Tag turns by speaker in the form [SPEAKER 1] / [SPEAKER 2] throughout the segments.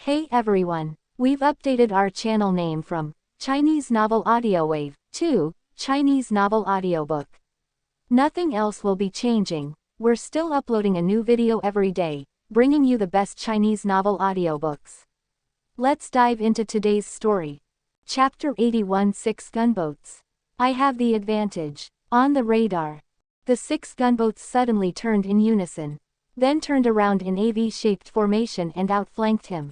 [SPEAKER 1] Hey everyone, we've updated our channel name from Chinese Novel Audio Wave to Chinese Novel Audiobook. Nothing else will be changing. We're still uploading a new video every day, bringing you the best Chinese novel audiobooks. Let's dive into today's story. Chapter 81, 6 Gunboats. I have the advantage. On the radar. The 6 gunboats suddenly turned in unison, then turned around in a V-shaped formation and outflanked him.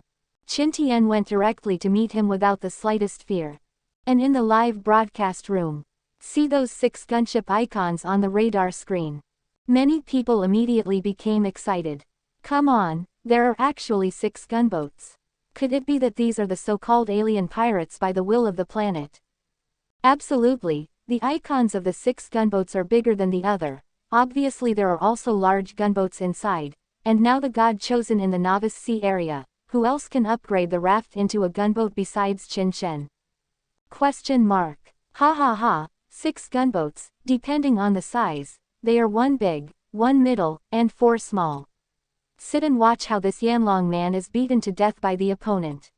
[SPEAKER 1] Qin Tian went directly to meet him without the slightest fear. And in the live broadcast room, see those 6 gunship icons on the radar screen. Many people immediately became excited. Come on, there are actually 6 gunboats. Could it be that these are the so-called alien pirates by the will of the planet? Absolutely, the icons of the 6 gunboats are bigger than the other. Obviously there are also large gunboats inside, and now the god chosen in the novice sea area. Who else can upgrade the Raft into a gunboat besides Qin Tian? Question mark. Ha ha ha, 6 gunboats, depending on the size, they are 1 big, 1 middle, and 4 small. Sit and watch how this Yanlong man is beaten to death by the opponent.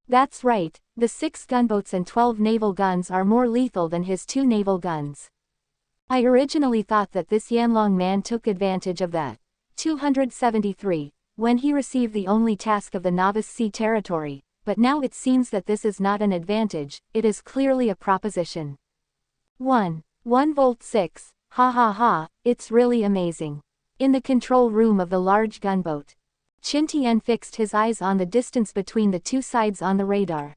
[SPEAKER 1] That's right, the 6 gunboats and 12 naval guns are more lethal than his 2 naval guns. I originally thought that this Yanlong man took advantage of that. 273. When he received the only task of the novice sea territory, but now it seems that this is not an advantage, it is clearly a proposition. 1 volt 6, ha ha ha, it's really amazing. In the control room of the large gunboat, Qin Tian fixed his eyes on the distance between the 2 sides on the radar.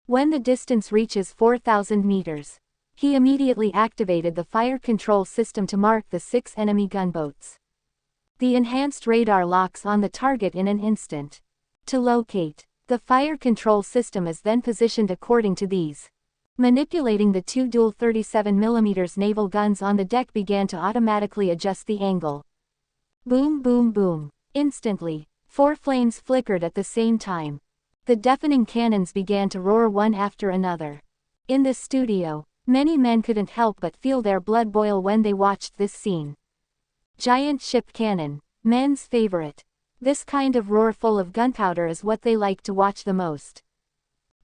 [SPEAKER 1] When the distance reaches 4,000 meters, he immediately activated the fire control system to mark the 6 enemy gunboats. The enhanced radar locks on the target in an instant. To locate, the fire control system is then positioned according to these. Manipulating the 2 dual 37mm naval guns on the deck began to automatically adjust the angle. Boom boom boom. Instantly, 4 flames flickered at the same time. The deafening cannons began to roar one after another. In the studio, many men couldn't help but feel their blood boil when they watched this scene. Giant ship cannon, men's favorite. This kind of roar full of gunpowder is what they like to watch the most.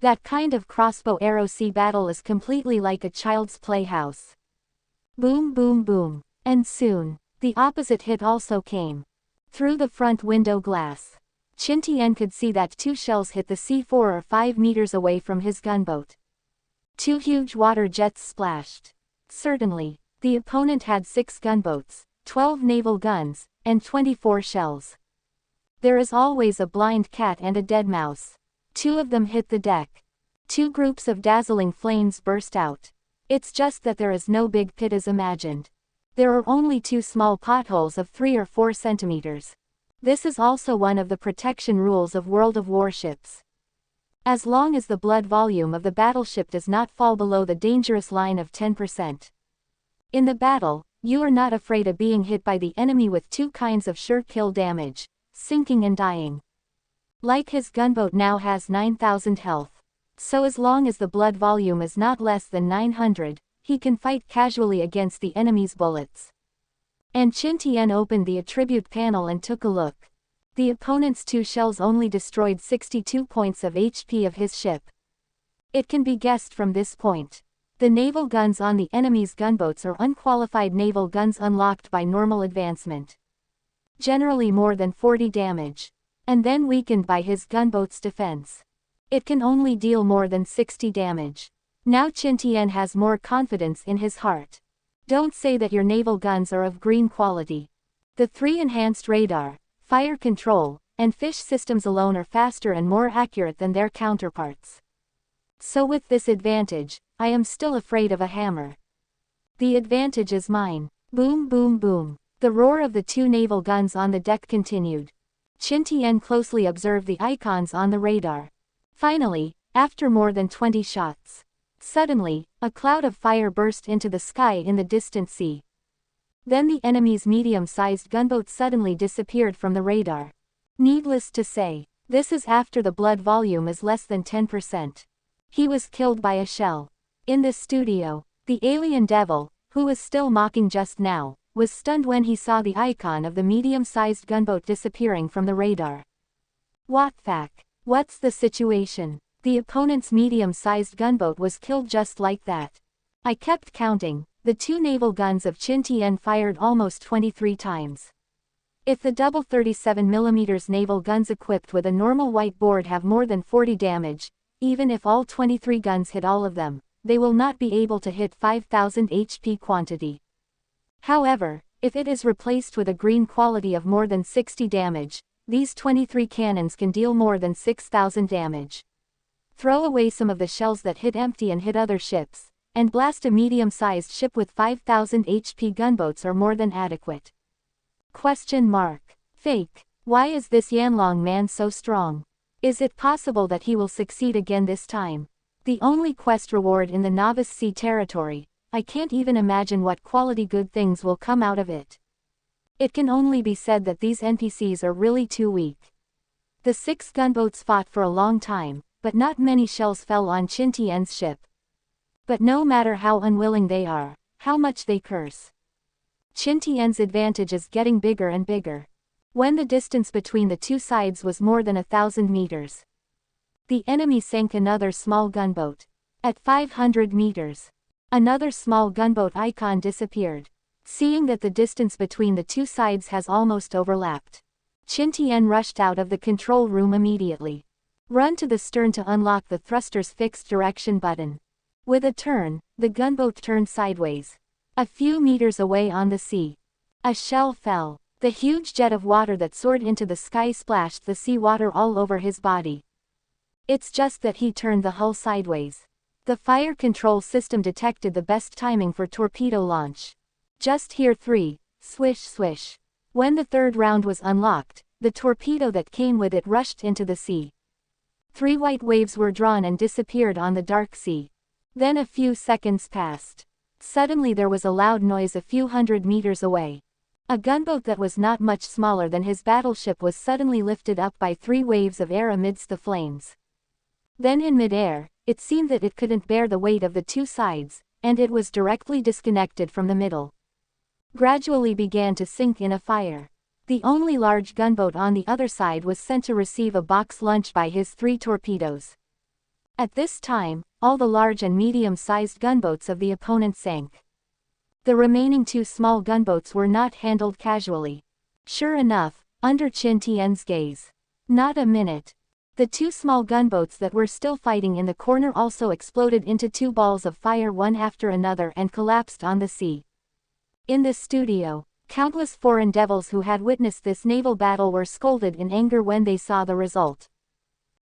[SPEAKER 1] That kind of crossbow arrow sea battle is completely like a child's playhouse. Boom boom boom. And soon, the opposite hit also came. Through the front window glass, Qin Tian could see that 2 shells hit the sea 4 or 5 meters away from his gunboat. 2 huge water jets splashed. Certainly, the opponent had 6 gunboats, 12 naval guns, and 24 shells. There is always a blind cat and a dead mouse. 2 of them hit the deck. 2 groups of dazzling flames burst out. It's just that there is no big pit as imagined. There are only 2 small potholes of 3 or 4 centimeters. This is also one of the protection rules of World of Warships. As long as the blood volume of the battleship does not fall below the dangerous line of 10%. In the battle, you are not afraid of being hit by the enemy with 2 kinds of sure kill damage, sinking and dying. Like his gunboat now has 9,000 health. So as long as the blood volume is not less than 900, he can fight casually against the enemy's bullets. And Qin Tian opened the attribute panel and took a look. The opponent's 2 shells only destroyed 62 points of HP of his ship. It can be guessed from this point. The naval guns on the enemy's gunboats are unqualified naval guns unlocked by normal advancement. Generally more than 40 damage. And then weakened by his gunboat's defense. It can only deal more than 60 damage. Now Qin Tian has more confidence in his heart. Don't say that your naval guns are of green quality. The 3 enhanced radar, fire control, and fish systems alone are faster and more accurate than their counterparts. So with this advantage, I am still afraid of a hammer. The advantage is mine. Boom boom boom. The roar of the 2 naval guns on the deck continued. Qin Tian closely observed the icons on the radar. Finally, after more than 20 shots, suddenly, a cloud of fire burst into the sky in the distant sea. Then the enemy's medium-sized gunboat suddenly disappeared from the radar. Needless to say, this is after the blood volume is less than 10%. He was killed by a shell. In the studio, the alien devil, who was still mocking just now, was stunned when he saw the icon of the medium-sized gunboat disappearing from the radar. What What's the situation? The opponent's medium-sized gunboat was killed just like that. I kept counting. The two naval guns of Qin Tian fired almost 23 times. If the double 37mm naval guns equipped with a normal white board have more than 40 damage, even if all 23 guns hit all of them, they will not be able to hit 5000 HP quantity. However, if it is replaced with a green quality of more than 60 damage, these 23 cannons can deal more than 6000 damage. Throw away some of the shells that hit empty and hit other ships, and blast a medium-sized ship with 5000 HP gunboats are more than adequate. Question mark. Fake. Why is this Yanlong man so strong? Is it possible that he will succeed again this time? The only quest reward in the Novice Sea territory, I can't even imagine what quality good things will come out of it. It can only be said that these NPCs are really too weak. The 6 gunboats fought for a long time, but not many shells fell on Qin Tian's ship. But no matter how unwilling they are, how much they curse, Qin Tian's advantage is getting bigger and bigger. When the distance between the two sides was more than 1,000 meters, the enemy sank another small gunboat. At 500 meters, another small gunboat icon disappeared. Seeing that the distance between the two sides has almost overlapped, Qin Tian rushed out of the control room immediately. Run to the stern to unlock the thruster's fixed direction button. With a turn, the gunboat turned sideways. A few meters away on the sea, a shell fell. The huge jet of water that soared into the sky splashed the sea water all over his body. It's just that he turned the hull sideways. The fire control system detected the best timing for torpedo launch. Just hear 3, swish swish. When the third round was unlocked, the torpedo that came with it rushed into the sea. 3 white waves were drawn and disappeared on the dark sea. Then a few seconds passed. Suddenly there was a loud noise a few hundred meters away. A gunboat that was not much smaller than his battleship was suddenly lifted up by 3 waves of air amidst the flames. Then in mid-air, it seemed that it couldn't bear the weight of the two sides, and it was directly disconnected from the middle. Gradually began to sink in a fire. The only large gunboat on the other side was sent to receive a box lunch by his 3 torpedoes. At this time, all the large and medium-sized gunboats of the opponent sank. The remaining 2 small gunboats were not handled casually. Sure enough, under Qin Tian's gaze, not a minute, the 2 small gunboats that were still fighting in the corner also exploded into 2 balls of fire one after another and collapsed on the sea. In the studio, countless foreign devils who had witnessed this naval battle were scolded in anger when they saw the result.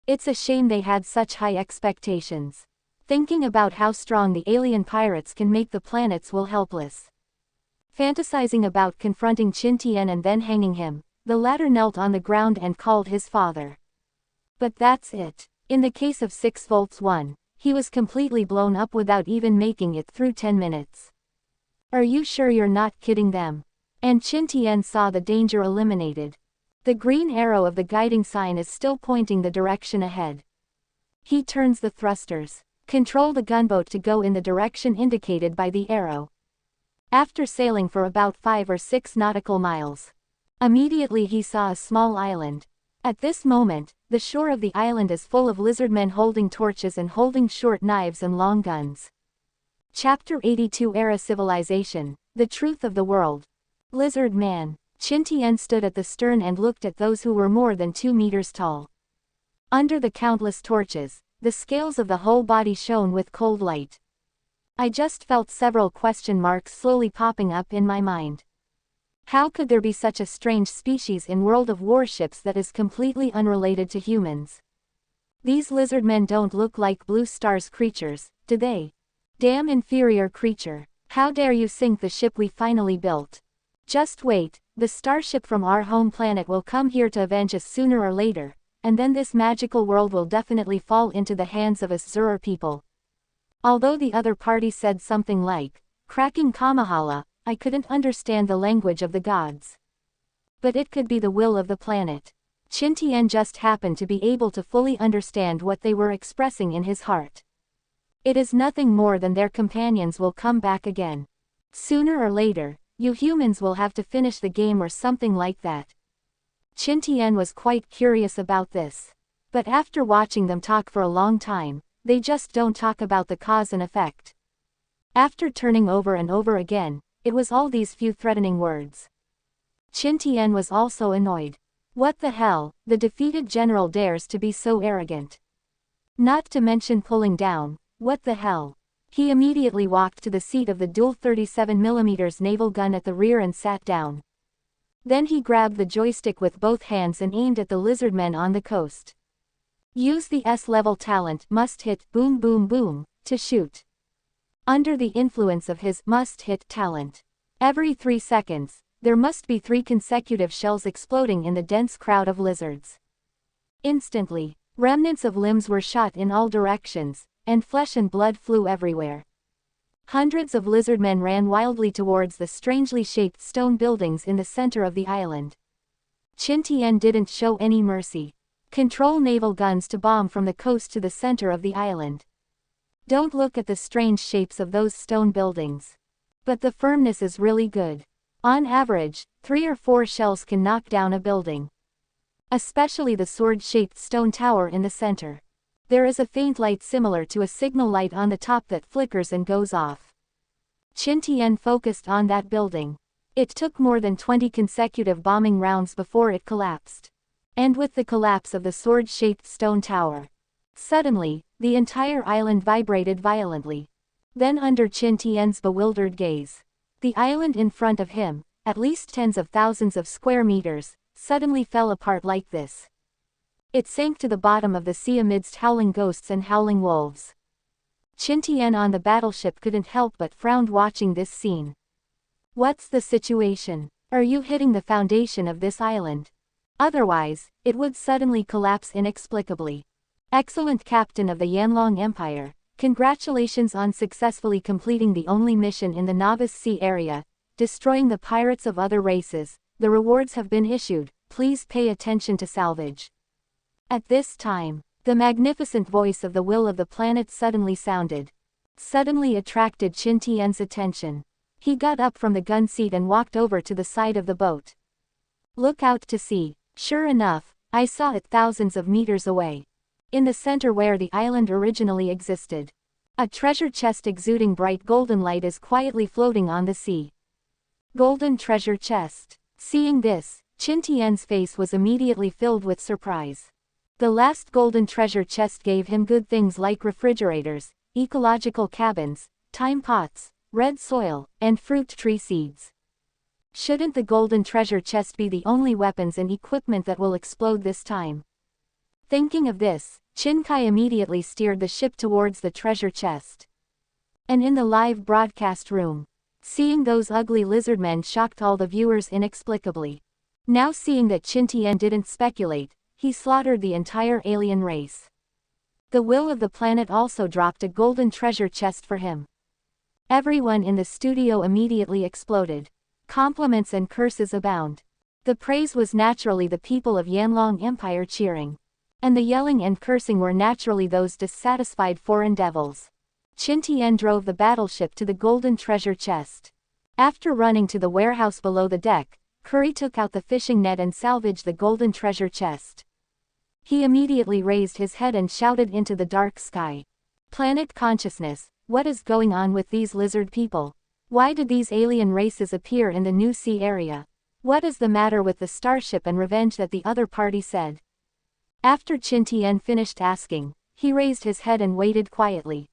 [SPEAKER 1] It's a shame they had such high expectations. Thinking about how strong the alien pirates can make the planets will helpless. Fantasizing about confronting Qin Tian and then hanging him, the latter knelt on the ground and called his father. But that's it. In the case of 6 volts 1, he was completely blown up without even making it through 10 minutes. Are you sure you're not kidding them? And Qin Tian saw the danger eliminated. The green arrow of the guiding sign is still pointing the direction ahead. He turns the thrusters. Control the gunboat to go in the direction indicated by the arrow. After sailing for about 5 or 6 nautical miles, immediately he saw a small island. At this moment, the shore of the island is full of lizardmen holding torches and holding short knives and long guns. Chapter 82 Era Civilization, The Truth of the World. Lizard Man. Qin Tian stood at the stern and looked at those who were more than 2 meters tall. Under the countless torches, the scales of the whole body shone with cold light. I just felt several question marks slowly popping up in my mind. How could there be such a strange species in World of Warships that is completely unrelated to humans? These lizardmen don't look like Blue Star's creatures, do they? Damn inferior creature. How dare you sink the ship we finally built? Just wait, the starship from our home planet will come here to avenge us sooner or later, and then this magical world will definitely fall into the hands of us Zerur people. Although the other party said something like, cracking Kamahala, I couldn't understand the language of the gods. But it could be the will of the planet. Qin Tian just happened to be able to fully understand what they were expressing in his heart. It is nothing more than their companions will come back again. Sooner or later, you humans will have to finish the game or something like that. Qin Tian was quite curious about this. But after watching them talk for a long time, they just don't talk about the cause and effect. After turning over and over again, it was all these few threatening words. Qin Tian was also annoyed. What the hell, the defeated general dares to be so arrogant. Not to mention pulling down, what the hell. He immediately walked to the seat of the dual 37mm naval gun at the rear and sat down. Then he grabbed the joystick with both hands and aimed at the lizardmen on the coast. Use the S-level talent must-hit boom boom boom to shoot. Under the influence of his must-hit talent, every 3 seconds, there must be 3 consecutive shells exploding in the dense crowd of lizards. Instantly, remnants of limbs were shot in all directions, and flesh and blood flew everywhere. Hundreds of lizardmen ran wildly towards the strangely shaped stone buildings in the center of the island. Qin Tian didn't show any mercy. Control naval guns to bomb from the coast to the center of the island. Don't look at the strange shapes of those stone buildings. But the firmness is really good. On average, 3 or 4 shells can knock down a building. Especially the sword-shaped stone tower in the center. There is a faint light similar to a signal light on the top that flickers and goes off. Qin Tian focused on that building. It took more than 20 consecutive bombing rounds before it collapsed. And with the collapse of the sword-shaped stone tower, suddenly, the entire island vibrated violently. Then under Qin Tian's bewildered gaze, the island in front of him, at least tens of thousands of square meters, suddenly fell apart like this. It sank to the bottom of the sea amidst howling ghosts and howling wolves. Qin Tian on the battleship couldn't help but frown watching this scene. What's the situation? Are you hitting the foundation of this island? Otherwise, it would suddenly collapse inexplicably. Excellent captain of the Yanlong Empire, congratulations on successfully completing the only mission in the Novice Sea area, destroying the pirates of other races. The rewards have been issued, please pay attention to salvage. At this time, the magnificent voice of the will of the planet suddenly sounded. Suddenly attracted Qin Tian's attention. He got up from the gun seat and walked over to the side of the boat. Look out to sea. Sure enough, I saw it thousands of meters away. In the center where the island originally existed. A treasure chest exuding bright golden light is quietly floating on the sea. Golden treasure chest. Seeing this, Qin Tian's face was immediately filled with surprise. The last golden treasure chest gave him good things like refrigerators, ecological cabins, time pots, red soil, and fruit tree seeds. Shouldn't the golden treasure chest be the only weapons and equipment that will explode this time? Thinking of this, Qin Kai immediately steered the ship towards the treasure chest. And in the live broadcast room, seeing those ugly lizardmen shocked all the viewers inexplicably. Now seeing that Qin Tian didn't speculate, he slaughtered the entire alien race. The will of the planet also dropped a golden treasure chest for him. Everyone in the studio immediately exploded. Compliments and curses abound. The praise was naturally the people of Yanlong Empire cheering. And the yelling and cursing were naturally those dissatisfied foreign devils. Qin Tian drove the battleship to the golden treasure chest. After running to the warehouse below the deck, Curry took out the fishing net and salvaged the golden treasure chest. He immediately raised his head and shouted into the dark sky. Planet consciousness, what is going on with these lizard people? Why did these alien races appear in the new sea area? What is the matter with the starship and revenge that the other party said? After Qin Tian finished asking, he raised his head and waited quietly.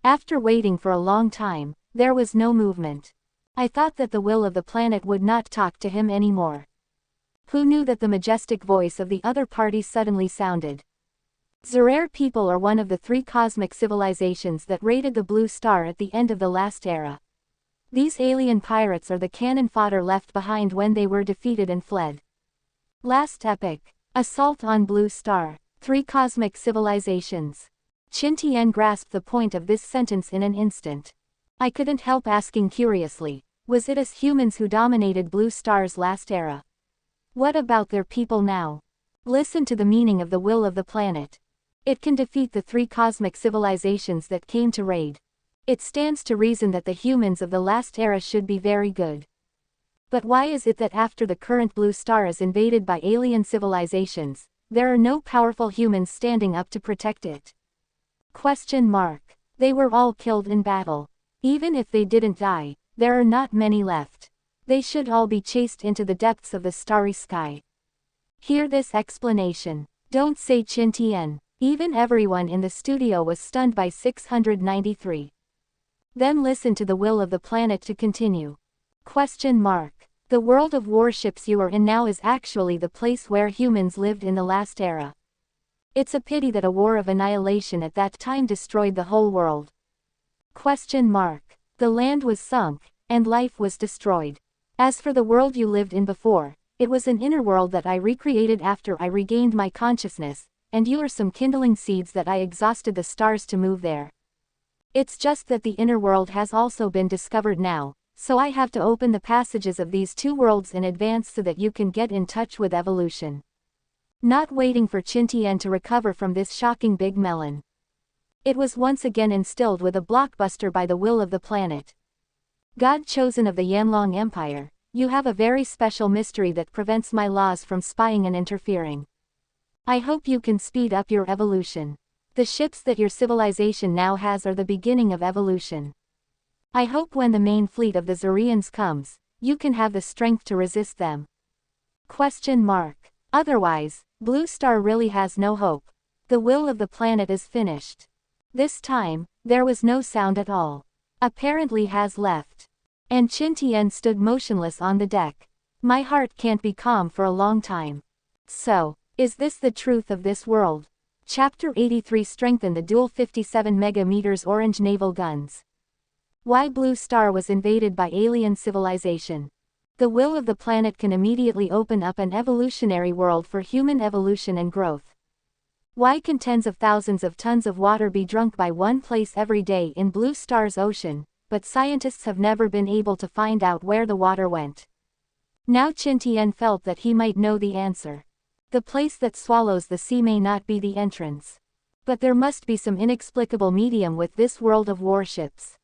[SPEAKER 1] After waiting for a long time, there was no movement. I thought that the will of the planet would not talk to him anymore. Who knew that the majestic voice of the other party suddenly sounded? Zerere people are one of the 3 cosmic civilizations that raided the Blue Star at the end of the last era. These alien pirates are the cannon fodder left behind when they were defeated and fled. Last epic. Assault on Blue Star. 3 cosmic civilizations. Qin Tian grasped the point of this sentence in an instant. I couldn't help asking curiously, was it us humans who dominated Blue Star's last era? What about their people now? Listen to the meaning of the will of the planet. It can defeat the 3 cosmic civilizations that came to raid. It stands to reason that the humans of the last era should be very good. But why is it that after the current Blue Star is invaded by alien civilizations, there are no powerful humans standing up to protect it. Question mark. They were all killed in battle. Even if they didn't die, there are not many left. They should all be chased into the depths of the starry sky. Hear this explanation. Don't say Qin Tian. Even everyone in the studio was stunned by 693. Then listen to the will of the planet to continue. Question mark. The world of warships you are in now is actually the place where humans lived in the last era. It's a pity that a war of annihilation at that time destroyed the whole world. Question mark. The land was sunk, and life was destroyed. As for the world you lived in before, it was an inner world that I recreated after I regained my consciousness, and you are some kindling seeds that I exhausted the stars to move there. It's just that the inner world has also been discovered now, so I have to open the passages of these two worlds in advance so that you can get in touch with evolution. Not waiting for Qin Tian to recover from this shocking big melon. It was once again instilled with a blockbuster by the will of the planet. God chosen of the Yanlong Empire, you have a very special mystery that prevents my laws from spying and interfering. I hope you can speed up your evolution. The ships that your civilization now has are the beginning of evolution. I hope when the main fleet of the Zurians comes, you can have the strength to resist them. Question mark. Otherwise, Blue Star really has no hope. The will of the planet is finished. This time, there was no sound at all. Apparently has left. And Qin Tian stood motionless on the deck. My heart can't be calm for a long time. So, is this the truth of this world? Chapter 83 Strengthen the dual 57 MM orange naval guns. Why Blue Star was invaded by alien civilization. The will of the planet can immediately open up an evolutionary world for human evolution and growth. Why can tens of thousands of tons of water be drunk by one place every day in Blue Star's ocean, but scientists have never been able to find out where the water went? Now Qin Tian felt that he might know the answer. The place that swallows the sea may not be the entrance. But there must be some inexplicable medium with this world of warships.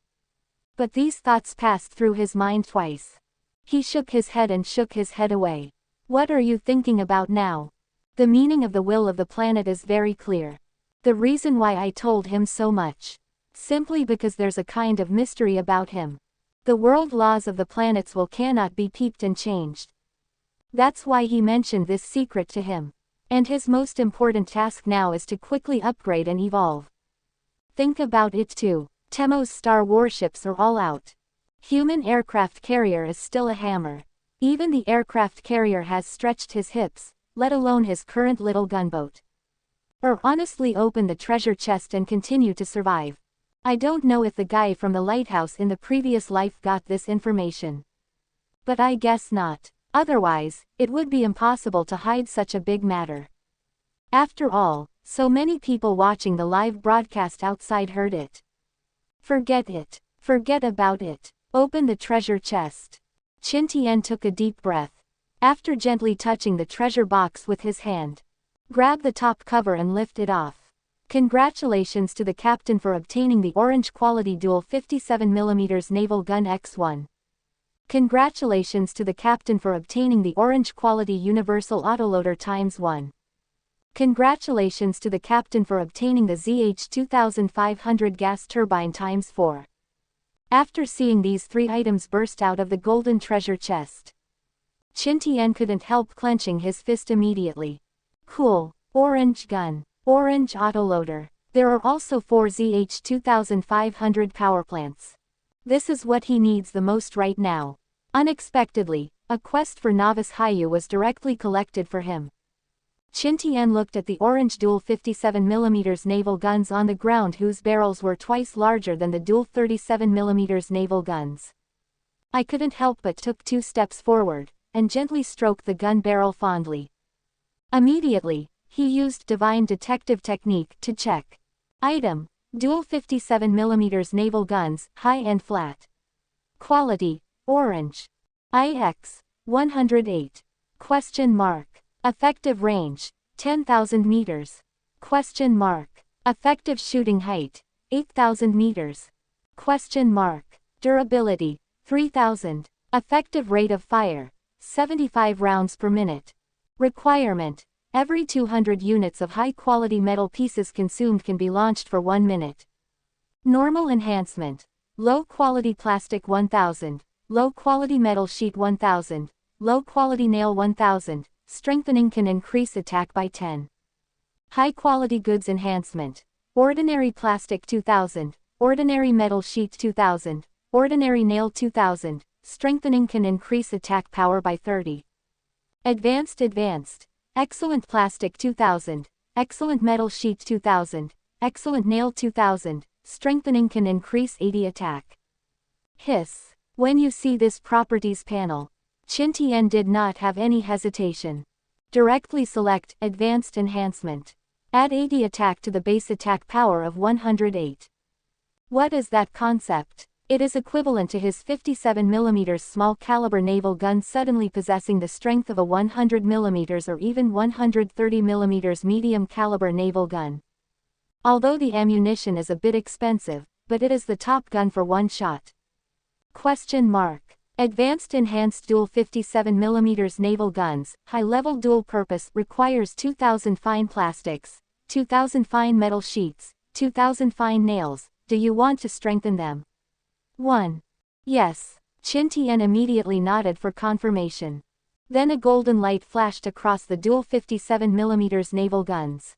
[SPEAKER 1] But these thoughts passed through his mind twice. He shook his head and shook his head away. What are you thinking about now? The meaning of the will of the planet is very clear. The reason why I told him so much. Simply because there's a kind of mystery about him. The world laws of the planets will cannot be peeped and changed. That's why he mentioned this secret to him. And his most important task now is to quickly upgrade and evolve. Think about it too. Temo's star warships are all out. Human aircraft carrier is still a hammer. Even the aircraft carrier has stretched his hips, let alone his current little gunboat. Or honestly open the treasure chest and continue to survive. I don't know if the guy from the lighthouse in the previous life got this information. But I guess not. Otherwise, it would be impossible to hide such a big matter. After all, so many people watching the live broadcast outside heard it. Forget it. Forget about it. Open the treasure chest. Qin Tian took a deep breath. After gently touching the treasure box with his hand. Grab the top cover and lift it off. Congratulations to the captain for obtaining the orange quality dual 57mm naval gun X1. Congratulations to the captain for obtaining the orange quality universal autoloader ×1. Congratulations to the captain for obtaining the ZH-2500 gas turbine ×4. After seeing these three items burst out of the golden treasure chest, Qin Tian couldn't help clenching his fist immediately. Cool. Orange gun. Orange autoloader. There are also 4 ZH-2500 power plants. This is what he needs the most right now. Unexpectedly, a quest for novice Haiyu was directly collected for him. Qin Tian looked at the orange dual 57mm naval guns on the ground whose barrels were twice larger than the dual 37mm naval guns. I couldn't help but took 2 steps forward, and gently stroked the gun barrel fondly. Immediately, he used divine detective technique to check. Item: dual 57mm naval guns, high and flat. Quality: orange. IX: 108. Question mark. Effective range: 10,000 meters. Question mark. Effective shooting height: 8,000 meters. Question mark. Durability: 3,000. Effective rate of fire: 75 rounds per minute. Requirement: Every 200 units of high-quality metal pieces consumed can be launched for 1 minute. Normal enhancement. Low-quality plastic 1000. Low-quality metal sheet 1000. Low-quality nail 1000. Strengthening can increase attack by 10. High-quality goods enhancement. Ordinary plastic 2000. Ordinary metal sheet 2000. Ordinary nail 2000. Strengthening can increase attack power by 30. Advanced. Excellent plastic 2000. Excellent metal sheet 2000. Excellent nail 2000. Strengthening can increase 80 attack. Hiss. When you see this properties panel, Qin Tian did not have any hesitation. Directly select Advanced Enhancement. Add 80 attack to the base attack power of 108. What is that concept? It is equivalent to his 57mm small caliber naval gun suddenly possessing the strength of a 100mm or even 130mm medium caliber naval gun. Although the ammunition is a bit expensive, but it is the top gun for one shot. Question mark. Advanced Enhanced Dual 57mm naval guns, high-level dual-purpose, requires 2000 fine plastics, 2000 fine metal sheets, 2000 fine nails. Do you want to strengthen them? 1. Yes. Qin Tian immediately nodded for confirmation. Then a golden light flashed across the dual 57mm naval guns.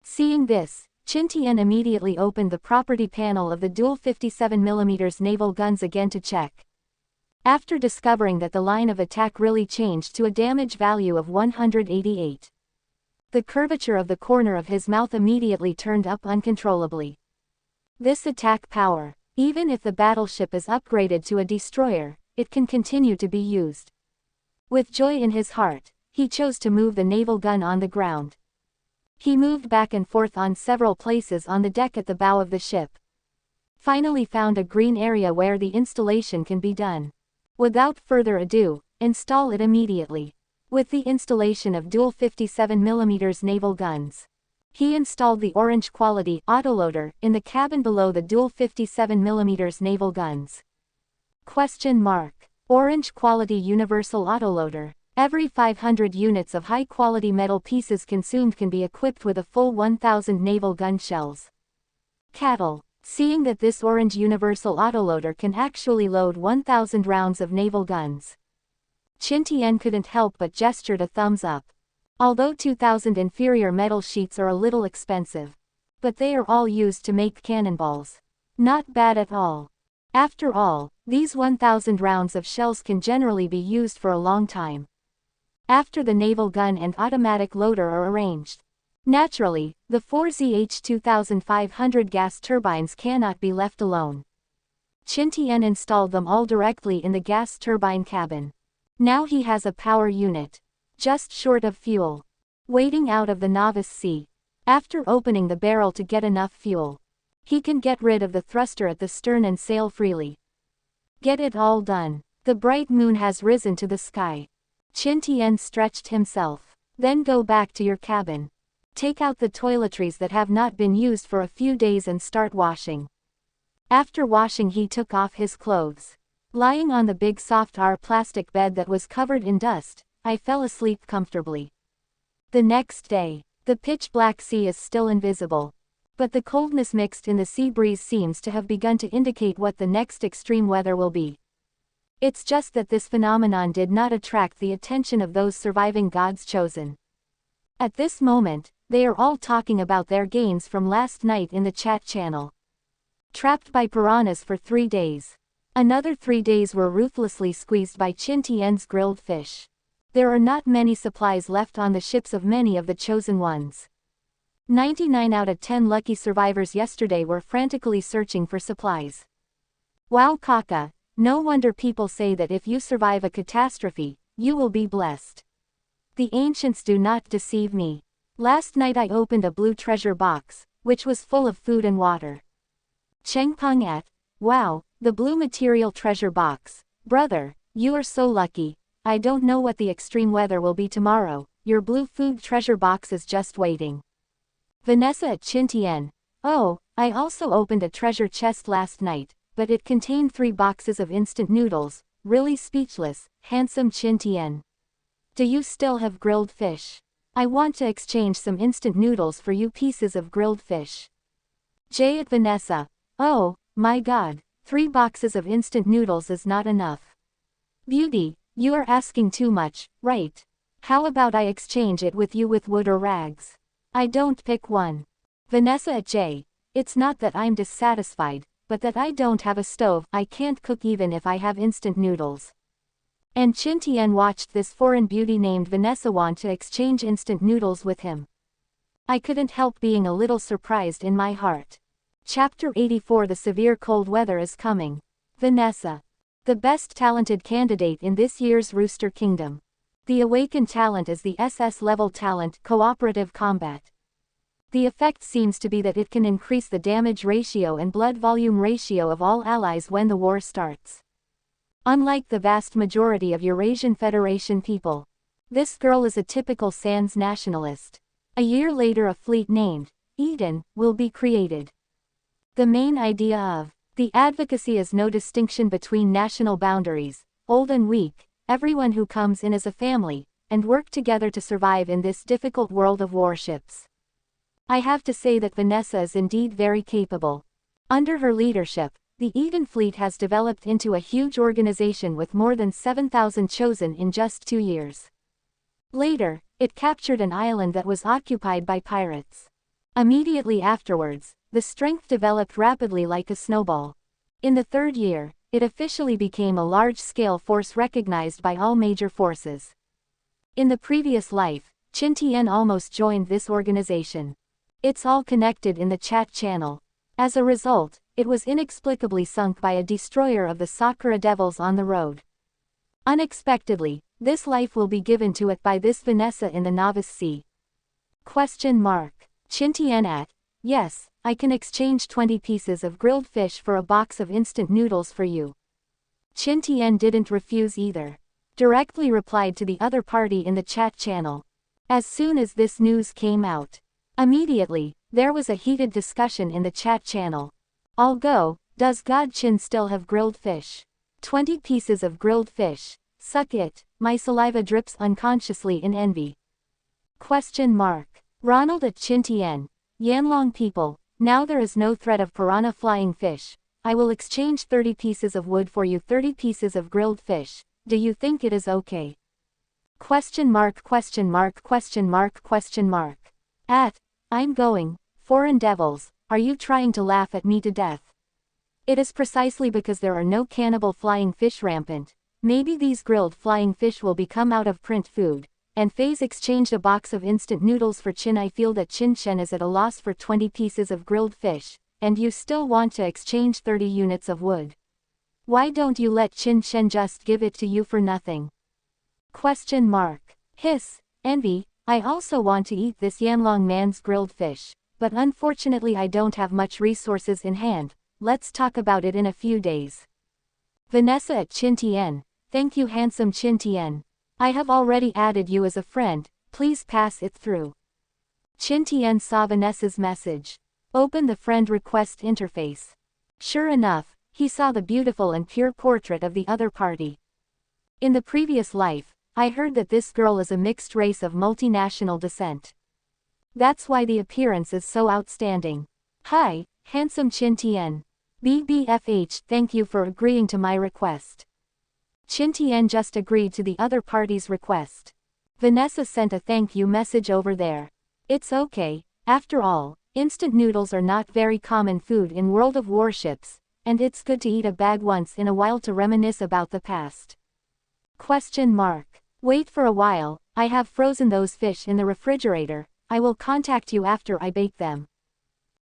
[SPEAKER 1] Seeing this, Qin Tian immediately opened the property panel of the dual 57mm naval guns again to check. After discovering that the line of attack really changed to a damage value of 188. The curvature of the corner of his mouth immediately turned up uncontrollably. This attack power, even if the battleship is upgraded to a destroyer, it can continue to be used. With joy in his heart, he chose to move the naval gun on the ground. He moved back and forth on several places on the deck at the bow of the ship. Finally found a green area where the installation can be done. Without further ado, install it immediately. With the installation of dual 57mm naval guns, he installed the orange quality autoloader in the cabin below the dual 57mm naval guns. Question mark. Orange quality universal autoloader. Every 500 units of high-quality metal pieces consumed can be equipped with a full 1000 naval gun shells. Cattle. Seeing that this orange universal autoloader can actually load 1000 rounds of naval guns, Qin Tian couldn't help but gestured a thumbs up. Although 2000 inferior metal sheets are a little expensive, but they are all used to make cannonballs. Not bad at all. After all, these 1000 rounds of shells can generally be used for a long time. After the naval gun and automatic loader are arranged, naturally, the 4ZH-2500 gas turbines cannot be left alone. Qin Tian installed them all directly in the gas turbine cabin. Now he has a power unit, just short of fuel, waiting out of the novice sea. After opening the barrel to get enough fuel, he can get rid of the thruster at the stern and sail freely. Get it all done. The bright moon has risen to the sky. Qin Tian stretched himself. Then go back to your cabin. Take out the toiletries that have not been used for a few days and start washing. After washing, he took off his clothes. Lying on the big soft plastic bed that was covered in dust, I fell asleep comfortably. The next day, the pitch-black sea is still invisible, but the coldness mixed in the sea breeze seems to have begun to indicate what the next extreme weather will be. It's just that this phenomenon did not attract the attention of those surviving God's chosen. At this moment, they are all talking about their gains from last night in the chat channel. Trapped by piranhas for 3 days. Another 3 days were ruthlessly squeezed by Qin Tian's grilled fish. There are not many supplies left on the ships of many of the chosen ones. 99 out of 10 lucky survivors yesterday were frantically searching for supplies. Wow, Kaka, no wonder people say that if you survive a catastrophe, you will be blessed. The ancients do not deceive me. Last night I opened a blue treasure box, which was full of food and water. Chengpeng at, wow, the blue material treasure box. Brother, you are so lucky. I don't know what the extreme weather will be tomorrow. Your blue food treasure box is just waiting. Vanessa at Qin Tian. Oh, I also opened a treasure chest last night, but it contained 3 boxes of instant noodles. Really speechless, handsome Qin Tian. Do you still have grilled fish? I want to exchange some instant noodles for you pieces of grilled fish. J at Vanessa. Oh, my god, 3 boxes of instant noodles is not enough. Beauty, you are asking too much, right? How about I exchange it with you with wood or rags? I don't pick one. Vanessa at J. It's not that I'm dissatisfied, but that I don't have a stove. I can't cook even if I have instant noodles. And Qin Tian watched this foreign beauty named Vanessa want to exchange instant noodles with him. I couldn't help being a little surprised in my heart. Chapter 84. The severe cold weather is coming. Vanessa. The best talented candidate in this year's Rooster Kingdom. The awakened talent is the SS-level talent, Cooperative Combat. The effect seems to be that it can increase the damage ratio and blood volume ratio of all allies when the war starts. Unlike the vast majority of Eurasian Federation people, this girl is a typical Sans nationalist. A year later a fleet named Eden will be created. The main idea of the advocacy is no distinction between national boundaries, old and weak, everyone who comes in as a family, and work together to survive in this difficult world of warships. I have to say that Vanessa is indeed very capable. Under her leadership, the Eden fleet has developed into a huge organization with more than 7,000 chosen in just 2 years. Later, it captured an island that was occupied by pirates. Immediately afterwards, the strength developed rapidly like a snowball. In the 3rd year, it officially became a large-scale force recognized by all major forces. In the previous life, Qin Tian almost joined this organization. It's all connected in the chat channel. As a result, it was inexplicably sunk by a destroyer of the Sakura Devils on the road. Unexpectedly, this life will be given to it by this Vanessa in the Novice Sea. Question mark. Qin Tian at, yes, I can exchange 20 pieces of grilled fish for a box of instant noodles for you. Qin Tian didn't refuse either. Directly replied to the other party in the chat channel. As soon as this news came out, immediately, there was a heated discussion in the chat channel. I'll go, does God Qin still have grilled fish? 20 pieces of grilled fish, suck it, my saliva drips unconsciously in envy. Question mark. Ronald at Qin Tian. Yanlong people, now there is no threat of piranha flying fish. I will exchange 30 pieces of wood for you 30 pieces of grilled fish. Do you think it is okay? Question mark question mark question mark question mark. At, I'm going, foreign devils, are you trying to laugh at me to death? It is precisely because there are no cannibal flying fish rampant. Maybe these grilled flying fish will become out of print food. And Faze exchanged a box of instant noodles for Qin. I feel that Qin Shen is at a loss for 20 pieces of grilled fish, and you still want to exchange 30 units of wood. Why don't you let Qin Shen just give it to you for nothing? Question mark. Hiss, envy, I also want to eat this Yanlong man's grilled fish, but unfortunately I don't have much resources in hand. Let's talk about it in a few days. Vanessa at Qin Tian. Thank you handsome Qin Tian. I have already added you as a friend, please pass it through. Qin Tian saw Vanessa's message. Open the friend request interface. Sure enough, he saw the beautiful and pure portrait of the other party. In the previous life, I heard that this girl is a mixed race of multinational descent. That's why the appearance is so outstanding. Hi, handsome Qin Tian. BBFH, thank you for agreeing to my request. Qin Tian just agreed to the other party's request. Vanessa sent a thank you message over there. It's okay, after all, instant noodles are not very common food in World of Warships, and it's good to eat a bag once in a while to reminisce about the past. Question mark. Wait for a while, I have frozen those fish in the refrigerator, I will contact you after I bake them.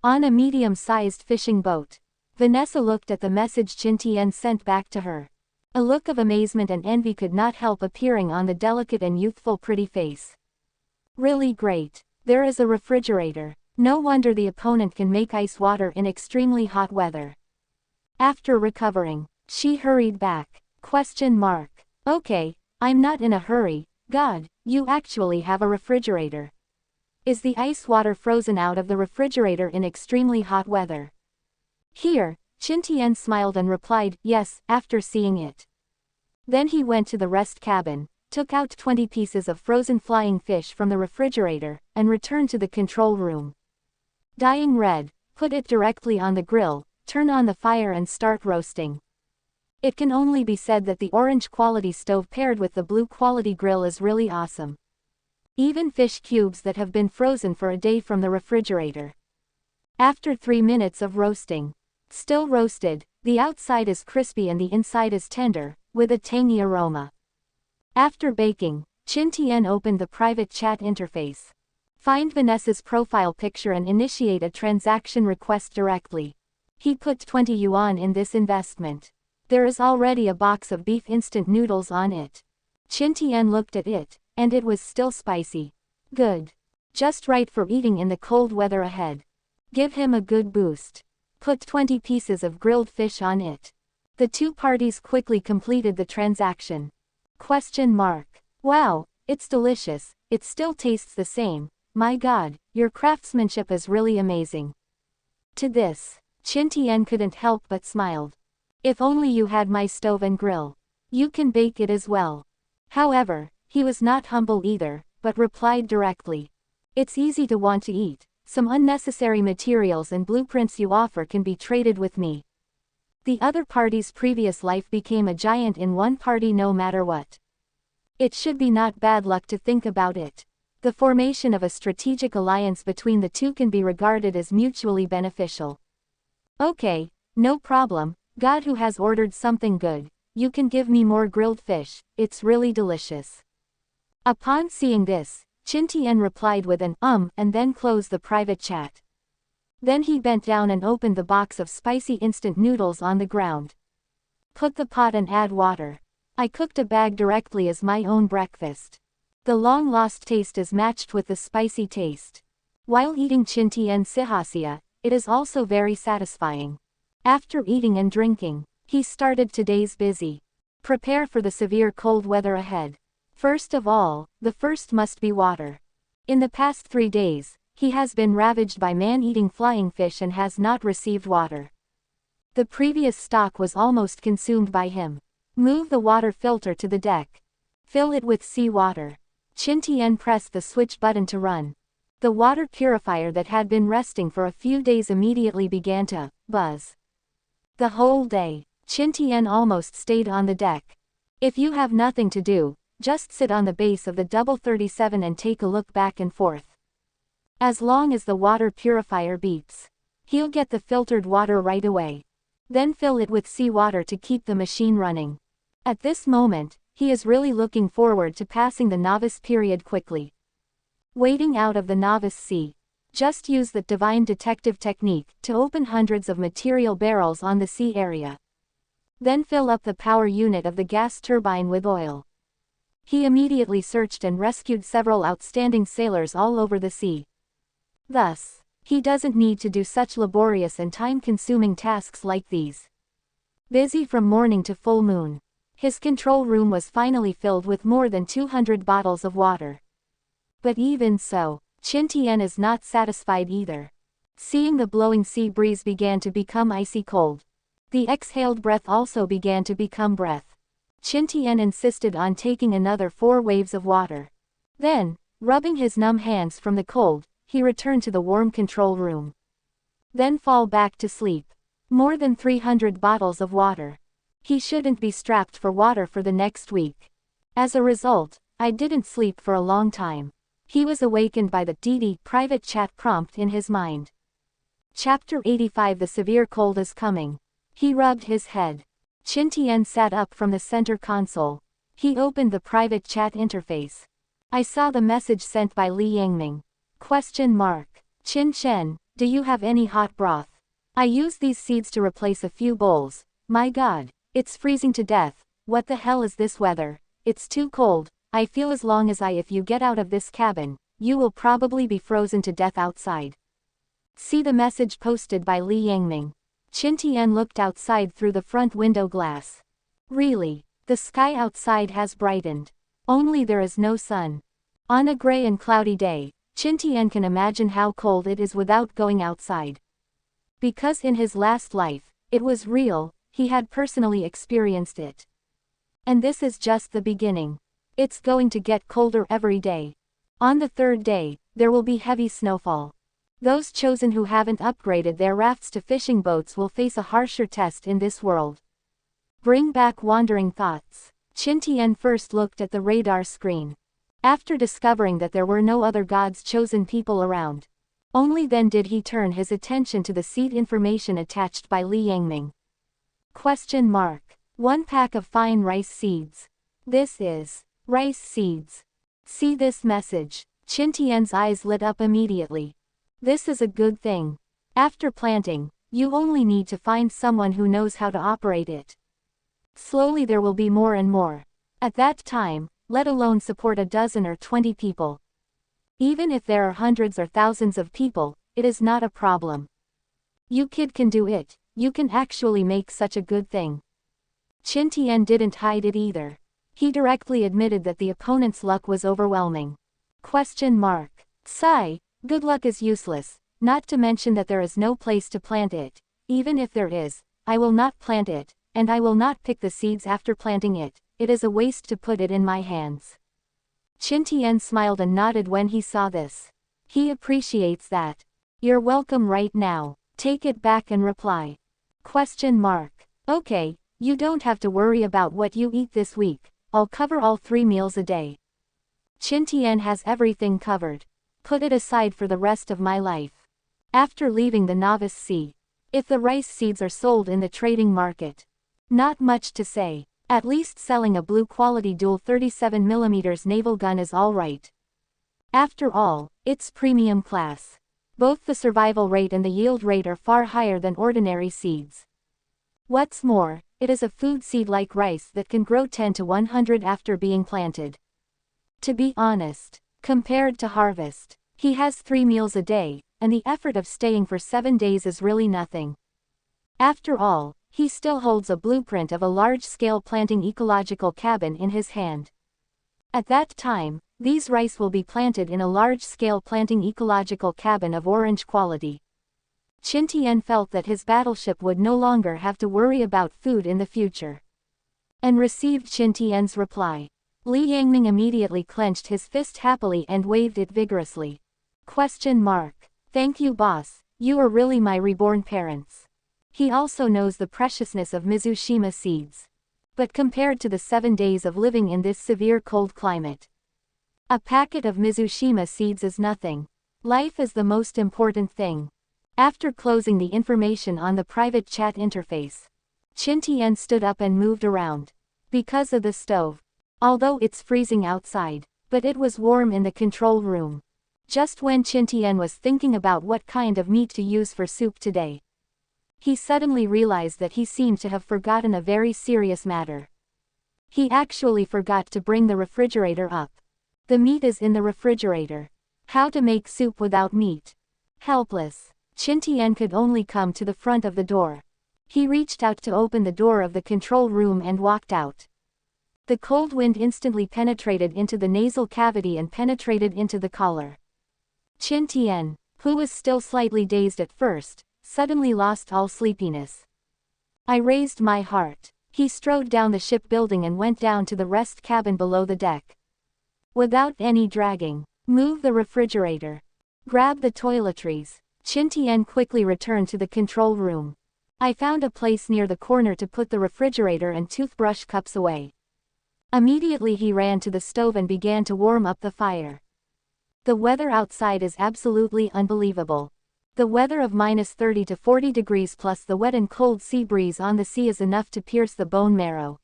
[SPEAKER 1] On a medium-sized fishing boat. Vanessa looked at the message Qin Tian sent back to her. A look of amazement and envy could not help appearing on the delicate and youthful pretty face. Really great. There is a refrigerator. No wonder the opponent can make ice water in extremely hot weather. After recovering, she hurried back. Question mark. Okay, I'm not in a hurry. God, you actually have a refrigerator. Is the ice water frozen out of the refrigerator in extremely hot weather? Here, Qin Tian smiled and replied, yes, after seeing it. Then he went to the rest cabin, took out 20 pieces of frozen flying fish from the refrigerator, and returned to the control room. Dyeing red, put it directly on the grill, turn on the fire and start roasting. It can only be said that the orange quality stove paired with the blue quality grill is really awesome. Even fish cubes that have been frozen for a day from the refrigerator. After 3 minutes of roasting. Still roasted, the outside is crispy and the inside is tender, with a tangy aroma. After baking, Qin Tian opened the private chat interface. Find Vanessa's profile picture and initiate a transaction request directly. He put 20 yuan in this investment. There is already a box of beef instant noodles on it. Qin Tian looked at it, and it was still spicy. Good. Just right for eating in the cold weather ahead. Give him a good boost. Put 20 pieces of grilled fish on it. The two parties quickly completed the transaction. Wow, it's delicious, it still tastes the same, my god, your craftsmanship is really amazing. To this, Qin Tian couldn't help but smiled. If only you had my stove and grill. You can bake it as well. However, he was not humble either, but replied directly. It's easy to want to eat, some unnecessary materials and blueprints you offer can be traded with me. The other party's previous life became a giant in one party no matter what. It should be not bad luck to think about it. The formation of a strategic alliance between the two can be regarded as mutually beneficial. Okay, no problem, God who has ordered something good, you can give me more grilled fish, it's really delicious. Upon seeing this, Qin Tian replied with an and then closed the private chat. Then he bent down and opened the box of spicy instant noodles on the ground. Put the pot and add water. I cooked a bag directly as my own breakfast. The long-lost taste is matched with the spicy taste. While eating Qin Tian's Tiānxià, it is also very satisfying. After eating and drinking, he started today's busy. Prepare for the severe cold weather ahead. First of all, the first must be water. In the past 3 days, he has been ravaged by man-eating flying fish and has not received water. The previous stock was almost consumed by him. Move the water filter to the deck. Fill it with seawater. Qin Tian pressed the switch button to run. The water purifier that had been resting for a few days immediately began to buzz. The whole day, Qin Tian almost stayed on the deck. If you have nothing to do, just sit on the base of the Double 37 and take a look back and forth. As long as the water purifier beeps, he'll get the filtered water right away. Then fill it with seawater to keep the machine running. At this moment, he is really looking forward to passing the novice period quickly. Waiting out of the novice sea. Just use the divine detective technique to open hundreds of material barrels on the sea area. Then fill up the power unit of the gas turbine with oil. He immediately searched and rescued several outstanding sailors all over the sea. Thus, he doesn't need to do such laborious and time-consuming tasks like these. Busy from morning to full moon. His control room was finally filled with more than 200 bottles of water. But even so, Qin Tian is not satisfied either. Seeing the blowing sea breeze began to become icy cold. The exhaled breath also began to become breath. Qin Tian insisted on taking another 4 waves of water. Then, rubbing his numb hands from the cold, he returned to the warm control room. Then fall back to sleep. More than 300 bottles of water. He shouldn't be strapped for water for the next week. As a result, I didn't sleep for a long time. He was awakened by the DD private chat prompt in his mind. Chapter 85. The severe cold is coming. He rubbed his head. Qin Tian sat up from the center console. He opened the private chat interface. I saw the message sent by Li Yangming. Qin Shen, do you have any hot broth? I used these seeds to replace a few bowls. My god, it's freezing to death. What the hell is this weather? It's too cold. I feel as long as if you get out of this cabin, you will probably be frozen to death outside. See the message posted by Li Yangming. Qin Tian looked outside through the front window glass. Really, the sky outside has brightened. Only there is no sun. On a gray and cloudy day, Qin Tian can imagine how cold it is without going outside. Because in his last life, it was real, he had personally experienced it. And this is just the beginning. It's going to get colder every day. On the third day, there will be heavy snowfall. Those chosen who haven't upgraded their rafts to fishing boats will face a harsher test in this world. Bring back wandering thoughts. Qin Tian first looked at the radar screen. After discovering that there were no other gods chosen people around, only then did he turn his attention to the seed information attached by Li Yangming. Question mark. 1 pack of fine rice seeds. This is rice seeds. See this message. Qin Tian's eyes lit up immediately. This is a good thing. After planting, you only need to find someone who knows how to operate it. Slowly there will be more and more. At that time, let alone support a dozen or 20 people. Even if there are hundreds or thousands of people, it is not a problem. You kid can do it, you can actually make such a good thing. Qin Tian didn't hide it either. He directly admitted that the opponent's luck was overwhelming. Question mark. Sigh, good luck is useless, not to mention that there is no place to plant it. Even if there is, I will not plant it, and I will not pick the seeds after planting it. It is a waste to put it in my hands. Qin Tian smiled and nodded when he saw this. He appreciates that. You're welcome right now. Take it back and reply. Question mark. Okay, you don't have to worry about what you eat this week. I'll cover all 3 meals a day. Qin Tian has everything covered. Put it aside for the rest of my life. After leaving the novice sea, if the rice seeds are sold in the trading market, not much to say. At least selling a blue quality dual 37mm naval gun is alright. After all, it's premium class. Both the survival rate and the yield rate are far higher than ordinary seeds. What's more, it is a food seed like rice that can grow 10 to 100 after being planted. To be honest, compared to harvest, he has 3 meals a day, and the effort of staying for 7 days is really nothing. After all, he still holds a blueprint of a large-scale planting ecological cabin in his hand. At that time, these rice will be planted in a large-scale planting ecological cabin of orange quality. Qin Tian felt that his battleship would no longer have to worry about food in the future. And received Qin Tian's reply. Li Yangming immediately clenched his fist happily and waved it vigorously. Question mark. Thank you, boss, you are really my reborn parents. He also knows the preciousness of Mizushima seeds. But compared to the 7 days of living in this severe cold climate, a packet of Mizushima seeds is nothing. Life is the most important thing. After closing the information on the private chat interface, Qin Tian stood up and moved around. Because of the stove. Although it's freezing outside, but it was warm in the control room. Just when Qin Tian was thinking about what kind of meat to use for soup today, he suddenly realized that he seemed to have forgotten a very serious matter. He actually forgot to bring the refrigerator up. The meat is in the refrigerator. How to make soup without meat? Helpless, Qin Tian could only come to the front of the door. He reached out to open the door of the control room and walked out. The cold wind instantly penetrated into the nasal cavity and penetrated into the collar. Qin Tian, who was still slightly dazed at first, suddenly lost all sleepiness. I raised my heart. He strode down the shipbuilding and went down to the rest cabin below the deck. Without any dragging, move the refrigerator. Grab the toiletries. Qin Tian quickly returned to the control room. I found a place near the corner to put the refrigerator and toothbrush cups away. Immediately he ran to the stove and began to warm up the fire. The weather outside is absolutely unbelievable. The weather of -30 to 40 degrees plus the wet and cold sea breeze on the sea is enough to pierce the bone marrow.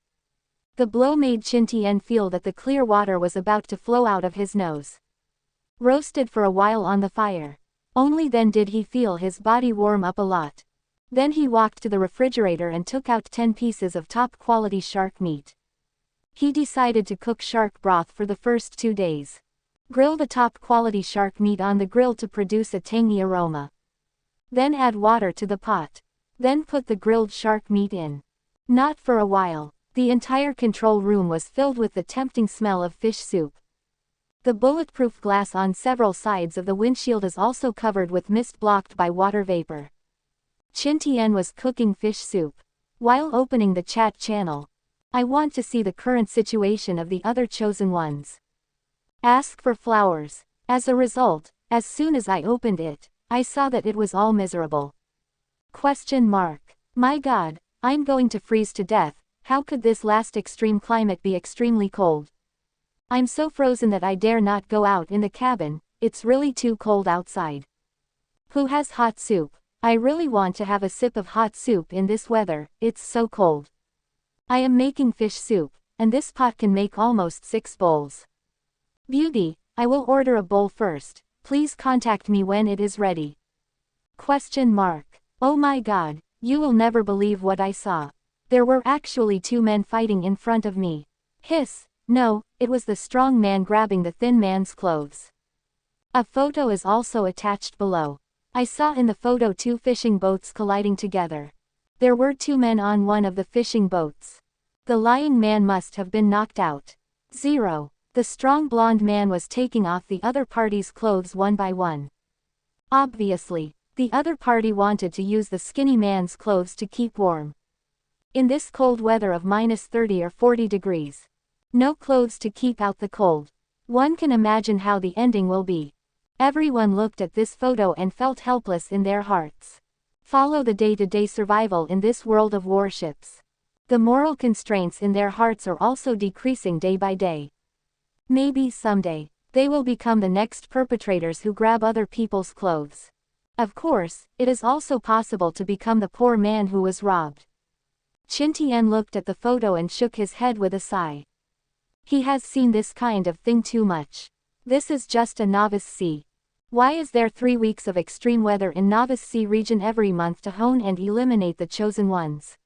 [SPEAKER 1] The blow made Qin Tian feel that the clear water was about to flow out of his nose. Roasted for a while on the fire. Only then did he feel his body warm up a lot. Then he walked to the refrigerator and took out 10 pieces of top-quality shark meat. He decided to cook shark broth for the first 2 days. Grill the top-quality shark meat on the grill to produce a tangy aroma. Then add water to the pot. Then put the grilled shark meat in. Not for a while, the entire control room was filled with the tempting smell of fish soup. The bulletproof glass on several sides of the windshield is also covered with mist blocked by water vapor. Qin Tian was cooking fish soup while opening the chat channel. I want to see the current situation of the other chosen ones. Ask for flowers. As a result, as soon as I opened it, I saw that it was all miserable. Question mark. My God, I'm going to freeze to death. How could this last extreme climate be extremely cold? I'm so frozen that I dare not go out in the cabin, it's really too cold outside. Who has hot soup? I really want to have a sip of hot soup in this weather, it's so cold. I am making fish soup, and this pot can make almost 6 bowls. Beauty, I will order a bowl first, please contact me when it is ready. Question mark. Oh my God, you will never believe what I saw. There were actually 2 men fighting in front of me. Hiss, no, it was the strong man grabbing the thin man's clothes. A photo is also attached below. I saw in the photo 2 fishing boats colliding together. There were 2 men on one of the fishing boats. The lying man must have been knocked out. 0. The strong blonde man was taking off the other party's clothes one by one. Obviously, the other party wanted to use the skinny man's clothes to keep warm. In this cold weather of -30 or 40 degrees. No clothes to keep out the cold. One can imagine how the ending will be. Everyone looked at this photo and felt helpless in their hearts. Follow the day-to-day survival in this world of warships. The moral constraints in their hearts are also decreasing day by day. Maybe someday, they will become the next perpetrators who grab other people's clothes. Of course, it is also possible to become the poor man who was robbed. Qin Tian looked at the photo and shook his head with a sigh. He has seen this kind of thing too much. This is just a novice sea. Why is there 3 weeks of extreme weather in novice sea region every month to hone and eliminate the chosen ones?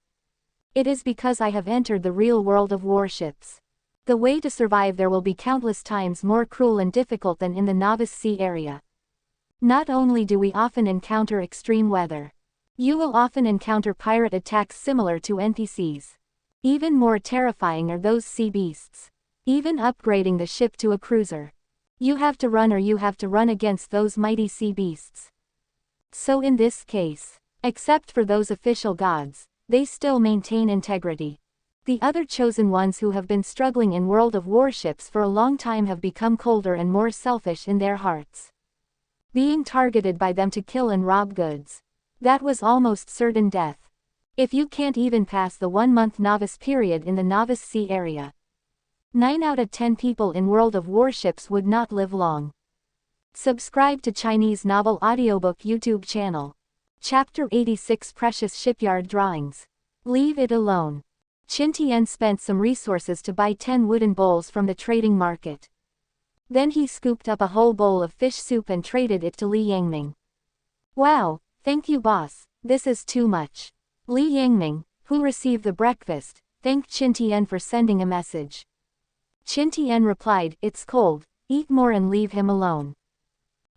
[SPEAKER 1] It is because I have entered the real world of warships. The way to survive there will be countless times more cruel and difficult than in the novice sea area. Not only do we often encounter extreme weather. You will often encounter pirate attacks similar to NPCs. Even more terrifying are those sea beasts. Even upgrading the ship to a cruiser. You have to run or you have to run against those mighty sea beasts. So in this case, except for those official gods, they still maintain integrity. The other chosen ones who have been struggling in World of Warships for a long time have become colder and more selfish in their hearts. Being targeted by them to kill and rob goods. That was almost certain death. If you can't even pass the 1-month novice period in the novice sea area. 9 out of 10 people in World of Warships would not live long. Subscribe to Chinese Novel Audiobook YouTube channel. Chapter 86 Precious Shipyard Drawings. Leave it alone. Qin Tian spent some resources to buy 10 wooden bowls from the trading market. Then he scooped up a whole bowl of fish soup and traded it to Li Yangming. Wow, thank you boss, this is too much. Li Yangming, who received the breakfast, thanked Qin Tian for sending a message. Qin Tian replied, it's cold, eat more and leave him alone.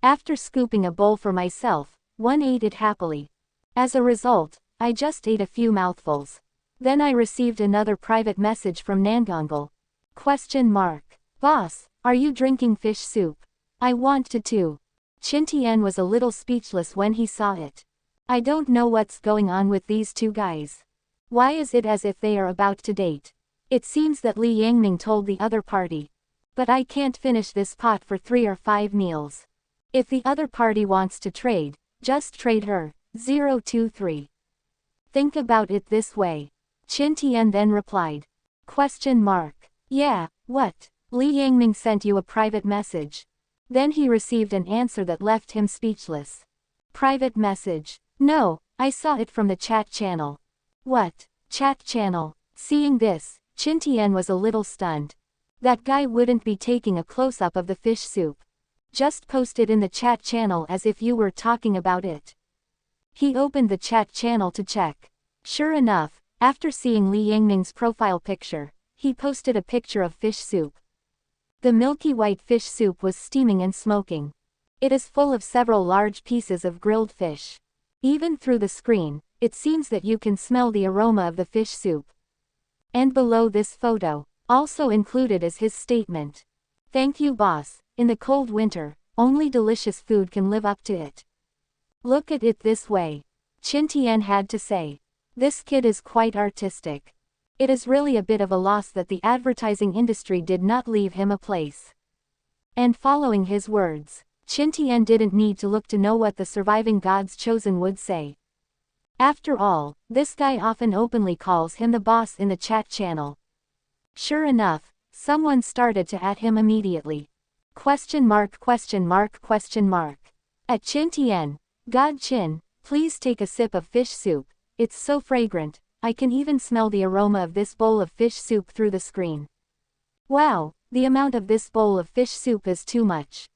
[SPEAKER 1] After scooping a bowl for myself, one ate it happily. As a result, I just ate a few mouthfuls. Then I received another private message from Nangongle. Question mark. Boss, are you drinking fish soup? I want to too. Qin Tian was a little speechless when he saw it. I don't know what's going on with these 2 guys. Why is it as if they are about to date? It seems that Li Yangming told the other party. But I can't finish this pot for 3 or 5 meals. If the other party wants to trade, just trade her. 023. Think about it this way. Qin Tian then replied. Question mark. Yeah, what? Li Yangming sent you a private message. Then he received an answer that left him speechless. Private message. No, I saw it from the chat channel. What? Chat channel. Seeing this, Qin Tian was a little stunned. That guy wouldn't be taking a close-up of the fish soup. Just post it in the chat channel as if you were talking about it. He opened the chat channel to check. Sure enough, after seeing Li Yangming's profile picture, he posted a picture of fish soup. The milky white fish soup was steaming and smoking. It is full of several large pieces of grilled fish. Even through the screen, it seems that you can smell the aroma of the fish soup. And below this photo, also included is his statement. Thank you boss, in the cold winter, only delicious food can live up to it. Look at it this way. Qin Tian had to say. This kid is quite artistic. It is really a bit of a loss that the advertising industry did not leave him a place. And following his words, Qin Tian didn't need to look to know what the surviving God's chosen would say. After all, this guy often openly calls him the boss in the chat channel. Sure enough, someone started to at him immediately. Question mark question mark question mark. At Qin Tian, God Qin, please take a sip of fish soup, it's so fragrant, I can even smell the aroma of this bowl of fish soup through the screen. Wow, the amount of this bowl of fish soup is too much.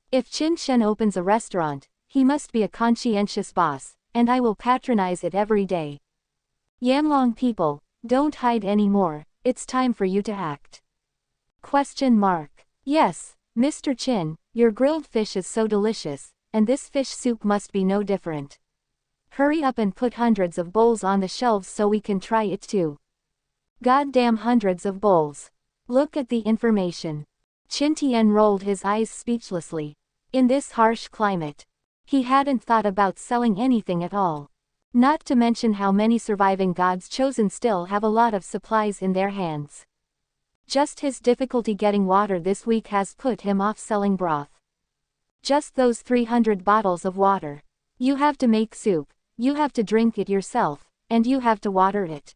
[SPEAKER 1] If Qin Shen opens a restaurant, he must be a conscientious boss, and I will patronize it every day. Yanlong people, don't hide anymore, it's time for you to act. Question mark. Yes, Mr. Qin, your grilled fish is so delicious, and this fish soup must be no different. Hurry up and put hundreds of bowls on the shelves so we can try it too. Goddamn hundreds of bowls. Look at the information. Qin Tian rolled his eyes speechlessly. In this harsh climate, he hadn't thought about selling anything at all. Not to mention how many surviving God's chosen still have a lot of supplies in their hands. Just his difficulty getting water this week has put him off selling broth. Just those 300 bottles of water. You have to make soup, you have to drink it yourself, and you have to water it.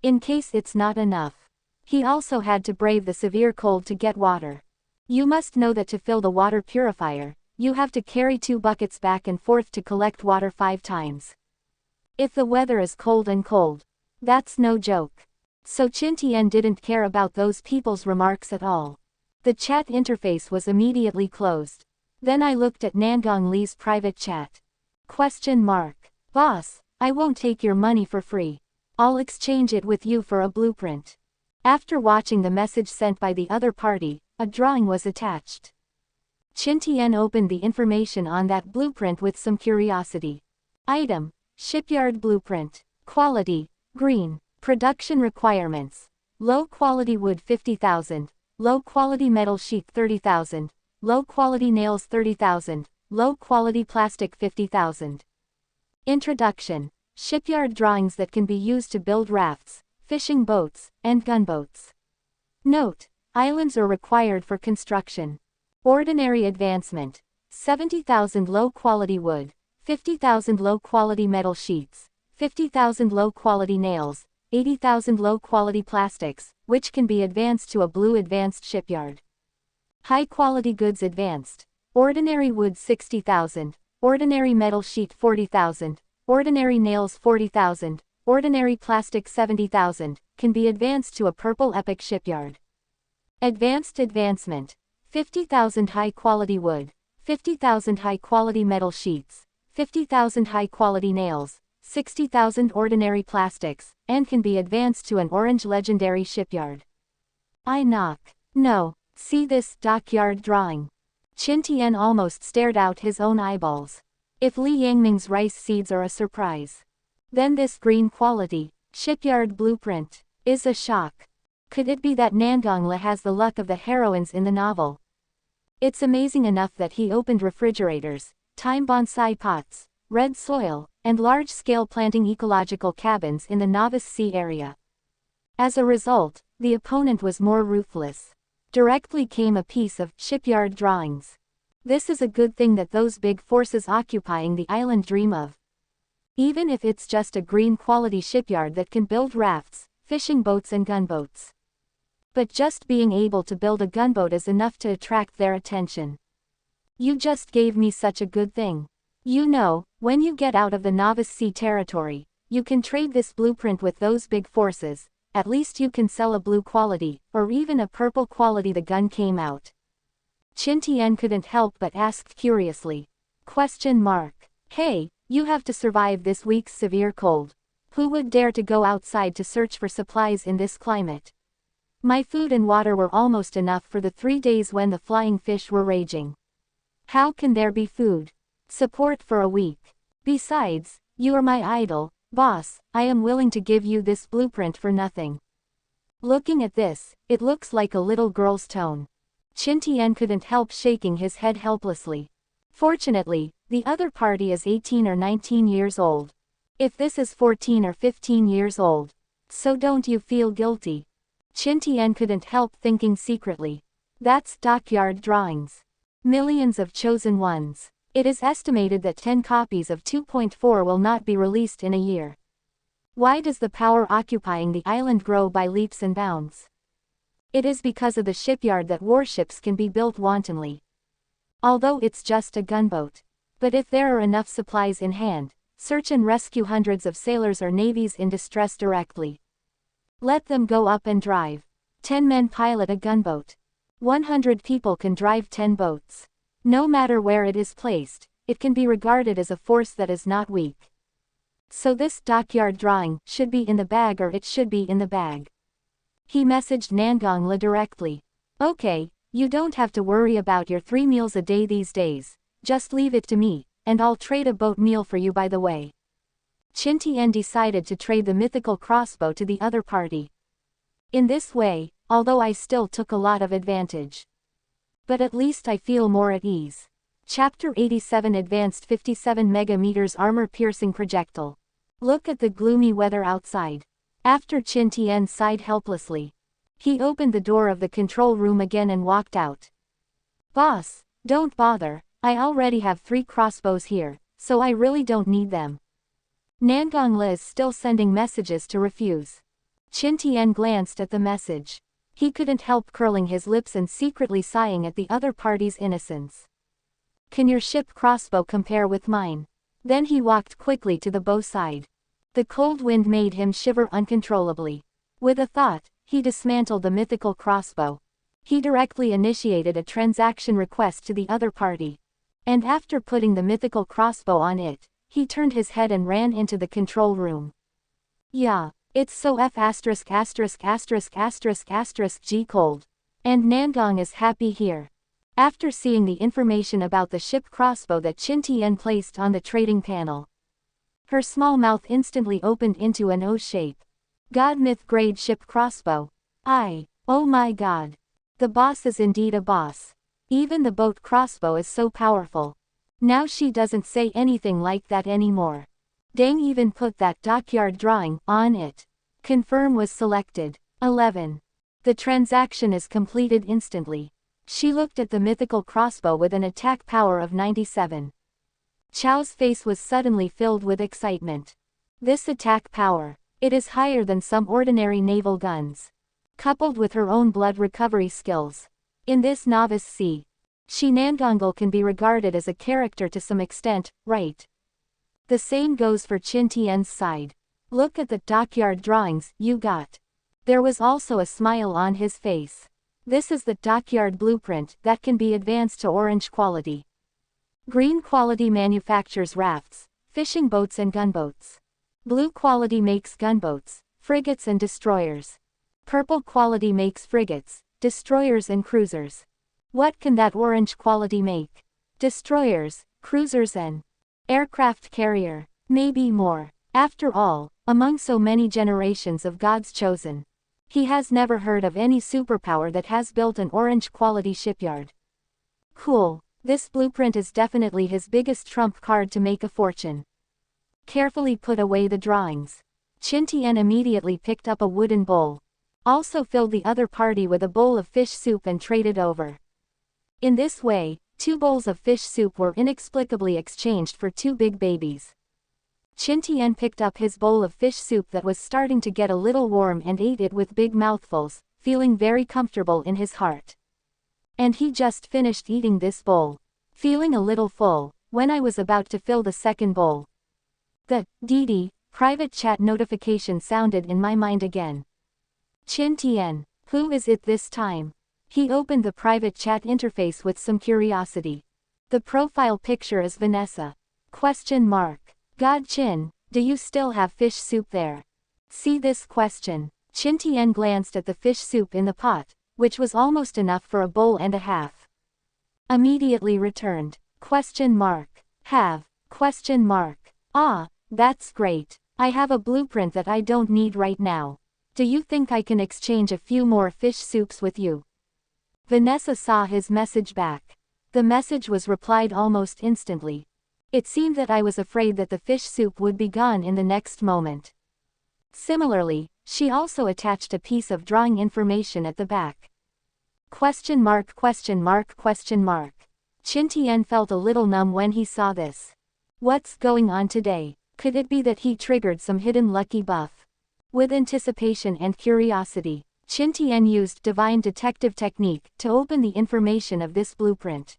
[SPEAKER 1] In case it's not enough, he also had to brave the severe cold to get water. You must know that to fill the water purifier, you have to carry 2 buckets back and forth to collect water 5 times. If the weather is cold, that's no joke. So Qin Tian didn't care about those people's remarks at all. The chat interface was immediately closed. Then I looked at Nangong Li's private chat. Question mark. Boss, I won't take your money for free. I'll exchange it with you for a blueprint. After watching the message sent by the other party, a drawing was attached. Qin Tian opened the information on that blueprint with some curiosity. Item: Shipyard Blueprint. Quality: Green. Production requirements: low quality wood 50,000, low quality metal sheet 30,000, low quality nails 30,000, low quality plastic 50,000. Introduction: Shipyard drawings that can be used to build rafts, fishing boats, and gunboats. Note: islands are required for construction. Ordinary advancement: 70,000 low quality wood, 50,000 low quality metal sheets, 50,000 low quality nails, 80,000 low quality plastics, which can be advanced to a blue advanced shipyard. High quality goods advanced: ordinary wood 60,000, ordinary metal sheet 40,000, ordinary nails 40,000, ordinary plastic 70,000, can be advanced to a purple epic shipyard. Advanced advancement: 50,000 high quality wood, 50,000 high quality metal sheets, 50,000 high quality nails, 60,000 ordinary plastics, and can be advanced to an orange legendary shipyard. I knock. No, see this dockyard drawing. Qin Tian almost stared out his own eyeballs. If Li Yangming's rice seeds are a surprise, then this green quality, shipyard blueprint, is a shock. Could it be that Nangong Li has the luck of the heroines in the novel? It's amazing enough that he opened refrigerators, time bonsai pots, red soil, and large-scale planting ecological cabins in the Novice Sea area. As a result, the opponent was more ruthless. Directly came a piece of shipyard drawings. This is a good thing that those big forces occupying the island dream of. Even if it's just a green quality shipyard that can build rafts, fishing boats and gunboats. But just being able to build a gunboat is enough to attract their attention. You just gave me such a good thing. You know, when you get out of the Novice Sea territory, you can trade this blueprint with those big forces. At least you can sell a blue quality, or even a purple quality. The gun came out. Qin Tian couldn't help but ask curiously. Question mark. Hey, you have to survive this week's severe cold. Who would dare to go outside to search for supplies in this climate? My food and water were almost enough for the 3 days when the flying fish were raging. How can there be food support for a week? Besides, you are my idol, boss. I am willing to give you this blueprint for nothing. Looking at this, it looks like a little girl's tone. Qin Tian couldn't help shaking his head helplessly. Fortunately, the other party is 18 or 19 years old. If this is 14 or 15 years old, So don't you feel guilty? Qin Tian couldn't help thinking secretly. That's dockyard drawings. Millions of chosen ones. It is estimated that 10 copies of 2.4 will not be released in a year. Why does the power occupying the island grow by leaps and bounds? It is because of the shipyard that warships can be built wantonly. Although it's just a gunboat. But if there are enough supplies in hand, search and rescue hundreds of sailors or navies in distress directly. Let them go up and drive. 10 men pilot a gunboat. 100 people can drive 10 boats. No matter where it is placed, it can be regarded as a force that is not weak. So this dockyard drawing should be in the bag, or it should be in the bag. He messaged Nangong directly. Okay, you don't have to worry about your 3 meals a day these days, just leave it to me, and I'll trade a boat meal for you by the way. Qin Tian decided to trade the mythical crossbow to the other party. In this way, although I still took a lot of advantage. But at least I feel more at ease. Chapter 87 Advanced 57 megameters armor-piercing projectile. Look at the gloomy weather outside. After Qin Tian sighed helplessly. He opened the door of the control room again and walked out. Boss, don't bother, I already have 3 crossbows here, so I really don't need them. Nangong is still sending messages to refuse. Qin Tian glanced at the message. He couldn't help curling his lips and secretly sighing at the other party's innocence. Can your ship crossbow compare with mine? Then he walked quickly to the bow side. The cold wind made him shiver uncontrollably. With a thought, he dismantled the mythical crossbow. He directly initiated a transaction request to the other party. And after putting the mythical crossbow on it, he turned his head and ran into the control room. Yeah, it's so G cold. And Nangong is happy here. After seeing the information about the ship crossbow that Qin Tian placed on the trading panel, her small mouth instantly opened into an O shape. God myth grade ship crossbow. Oh my god. The boss is indeed a boss. Even the boat crossbow is so powerful. Now she doesn't say anything like that anymore. Dang, even put that dockyard drawing on it. Confirm was selected. 11. The transaction is completed instantly. She looked at the mythical crossbow with an attack power of 97. Chow's face was suddenly filled with excitement. This attack power, it is higher than some ordinary naval guns. Coupled with her own blood recovery skills. In this novice sea, she Nangong can be regarded as a character to some extent, right? The same goes for Qin Tian's side. Look at the dockyard drawings you got. There was also a smile on his face. This is the dockyard blueprint that can be advanced to orange quality. Green quality manufactures rafts, fishing boats and gunboats. Blue quality makes gunboats, frigates and destroyers. Purple quality makes frigates, destroyers and cruisers. What can that orange quality make? Destroyers, cruisers and aircraft carrier, maybe more. After all, among so many generations of God's chosen, he has never heard of any superpower that has built an orange quality shipyard. Cool, this blueprint is definitely his biggest trump card to make a fortune. Carefully put away the drawings. Qin Tian immediately picked up a wooden bowl. Also filled the other party with a bowl of fish soup and traded over. In this way, 2 bowls of fish soup were inexplicably exchanged for 2 big babies. Qin Tian picked up his bowl of fish soup that was starting to get a little warm and ate it with big mouthfuls, feeling very comfortable in his heart. And he just finished eating this bowl, feeling a little full, when I was about to fill the second bowl. The DD private chat notification sounded in my mind again. Qin Tian, who is it this time? He opened the private chat interface with some curiosity. The profile picture is Vanessa. ? God Qin, do you still have fish soup there? See this question. Qin Tian glanced at the fish soup in the pot, which was almost enough for a bowl and a half. Immediately returned. Have. ? Ah, that's great. I have a blueprint that I don't need right now. Do you think I can exchange a few more fish soups with you? Vanessa saw his message back. The message was replied almost instantly. It seemed that I was afraid that the fish soup would be gone in the next moment. Similarly, she also attached a piece of drawing information at the back. Question mark question mark question mark. Qin Tian felt a little numb when he saw this. What's going on today? Could it be that he triggered some hidden lucky buff? With anticipation and curiosity, Qin Tian used divine detective technique to open the information of this blueprint.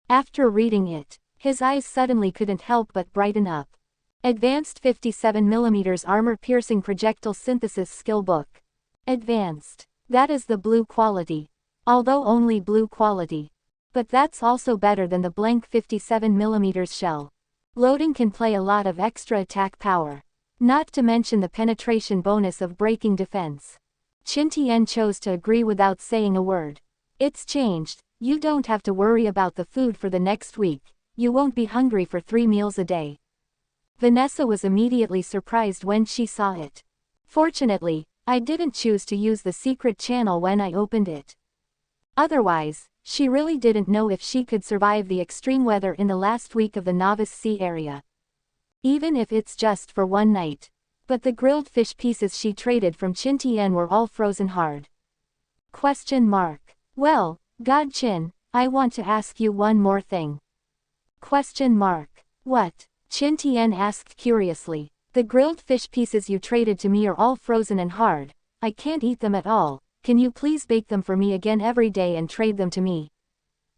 [SPEAKER 1] After reading it, his eyes suddenly couldn't help but brighten up. Advanced 57mm armor-piercing projectile synthesis skill book. Advanced. That is the blue quality. Although only blue quality. But that's also better than the blank 57mm shell. Loading can play a lot of extra attack power. Not to mention the penetration bonus of breaking defense. Qin Tian chose to agree without saying a word. It's changed, you don't have to worry about the food for the next week, you won't be hungry for 3 meals a day. Vanessa was immediately surprised when she saw it. Fortunately, I didn't choose to use the secret channel when I opened it. Otherwise, she really didn't know if she could survive the extreme weather in the last week of the Novice Sea area. Even if it's just for one night. But the grilled fish pieces she traded from Qin Tian were all frozen hard. Question mark. Well, God Qin, I want to ask you one more thing. Question mark. What? Qin Tian asked curiously. The grilled fish pieces you traded to me are all frozen and hard, I can't eat them at all, can you please bake them for me again every day and trade them to me?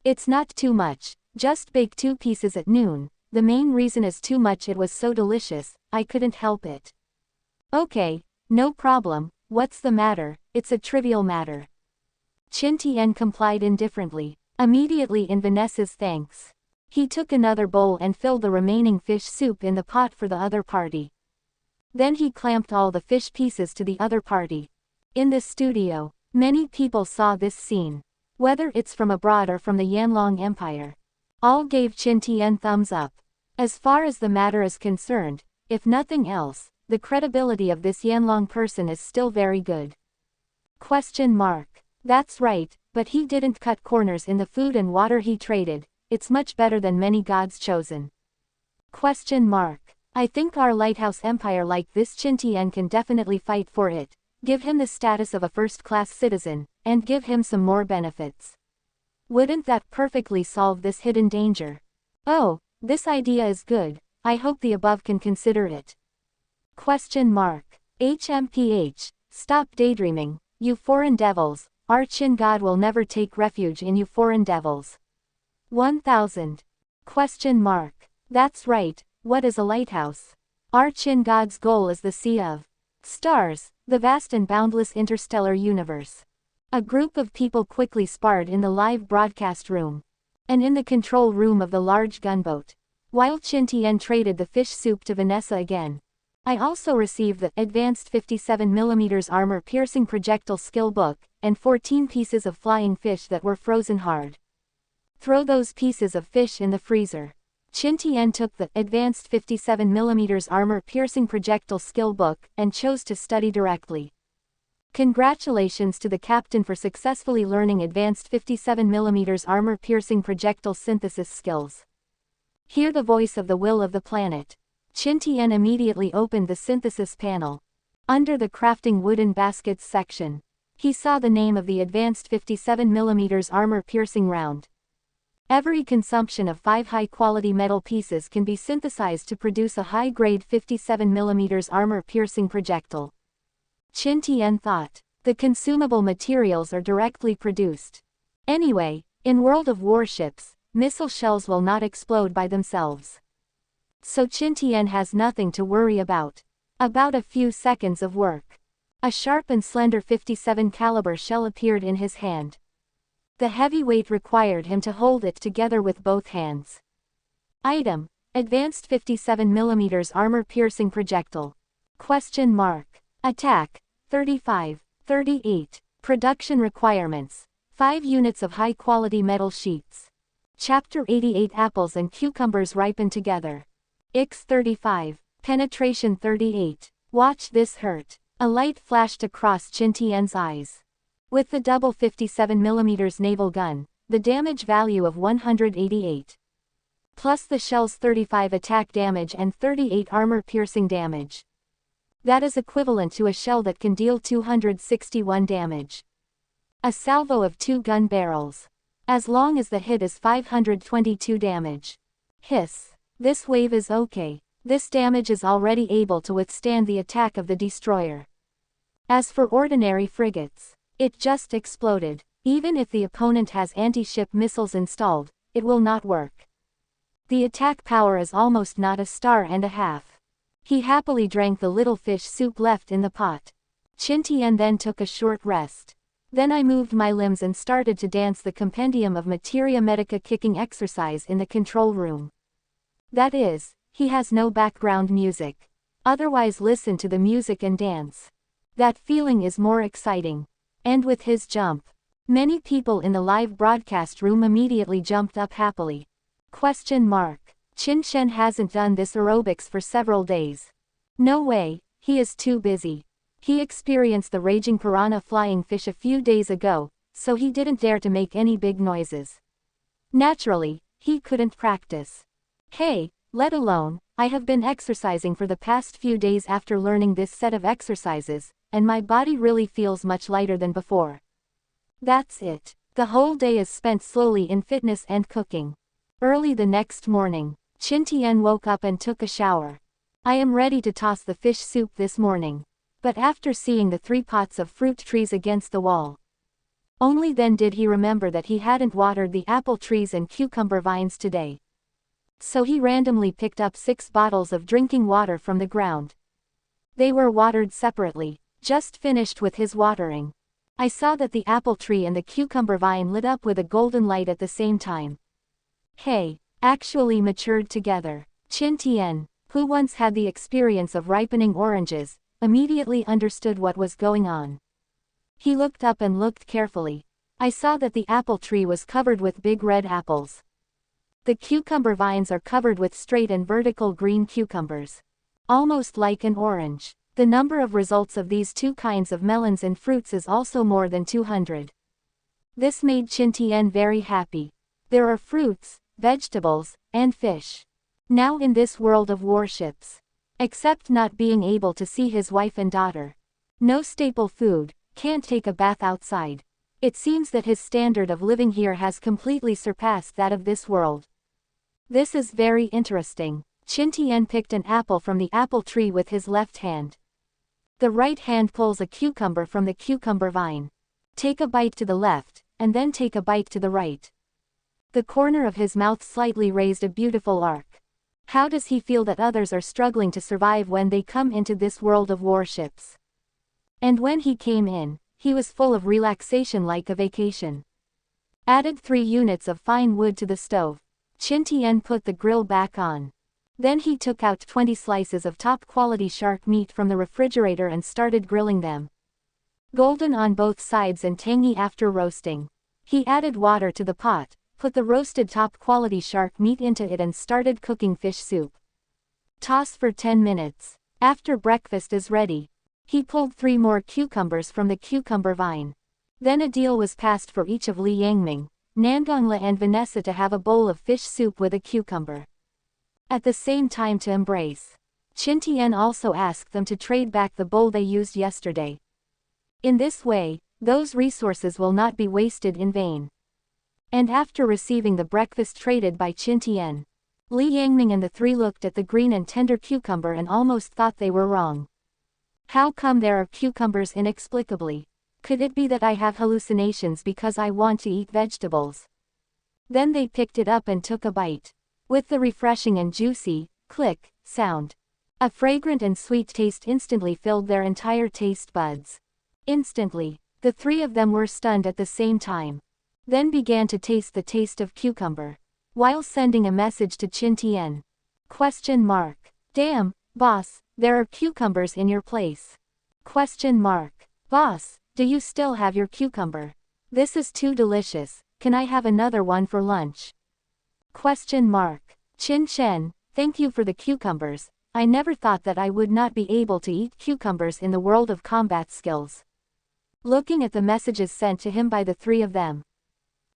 [SPEAKER 1] It's not too much, just bake 2 pieces at noon, the main reason is too much it was so delicious, I couldn't help it. Okay, no problem, what's the matter, it's a trivial matter. Qin Tian complied indifferently, immediately in Vanessa's thanks. He took another bowl and filled the remaining fish soup in the pot for the other party. Then he clamped all the fish pieces to the other party. In the studio, many people saw this scene. Whether it's from abroad or from the Yanlong Empire. All gave Qin Tian thumbs up. As far as the matter is concerned, if nothing else, the credibility of this Yanlong person is still very good. Question mark. That's right, but he didn't cut corners in the food and water he traded. It's much better than many gods chosen. Question mark. I think our lighthouse empire like this Qin Tian can definitely fight for it, give him the status of a first-class citizen, and give him some more benefits. Wouldn't that perfectly solve this hidden danger? Oh, this idea is good, I hope the above can consider it. Question mark. HMPH, stop daydreaming, you foreign devils, our Qin god will never take refuge in you foreign devils. 1000. Question mark. That's right, what is a lighthouse? Our Qin god's goal is the sea of stars, the vast and boundless interstellar universe. A group of people quickly sparred in the live broadcast room. And in the control room of the large gunboat. While Qin Tian traded the fish soup to Vanessa again. I also received the Advanced 57mm Armor-Piercing Projectile Skill Book, and 14 pieces of flying fish that were frozen hard. Throw those pieces of fish in the freezer. Qin Tian took the Advanced 57mm Armor-Piercing Projectile Skill Book, and chose to study directly. Congratulations to the captain for successfully learning Advanced 57mm Armor-Piercing Projectile Synthesis skills. Hear the voice of the will of the planet. Qin Tian immediately opened the synthesis panel. Under the crafting wooden baskets section, he saw the name of the Advanced 57mm Armor-Piercing round. Every consumption of 5 high-quality metal pieces can be synthesized to produce a high-grade 57mm armor-piercing projectile. Qin Tian thought, the consumable materials are directly produced. Anyway, in World of Warships, missile shells will not explode by themselves. So Qin Tian has nothing to worry about. About a few seconds of work. A sharp and slender 57 caliber shell appeared in his hand. The heavy weight required him to hold it together with both hands. Item: Advanced 57mm Armor-Piercing Projectile. Question mark. Attack: 35, 38. Production requirements: 5 units of high-quality metal sheets. Chapter 88 Apples and cucumbers ripen together. X 35. Penetration 38. Watch this hurt. A light flashed across Qin Tian's eyes. With the double 57mm naval gun, the damage value of 188. Plus the shell's 35 attack damage and 38 armor-piercing damage. That is equivalent to a shell that can deal 261 damage. A salvo of 2 gun barrels. As long as the hit is 522 damage. Hiss. This wave is okay. This damage is already able to withstand the attack of the destroyer. As for ordinary frigates, it just exploded. Even if the opponent has anti-ship missiles installed, it will not work. The attack power is almost not a star and a half. He happily drank the little fish soup left in the pot. Qin Tian then took a short rest. Then I moved my limbs and started to dance the compendium of materia medica kicking exercise in the control room. That is, he has no background music. Otherwise listen to the music and dance. That feeling is more exciting. And with his jump, many people in the live broadcast room immediately jumped up happily. Qin Shen hasn't done this aerobics for several days. No way, he is too busy. He experienced the raging piranha flying fish a few days ago, so he didn't dare to make any big noises. Naturally, he couldn't practice. Hey, let alone, I have been exercising for the past few days after learning this set of exercises, and my body really feels much lighter than before. That's it. The whole day is spent slowly in fitness and cooking. Early the next morning, Qin Tian woke up and took a shower. I am ready to toss the fish soup this morning. But after seeing the 3 pots of fruit trees against the wall, only then did he remember that he hadn't watered the apple trees and cucumber vines today. So he randomly picked up 6 bottles of drinking water from the ground. They were watered separately, just finished with his watering. I saw that the apple tree and the cucumber vine lit up with a golden light at the same time. Hey, actually matured together. Qin Tian, who once had the experience of ripening oranges, immediately understood what was going on. He looked up and looked carefully. I saw that the apple tree was covered with big red apples. The cucumber vines are covered with straight and vertical green cucumbers. Almost like an orange. The number of results of these 2 kinds of melons and fruits is also more than 200. This made Qin Tian very happy. There are fruits, vegetables, and fish. Now in this world of warships. Except not being able to see his wife and daughter. No staple food, can't take a bath outside. It seems that his standard of living here has completely surpassed that of this world. This is very interesting. Qin Tian picked an apple from the apple tree with his left hand. The right hand pulls a cucumber from the cucumber vine. Take a bite to the left, and then take a bite to the right. The corner of his mouth slightly raised a beautiful arc. How does he feel that others are struggling to survive when they come into this world of warships? And when he came in, he was full of relaxation like a vacation. Added 3 units of fine wood to the stove. Qin Tian put the grill back on. Then he took out 20 slices of top-quality shark meat from the refrigerator and started grilling them. Golden on both sides and tangy after roasting. He added water to the pot, put the roasted top-quality shark meat into it and started cooking fish soup. Toss for 10 minutes. After breakfast is ready, he pulled 3 more cucumbers from the cucumber vine. Then a deal was passed for each of Li Yangming, Nangongla and Vanessa to have a bowl of fish soup with a cucumber. At the same time to embrace. Qin Tian also asked them to trade back the bowl they used yesterday. In this way, those resources will not be wasted in vain. And after receiving the breakfast traded by Qin Tian, Li Yangming and the 3 looked at the green and tender cucumber and almost thought they were wrong. How come there are cucumbers inexplicably? Could it be that I have hallucinations because I want to eat vegetables? Then they picked it up and took a bite. With the refreshing and juicy, click, sound. A fragrant and sweet taste instantly filled their entire taste buds. Instantly, the 3 of them were stunned at the same time. Then began to taste the taste of cucumber, while sending a message to Qin Tian. Damn, boss, there are cucumbers in your place. Boss, do you still have your cucumber? This is too delicious, can I have another one for lunch? Qin Shen, thank you for the cucumbers, I never thought that I would not be able to eat cucumbers in the world of combat skills. Looking at the messages sent to him by the 3 of them,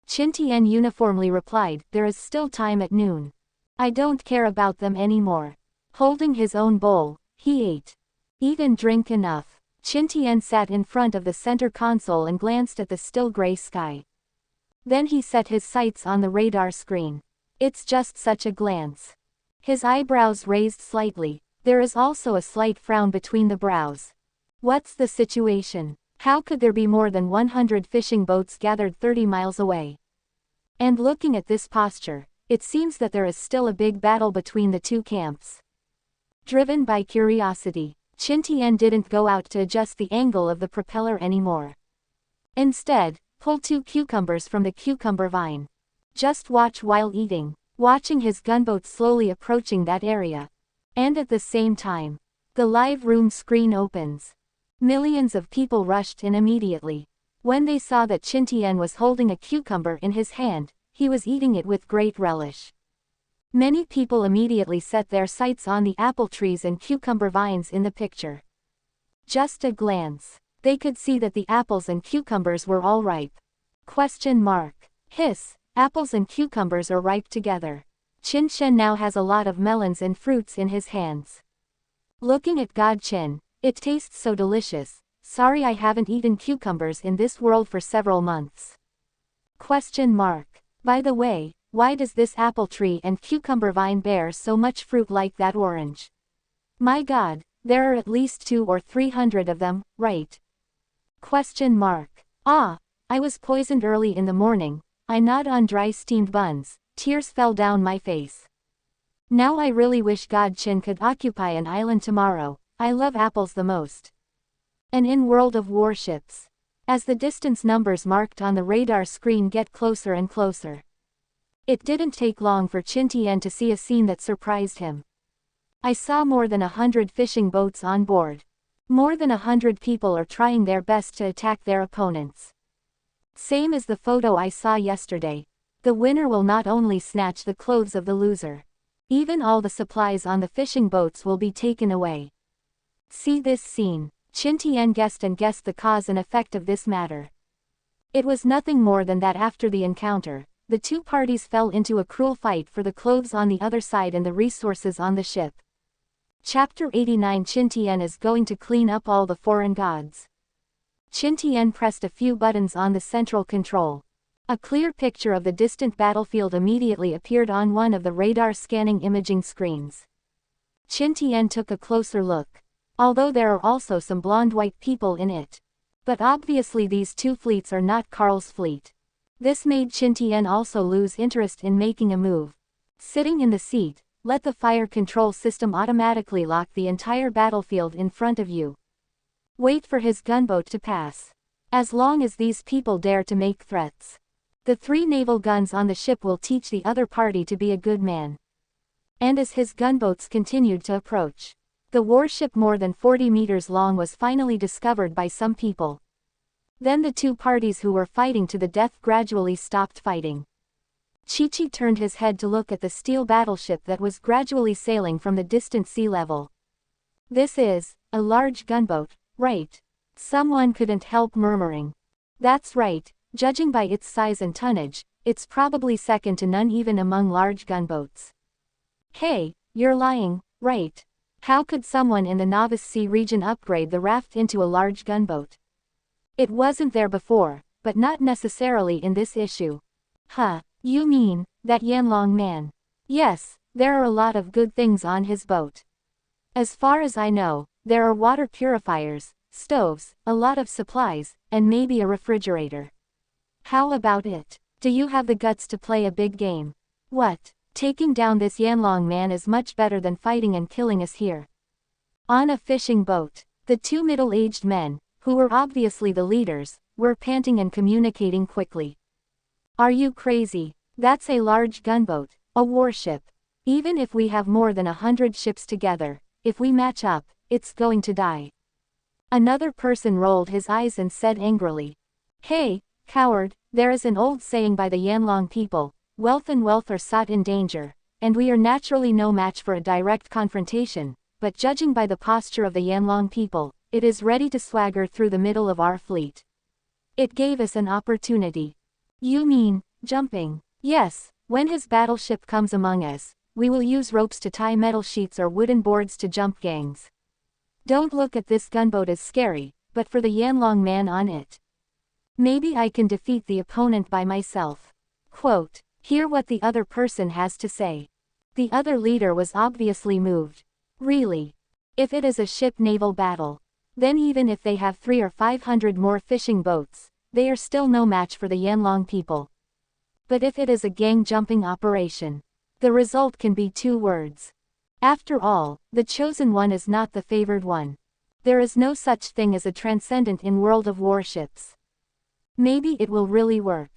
[SPEAKER 1] Qin Tian uniformly replied, there is still time at noon. I don't care about them anymore. Holding his own bowl, he ate. Eat and drink enough. Qin Tian sat in front of the center console and glanced at the still gray sky. Then he set his sights on the radar screen. It's just such a glance. His eyebrows raised slightly. There is also a slight frown between the brows. What's the situation? How could there be more than 100 fishing boats gathered 30 miles away? And looking at this posture, it seems that there is still a big battle between the two camps. Driven by curiosity, Qin Tian didn't go out to adjust the angle of the propeller anymore. Instead, pull 2 cucumbers from the cucumber vine. Just watch while eating, watching his gunboat slowly approaching that area. And at the same time, the live room screen opens. Millions of people rushed in immediately. When they saw that Qin Tian was holding a cucumber in his hand, he was eating it with great relish. Many people immediately set their sights on the apple trees and cucumber vines in the picture. Just a glance, they could see that the apples and cucumbers were all ripe. Question mark. Hiss, apples and cucumbers are ripe together. Qin Shen now has a lot of melons and fruits in his hands. Looking at God Qin, it tastes so delicious. Sorry I haven't eaten cucumbers in this world for several months. Question mark. By the way, why does this apple tree and cucumber vine bear so much fruit like that orange? My God, there are at least 200 or 300 of them, right? Question mark. Ah, I was poisoned early in the morning. I gnawed on dry steamed buns. Tears fell down my face. Now I really wish God Qin could occupy an island tomorrow. I love apples the most. And in World of Warships, as the distance numbers marked on the radar screen get closer and closer, it didn't take long for Qin Tian to see a scene that surprised him. I saw more than 100 fishing boats on board. More than 100 people are trying their best to attack their opponents. Same as the photo I saw yesterday. The winner will not only snatch the clothes of the loser. Even all the supplies on the fishing boats will be taken away. See this scene. Qin Tian guessed the cause and effect of this matter. It was nothing more than that after the encounter, the two parties fell into a cruel fight for the clothes on the other side and the resources on the ship. Chapter 89. Qin Tian is going to clean up all the foreign gods. Qin Tian pressed a few buttons on the central control. A clear picture of the distant battlefield immediately appeared on one of the radar scanning imaging screens. Qin Tian took a closer look. Although there are also some blonde white people in it. But obviously these two fleets are not Carl's fleet. This made Qin Tian also lose interest in making a move. Sitting in the seat, let the fire control system automatically lock the entire battlefield in front of you. Wait for his gunboat to pass. As long as these people dare to make threats, the 3 naval guns on the ship will teach the other party to be a good man. And as his gunboats continued to approach, the warship more than 40 meters long was finally discovered by some people. Then the two parties who were fighting to the death gradually stopped fighting. Chi-Chi turned his head to look at the steel battleship that was gradually sailing from the distant sea level. This is a large gunboat, right? Someone couldn't help murmuring. That's right, judging by its size and tonnage, it's probably second to none even among large gunboats. Hey, you're lying, right? How could someone in the Novice Sea region upgrade the Raft into a large gunboat? It wasn't there before, but not necessarily in this issue. Huh, you mean, that Yanlong man? Yes, there are a lot of good things on his boat. As far as I know, there are water purifiers, stoves, a lot of supplies, and maybe a refrigerator. How about it? Do you have the guts to play a big game? What? Taking down this Yanlong man is much better than fighting and killing us here. On a fishing boat, the two middle-aged men, who were obviously the leaders, were panting and communicating quickly. Are you crazy? That's a large gunboat, a warship. Even if we have more than 100 ships together, if we match up, it's going to die. Another person rolled his eyes and said angrily. Hey, coward, there is an old saying by the Yanlong people, wealth and wealth are sought in danger, and we are naturally no match for a direct confrontation, but judging by the posture of the Yanlong people, it is ready to swagger through the middle of our fleet. It gave us an opportunity. You mean, jumping? Yes, when his battleship comes among us, we will use ropes to tie metal sheets or wooden boards to jump gangs. Don't look at this gunboat as scary, but for the Yanlong man on it. Maybe I can defeat the opponent by myself. Quote, hear what the other person has to say. The other leader was obviously moved. Really? If it is a ship naval battle, then even if they have 300 or 500 more fishing boats, they are still no match for the Yanlong people. But if it is a gang-jumping operation, the result can be 2 words. After all, the chosen one is not the favored one. There is no such thing as a transcendent in World of Warships. Maybe it will really work.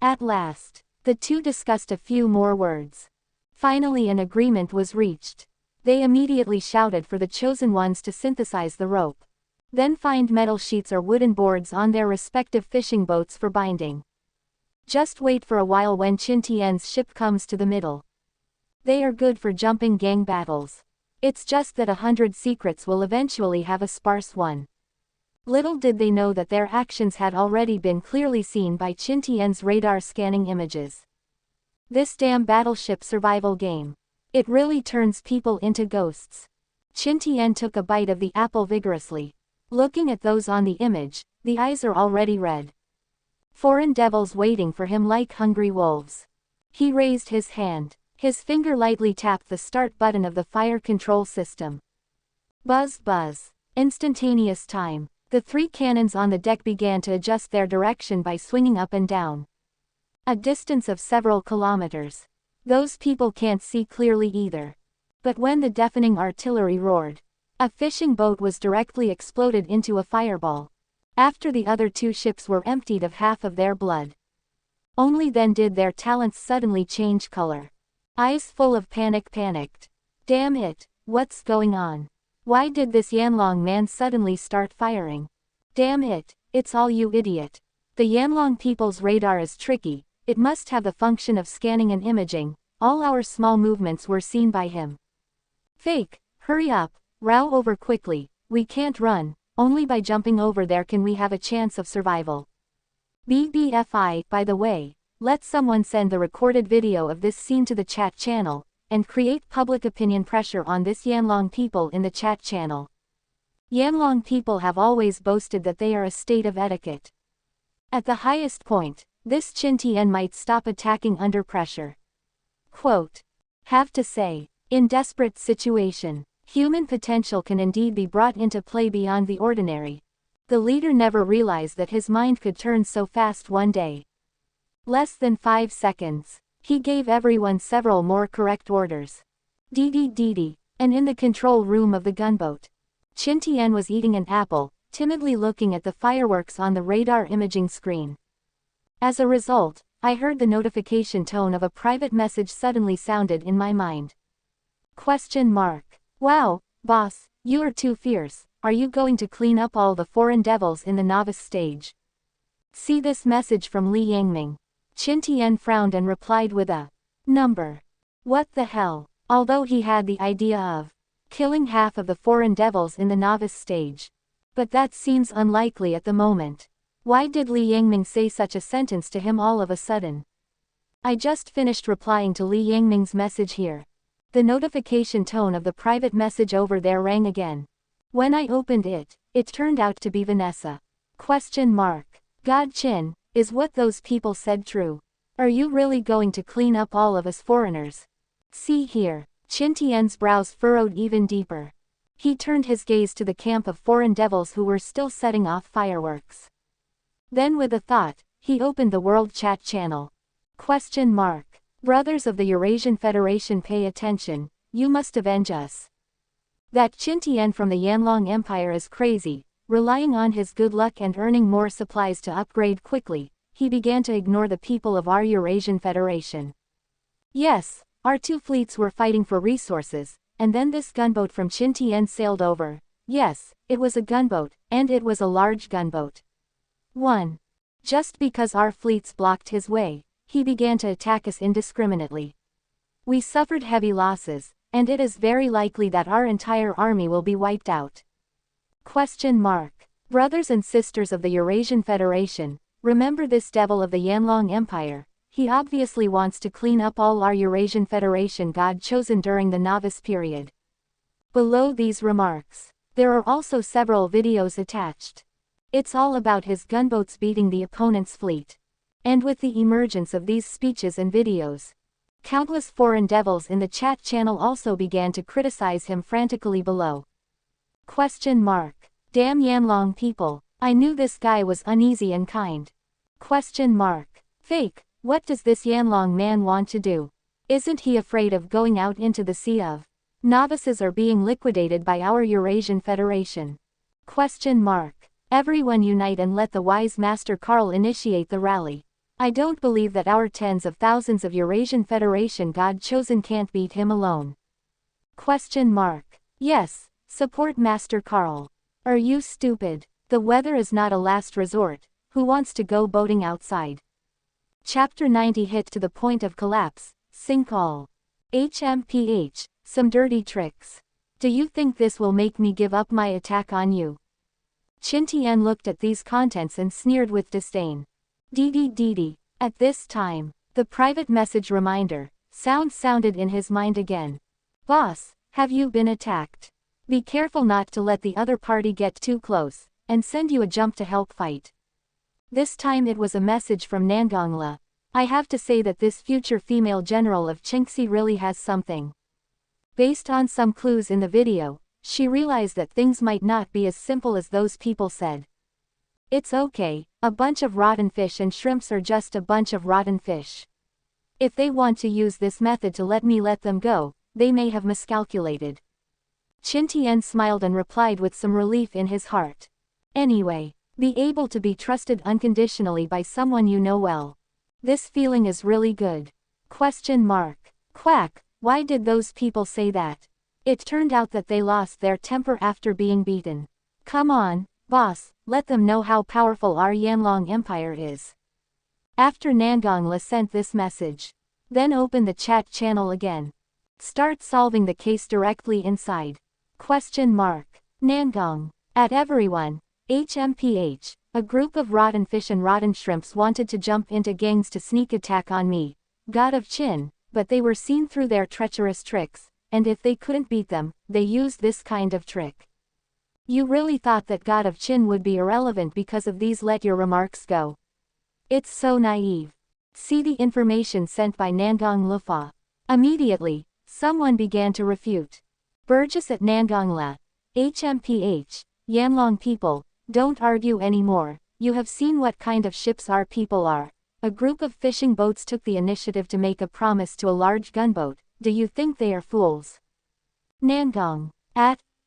[SPEAKER 1] At last, the two discussed a few more words. Finally an agreement was reached. They immediately shouted for the chosen ones to synthesize the rope. Then find metal sheets or wooden boards on their respective fishing boats for binding. Just wait for a while when Qin Tian's ship comes to the middle. They are good for jumping gang battles. It's just that 100 secrets will eventually have a sparse one. Little did they know that their actions had already been clearly seen by Qin Tian's radar scanning images. This damn battleship survival game. It really turns people into ghosts. Qin Tian took a bite of the apple vigorously. Looking at those on the image, the eyes are already red. Foreign devils waiting for him like hungry wolves. He raised his hand. His finger lightly tapped the start button of the fire control system. Buzz buzz. Instantaneous time. The 3 cannons on the deck began to adjust their direction by swinging up and down. A distance of several kilometers. Those people can't see clearly either. But when the deafening artillery roared, a fishing boat was directly exploded into a fireball. After the other 2 ships were emptied of half of their blood. Only then did their talents suddenly change color. Eyes full of panic panicked. Damn it, what's going on? Why did this Yanlong man suddenly start firing? Damn it, it's all you idiot. The Yanlong people's radar is tricky, it must have the function of scanning and imaging, all our small movements were seen by him. Fake, hurry up, row over quickly, we can't run, only by jumping over there can we have a chance of survival. BBFI, by the way. Let someone send the recorded video of this scene to the chat channel, and create public opinion pressure on this Yanlong people in the chat channel. Yanlong people have always boasted that they are a state of etiquette. At the highest point, this Qin Tian might stop attacking under pressure. Quote, have to say, in desperate situation, human potential can indeed be brought into play beyond the ordinary. The leader never realized that his mind could turn so fast one day. Less than 5 seconds. He gave everyone several more correct orders. Dee, and in the control room of the gunboat, Qin Tian was eating an apple, timidly looking at the fireworks on the radar imaging screen. As a result, I heard the notification tone of a private message suddenly sounded in my mind. Question mark. Wow, boss, you are too fierce. Are you going to clean up all the foreign devils in the novice stage? See this message from Li Yangming. Qin Tian frowned and replied with a number. What the hell? Although he had the idea of killing half of the foreign devils in the novice stage. But that seems unlikely at the moment. Why did Li Yangming say such a sentence to him all of a sudden? I just finished replying to Li Yangming's message here. The notification tone of the private message over there rang again. When I opened it, it turned out to be Vanessa. Question mark. God Qin, is what those people said true? Are you really going to clean up all of us foreigners? See here. Qin Tian's brows furrowed even deeper. He turned his gaze to the camp of foreign devils who were still setting off fireworks. Then with a thought, he opened the World Chat channel. Question mark. Brothers of the Eurasian Federation, pay attention, you must avenge us. That Qin Tian from the Yanlong Empire is crazy. Relying on his good luck and earning more supplies to upgrade quickly, he began to ignore the people of our Eurasian Federation. Yes, our 2 fleets were fighting for resources, and then this gunboat from Qin Tian sailed over. Yes, it was a gunboat, and it was a large gunboat. 1. Just because our fleets blocked his way, he began to attack us indiscriminately. We suffered heavy losses, and it is very likely that our entire army will be wiped out. Question mark. Brothers and sisters of the Eurasian Federation, remember this devil of the Yanlong Empire. He obviously wants to clean up all our Eurasian Federation god chosen during the novice period. Below these remarks, There are also several videos attached. It's all about his gunboats beating the opponent's fleet. And with the emergence of these speeches and videos, countless foreign devils in the chat channel also began to criticize him frantically below. Question mark. Damn Yanlong people, I knew this guy was uneasy and kind. Question mark. Fake, what does this Yanlong man want to do? Isn't he afraid of going out into the sea of novices or being liquidated by our Eurasian Federation? Question mark. Everyone unite and let the wise Master Karl initiate the rally. I don't believe that our tens of thousands of Eurasian Federation God-chosen can't beat him alone. Question mark. Yes, support Master Karl. Are you stupid? The weather is not a last resort. Who wants to go boating outside? Chapter 90 hit to the point of collapse. Sink all. HMPH, some dirty tricks. Do you think this will make me give up my attack on you? Qin Tian looked at these contents and sneered with disdain. DDDD. At this time, the private message reminder sounded in his mind again. Boss, have you been attacked? Be careful not to let the other party get too close, and send you a jump to help fight. This time it was a message from Nangongla. I have to say that this future female general of Tiānxià really has something. Based on some clues in the video, she realized that things might not be as simple as those people said. It's okay, a bunch of rotten fish and shrimps are just a bunch of rotten fish. If they want to use this method to let me let them go, they may have miscalculated. Qin Tian smiled and replied with some relief in his heart. Anyway, be able to be trusted unconditionally by someone you know well. This feeling is really good. Question mark. Quack, why did those people say that? It turned out that they lost their temper after being beaten. Come on, boss, let them know how powerful our Yanlong Empire is. After Nangongla sent this message, then open the chat channel again. Start solving the case directly inside. Question mark. Nangong. At everyone. HMPH. A group of rotten fish and rotten shrimps wanted to jump into gangs to sneak attack on me, God of Qin, but they were seen through their treacherous tricks, and if they couldn't beat them, they used this kind of trick. You really thought that God of Qin would be irrelevant because of these? Let your remarks go. It's so naive. See the information sent by Nangong Lufa. Immediately, someone began to refute. Burgess at Nangongla. HMPH. Yanlong people, don't argue anymore. You have seen what kind of ships our people are. A group of fishing boats took the initiative to make a promise to a large gunboat. Do you think they are fools? Nangong.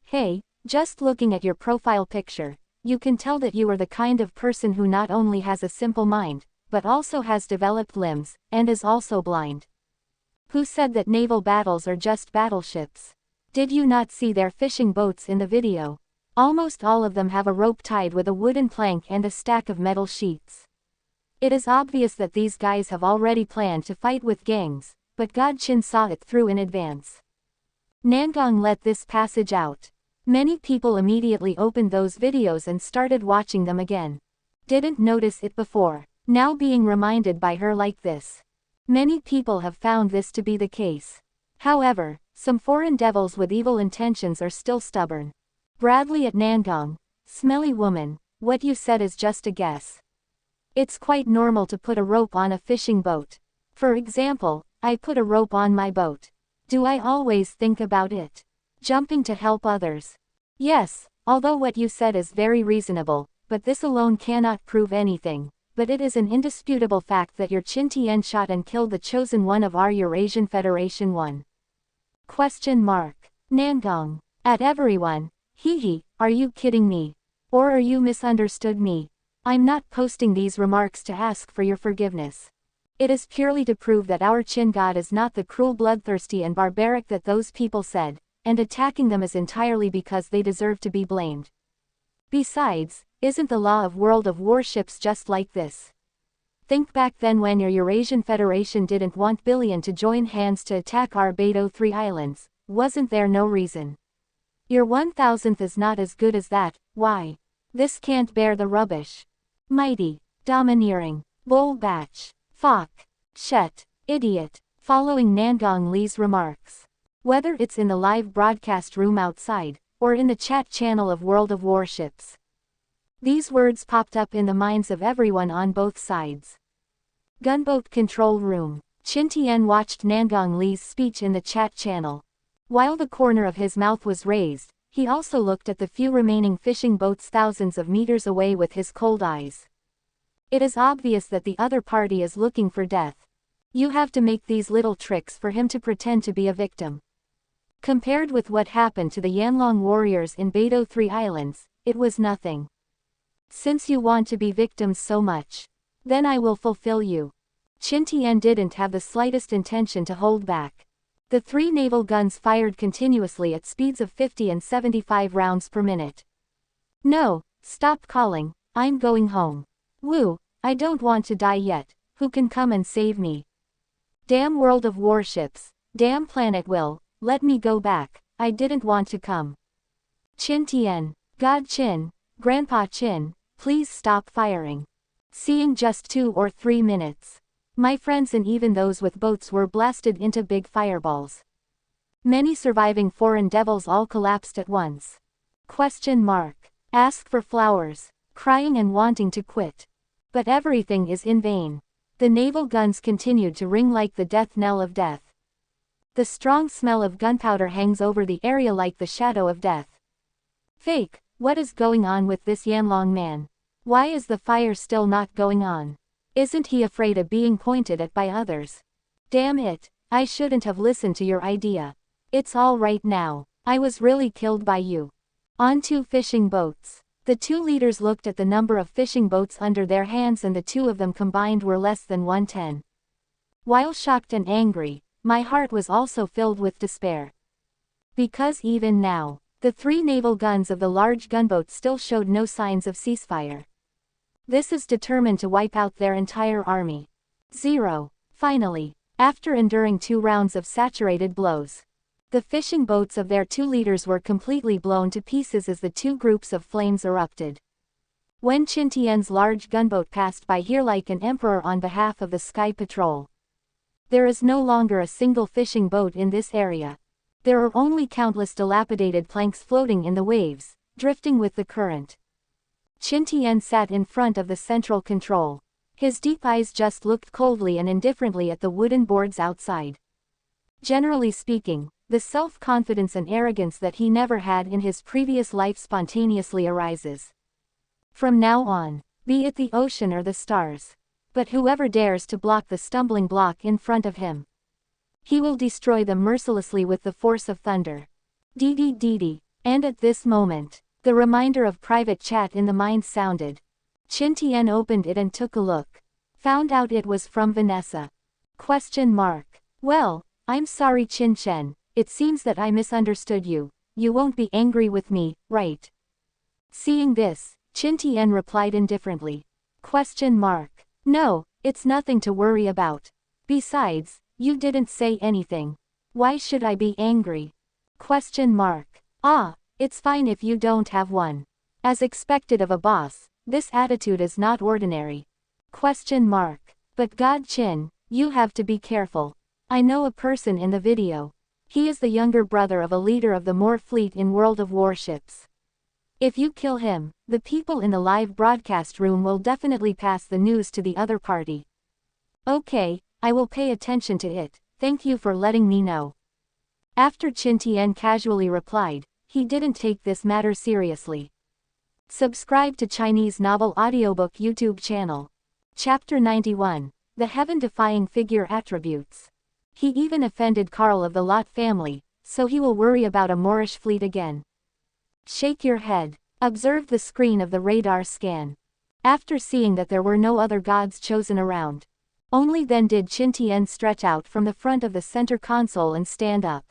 [SPEAKER 1] Hey, just looking at your profile picture, you can tell that you are the kind of person who not only has a simple mind, but also has developed limbs, and is also blind. Who said that naval battles are just battleships? Did you not see their fishing boats in the video? Almost all of them have a rope tied with a wooden plank and a stack of metal sheets. It is obvious that these guys have already planned to fight with gangs, but God Qin saw it through in advance. Nangong let this passage out. Many people immediately opened those videos and started watching them again. Didn't notice it before, now being reminded by her like this. Many people have found this to be the case. However, some foreign devils with evil intentions are still stubborn. Bradley at Nangong. Smelly woman, what you said is just a guess. It's quite normal to put a rope on a fishing boat. For example, I put a rope on my boat. Do I always think about it? Jumping to help others. Yes, although what you said is very reasonable, but this alone cannot prove anything. But it is an indisputable fact that your Qin Tian shot and killed the chosen one of our Eurasian Federation 1. Question mark. Nangong. At everyone. Hee, are you kidding me? Or are you misunderstood me? I'm not posting these remarks to ask for your forgiveness. It is purely to prove that our Qin God is not the cruel, bloodthirsty and barbaric that those people said, and attacking them is entirely because they deserve to be blamed. Besides, isn't the law of World of Warships just like this? Think back then when your Eurasian Federation didn't want Billion to join hands to attack our Beidou 3 islands, wasn't there no reason? Your 1000th is not as good as that. Why? This can't bear the rubbish. Mighty, domineering, bull batch, fuck, shet, idiot. Following Nangong Li's remarks. Whether it's in the live broadcast room outside, or in the chat channel of World of Warships. These words popped up in the minds of everyone on both sides. Gunboat control room. Qin Tian watched Nangong Li's speech in the chat channel. While the corner of his mouth was raised, he also looked at the few remaining fishing boats thousands of meters away with his cold eyes. It is obvious that the other party is looking for death. You have to make these little tricks for him to pretend to be a victim. Compared with what happened to the Yanlong warriors in Beidou 3 Islands, it was nothing. Since you want to be victims so much, then I will fulfill you. Qin Tian didn't have the slightest intention to hold back. The 3 naval guns fired continuously at speeds of 50 and 75 rounds per minute. No, stop calling, I'm going home. Woo, I don't want to die yet, who can come and save me? Damn World of Warships, damn planet will, let me go back, I didn't want to come. Qin Tian, God Qin, Grandpa Qin, please stop firing. Seeing just 2 or 3 minutes. My friends and even those with boats were blasted into big fireballs. Many surviving foreign devils all collapsed at once. Question mark. Ask for flowers, crying and wanting to quit. But everything is in vain. The naval guns continued to ring like the death knell of death. The strong smell of gunpowder hangs over the area like the shadow of death. Fake, what is going on with this Yanlong man? Why is the fire still not going on? Isn't he afraid of being pointed at by others? Damn it, I shouldn't have listened to your idea. It's all right now, I was really killed by you. On 2 fishing boats. The 2 leaders looked at the number of fishing boats under their hands and the 2 of them combined were less than 110. While shocked and angry, my heart was also filled with despair. Because even now, the 3 naval guns of the large gunboat still showed no signs of ceasefire. This is determined to wipe out their entire army. 0. Finally, after enduring 2 rounds of saturated blows, the fishing boats of their 2 leaders were completely blown to pieces as the 2 groups of flames erupted. When Qin Tian's large gunboat passed by here like an emperor on behalf of the Sky Patrol, there is no longer a single fishing boat in this area. There are only countless dilapidated planks floating in the waves, drifting with the current. Qin Tian sat in front of the central control. His deep eyes just looked coldly and indifferently at the wooden boards outside. Generally speaking, the self-confidence and arrogance that he never had in his previous life spontaneously arises. From now on, be it the ocean or the stars. But whoever dares to block the stumbling block in front of him, he will destroy them mercilessly with the force of thunder. Dee. And at this moment, the reminder of private chat in the mind sounded. Qin Tian opened it and took a look. Found out it was from Vanessa. Question mark. Well, I'm sorry Qin Shen, it seems that I misunderstood you. You won't be angry with me, right? Seeing this, Qin Tian replied indifferently. Question mark. No, it's nothing to worry about. Besides, you didn't say anything. Why should I be angry? Question mark. Ah, it's fine if you don't have one. As expected of a boss, this attitude is not ordinary. Question mark. But God Qin, you have to be careful. I know a person in the video. He is the younger brother of a leader of the Moor fleet in World of Warships. If you kill him, the people in the live broadcast room will definitely pass the news to the other party. Okay, I will pay attention to it, thank you for letting me know. After Qin Tian casually replied, he didn't take this matter seriously. Subscribe to Chinese Novel Audiobook YouTube channel. Chapter 91, The Heaven-Defying Figure Attributes. He even offended Carl of the Lot family, so he will worry about a Moorish fleet again. Shake your head. Observe the screen of the radar scan. After seeing that there were no other gods chosen around, only then did Qin Tian stretch out from the front of the center console and stand up.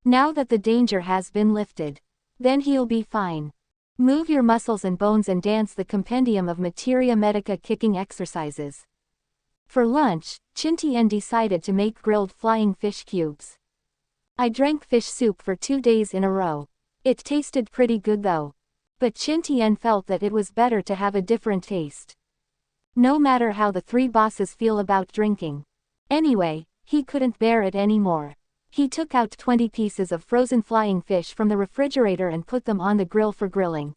[SPEAKER 1] Now that the danger has been lifted, then he'll be fine. Move your muscles and bones and dance the compendium of Materia Medica kicking exercises. For lunch, Qin Tian decided to make grilled flying fish cubes. I drank fish soup for 2 days in a row. It tasted pretty good though. But Qin Tian felt that it was better to have a different taste. No matter how the 3 bosses feel about drinking. Anyway, he couldn't bear it anymore. He took out 20 pieces of frozen flying fish from the refrigerator and put them on the grill for grilling.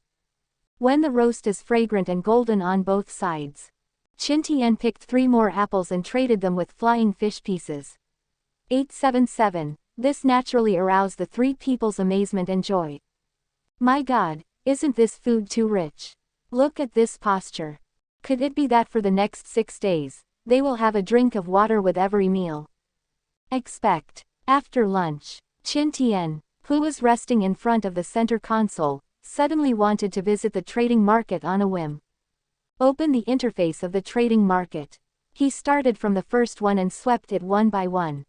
[SPEAKER 1] When the roast is fragrant and golden on both sides, Qin Tian picked 3 more apples and traded them with flying fish pieces. 877. This naturally aroused the 3 people's amazement and joy. My God, isn't this food too rich? Look at this posture. Could it be that for the next 6 days, they will have a drink of water with every meal? Expect. After lunch, Qin Tian, who was resting in front of the center console, suddenly wanted to visit the trading market on a whim. Open the interface of the trading market. He started from the first one and swept it one by one.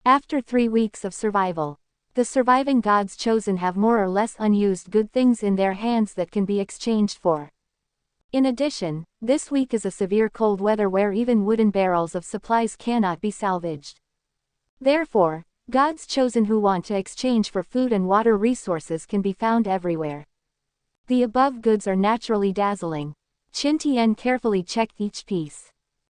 [SPEAKER 1] After 3 weeks of survival, the surviving gods chosen have more or less unused good things in their hands that can be exchanged for. In addition, this week is a severe cold weather where even wooden barrels of supplies cannot be salvaged. Therefore, gods chosen who want to exchange for food and water resources can be found everywhere. The above goods are naturally dazzling. Qin Tian carefully checked each piece.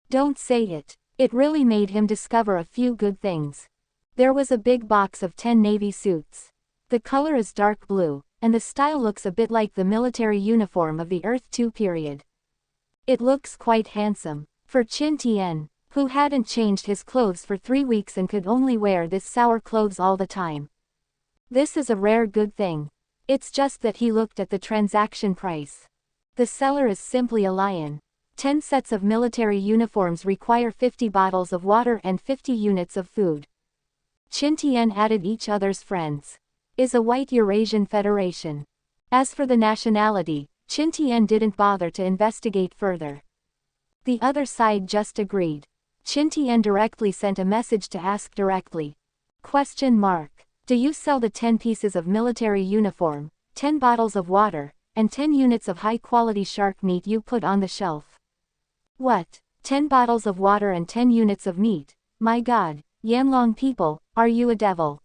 [SPEAKER 1] Don't say it. It really made him discover a few good things. There was a big box of 10 navy suits. The color is dark blue, and the style looks a bit like the military uniform of the Earth II period. It looks quite handsome. For Qin Tian, who hadn't changed his clothes for 3 weeks and could only wear this sour clothes all the time. This is a rare good thing. It's just that he looked at the transaction price. The seller is simply a lion. 10 sets of military uniforms require 50 bottles of water and 50 units of food. Qin Tian added each other's friends. Is a white Eurasian federation. As for the nationality, Qin Tian didn't bother to investigate further. The other side just agreed. Qin Tian directly sent a message to ask directly. Question mark. Do you sell the 10 pieces of military uniform, 10 bottles of water, and 10 units of high-quality shark meat you put on the shelf? What? 10 bottles of water and 10 units of meat? My God, Yanlong people, are you a devil?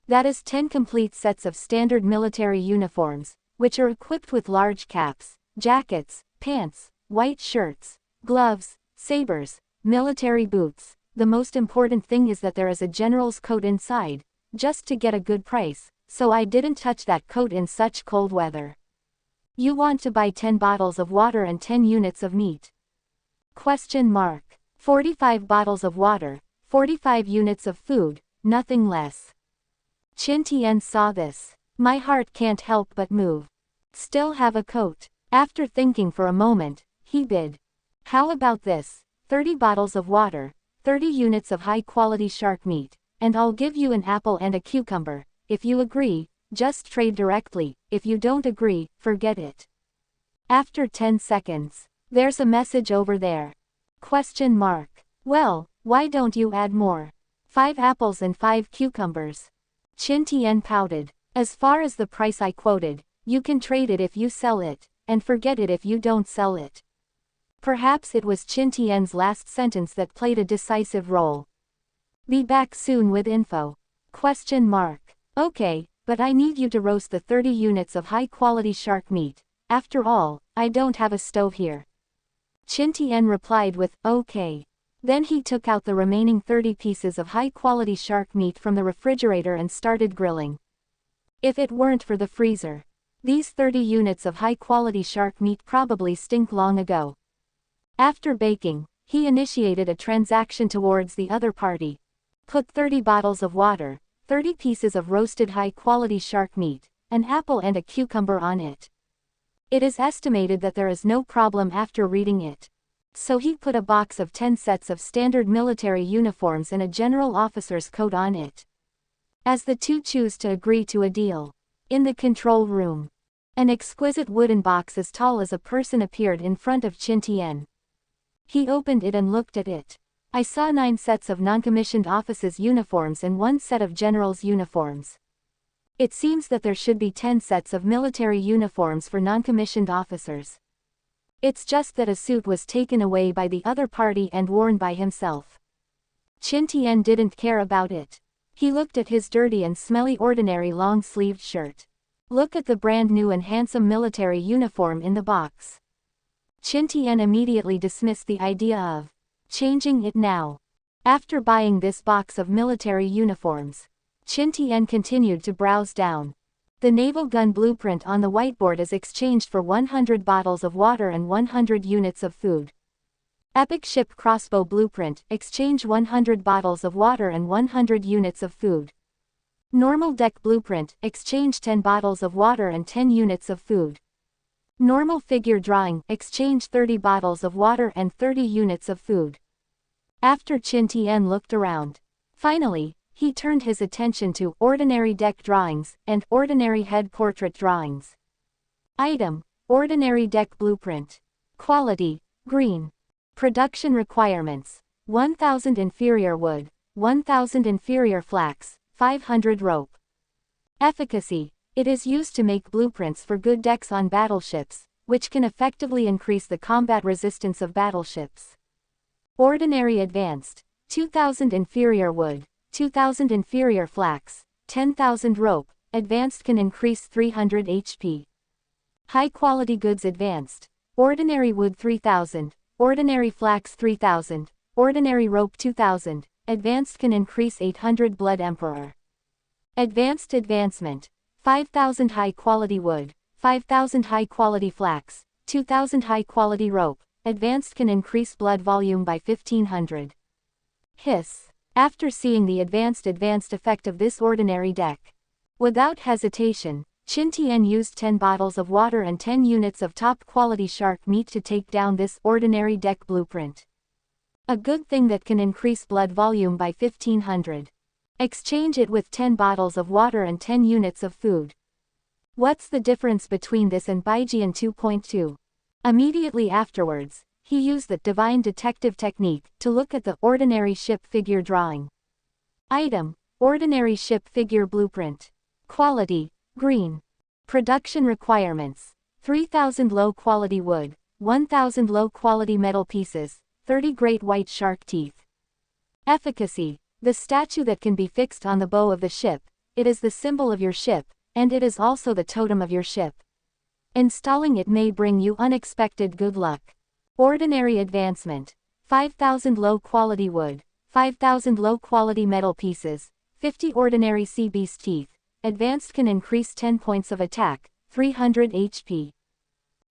[SPEAKER 1] That is 10 complete sets of standard military uniforms, which are equipped with large caps, jackets, pants, white shirts, gloves, sabers, military boots. The most important thing is that there is a general's coat inside, just to get a good price, so I didn't touch that coat in such cold weather. You want to buy 10 bottles of water and 10 units of meat? Question mark. 45 bottles of water, 45 units of food, nothing less. Qin Tian saw this. My heart can't help but move. Still have a coat. After thinking for a moment, he bid. How about this? 30 bottles of water, 30 units of high-quality shark meat, and I'll give you an apple and a cucumber. If you agree, just trade directly. If you don't agree, forget it. After 10 seconds, there's a message over there. Question mark. Well, why don't you add more? 5 apples and 5 cucumbers. Qin Tian pouted. As far as the price I quoted, you can trade it if you sell it, and forget it if you don't sell it. Perhaps it was Qin Tian's last sentence that played a decisive role. Be back soon with info. Question mark. Okay, but I need you to roast the 30 units of high-quality shark meat. After all, I don't have a stove here. Qin Tian replied with, okay. Then he took out the remaining 30 pieces of high-quality shark meat from the refrigerator and started grilling. If it weren't for the freezer, these 30 units of high-quality shark meat probably stink long ago. After baking, he initiated a transaction towards the other party. Put 30 bottles of water, 30 pieces of roasted high-quality shark meat, an apple and a cucumber on it. It is estimated that there is no problem after reading it. So he put a box of 10 sets of standard military uniforms and a general officer's coat on it. As the two choose to agree to a deal. In the control room, an exquisite wooden box as tall as a person appeared in front of Qin Tian. He opened it and looked at it. I saw 9 sets of non-commissioned officers' uniforms and 1 set of generals' uniforms. It seems that there should be 10 sets of military uniforms for non-commissioned officers. It's just that a suit was taken away by the other party and worn by himself. Qin Tian didn't care about it. He looked at his dirty and smelly ordinary long-sleeved shirt. Look at the brand new and handsome military uniform in the box. Qin Tian immediately dismissed the idea of changing it now. After buying this box of military uniforms, Qin Tian continued to browse down. The naval gun blueprint on the whiteboard is exchanged for 100 bottles of water and 100 units of food. Epic ship crossbow blueprint, exchange 100 bottles of water and 100 units of food. Normal deck blueprint, exchange 10 bottles of water and 10 units of food. Normal figure drawing, exchange 30 bottles of water and 30 units of food. After Qin Tian looked around, finally, he turned his attention to ordinary deck drawings and ordinary head portrait drawings. Item: ordinary deck blueprint. Quality: green. Production requirements: 1000 inferior wood, 1000 inferior flax, 500 rope. Efficacy: it is used to make blueprints for good decks on battleships, which can effectively increase the combat resistance of battleships. Ordinary advanced: 2000 inferior wood, 2000 inferior flax, 10,000 rope. Advanced can increase 300 HP. High quality goods advanced: ordinary wood 3000, ordinary flax 3000, ordinary rope 2000. Advanced can increase 800 blood emperor. Advanced advancement: 5000 high quality wood, 5000 high quality flax, 2000 high quality rope. Advanced can increase blood volume by 1500. Hiss. After seeing the advanced effect of this ordinary deck, without hesitation, Qin Tian used 10 bottles of water and 10 units of top quality shark meat to take down this ordinary deck blueprint. A good thing that can increase blood volume by 1500. Exchange it with 10 bottles of water and 10 units of food. What's the difference between this and Baijian 2.2? Immediately afterwards, he used the divine detective technique to look at the ordinary ship figure drawing. Item: ordinary ship figure blueprint. Quality: green. Production requirements: 3000 low quality wood, 1000 low quality metal pieces, 30 great white shark teeth. Efficacy: the statue that can be fixed on the bow of the ship. It is the symbol of your ship, and it is also the totem of your ship. Installing it may bring you unexpected good luck. Ordinary advancement: 5000 low quality wood, 5000 low quality metal pieces, 50 ordinary sea beast teeth. Advanced can increase 10 points of attack, 300 HP.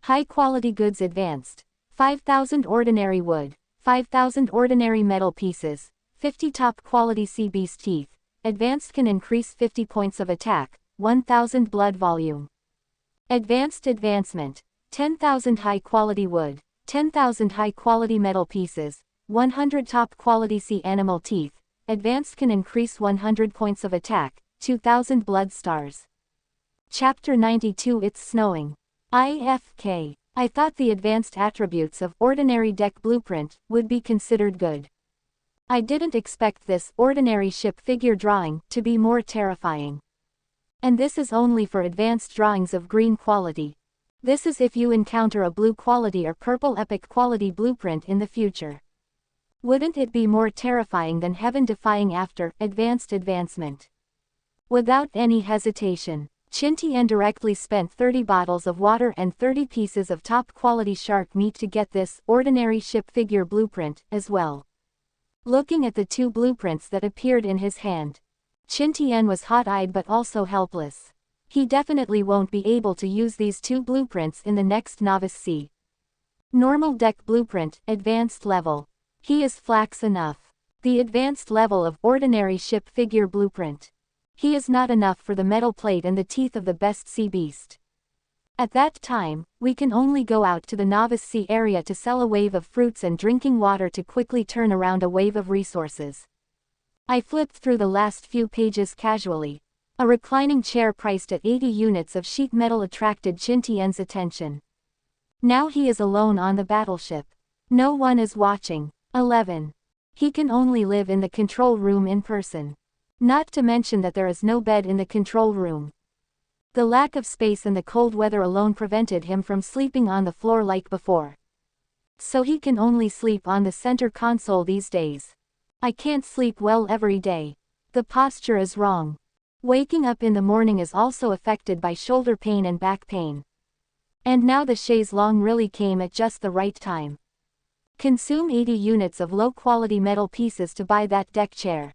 [SPEAKER 1] High quality goods advanced: 5000 ordinary wood, 5000 ordinary metal pieces, 50 top quality sea beast teeth. Advanced can increase 50 points of attack, 1000 blood volume. Advanced advancement: 10,000 high quality wood, 10,000 high quality metal pieces, 100 top quality sea animal teeth. Advanced can increase 100 points of attack, 2000 blood stars. Chapter 92. It's snowing. IFK. I thought the advanced attributes of ordinary deck blueprint would be considered good. I didn't expect this ordinary ship figure drawing to be more terrifying. And this is only for advanced drawings of green quality. This is if you encounter a blue quality or purple epic quality blueprint in the future. Wouldn't it be more terrifying than heaven-defying after advanced advancement? Without any hesitation, Qin Tian directly spent 30 bottles of water and 30 pieces of top quality shark meat to get this ordinary ship figure blueprint as well. Looking at the two blueprints that appeared in his hand, Qin Tian was hot-eyed but also helpless. He definitely won't be able to use these two blueprints in the next Novice Sea. Normal deck blueprint, advanced level. He is flax enough. The advanced level of ordinary ship figure blueprint. He is not enough for the metal plate and the teeth of the best sea beast. At that time, we can only go out to the Novice Sea area to sell a wave of fruits and drinking water to quickly turn around a wave of resources. I flipped through the last few pages casually. A reclining chair priced at 80 units of sheet metal attracted Qin Tian's attention. Now he is alone on the battleship. No one is watching. 11. He can only live in the control room in person. Not to mention that there is no bed in the control room. The lack of space and the cold weather alone prevented him from sleeping on the floor like before. So he can only sleep on the center console these days. I can't sleep well every day. The posture is wrong. Waking up in the morning is also affected by shoulder pain and back pain. And now the chaise longue really came at just the right time. Consume 80 units of low-quality metal pieces to buy that deck chair.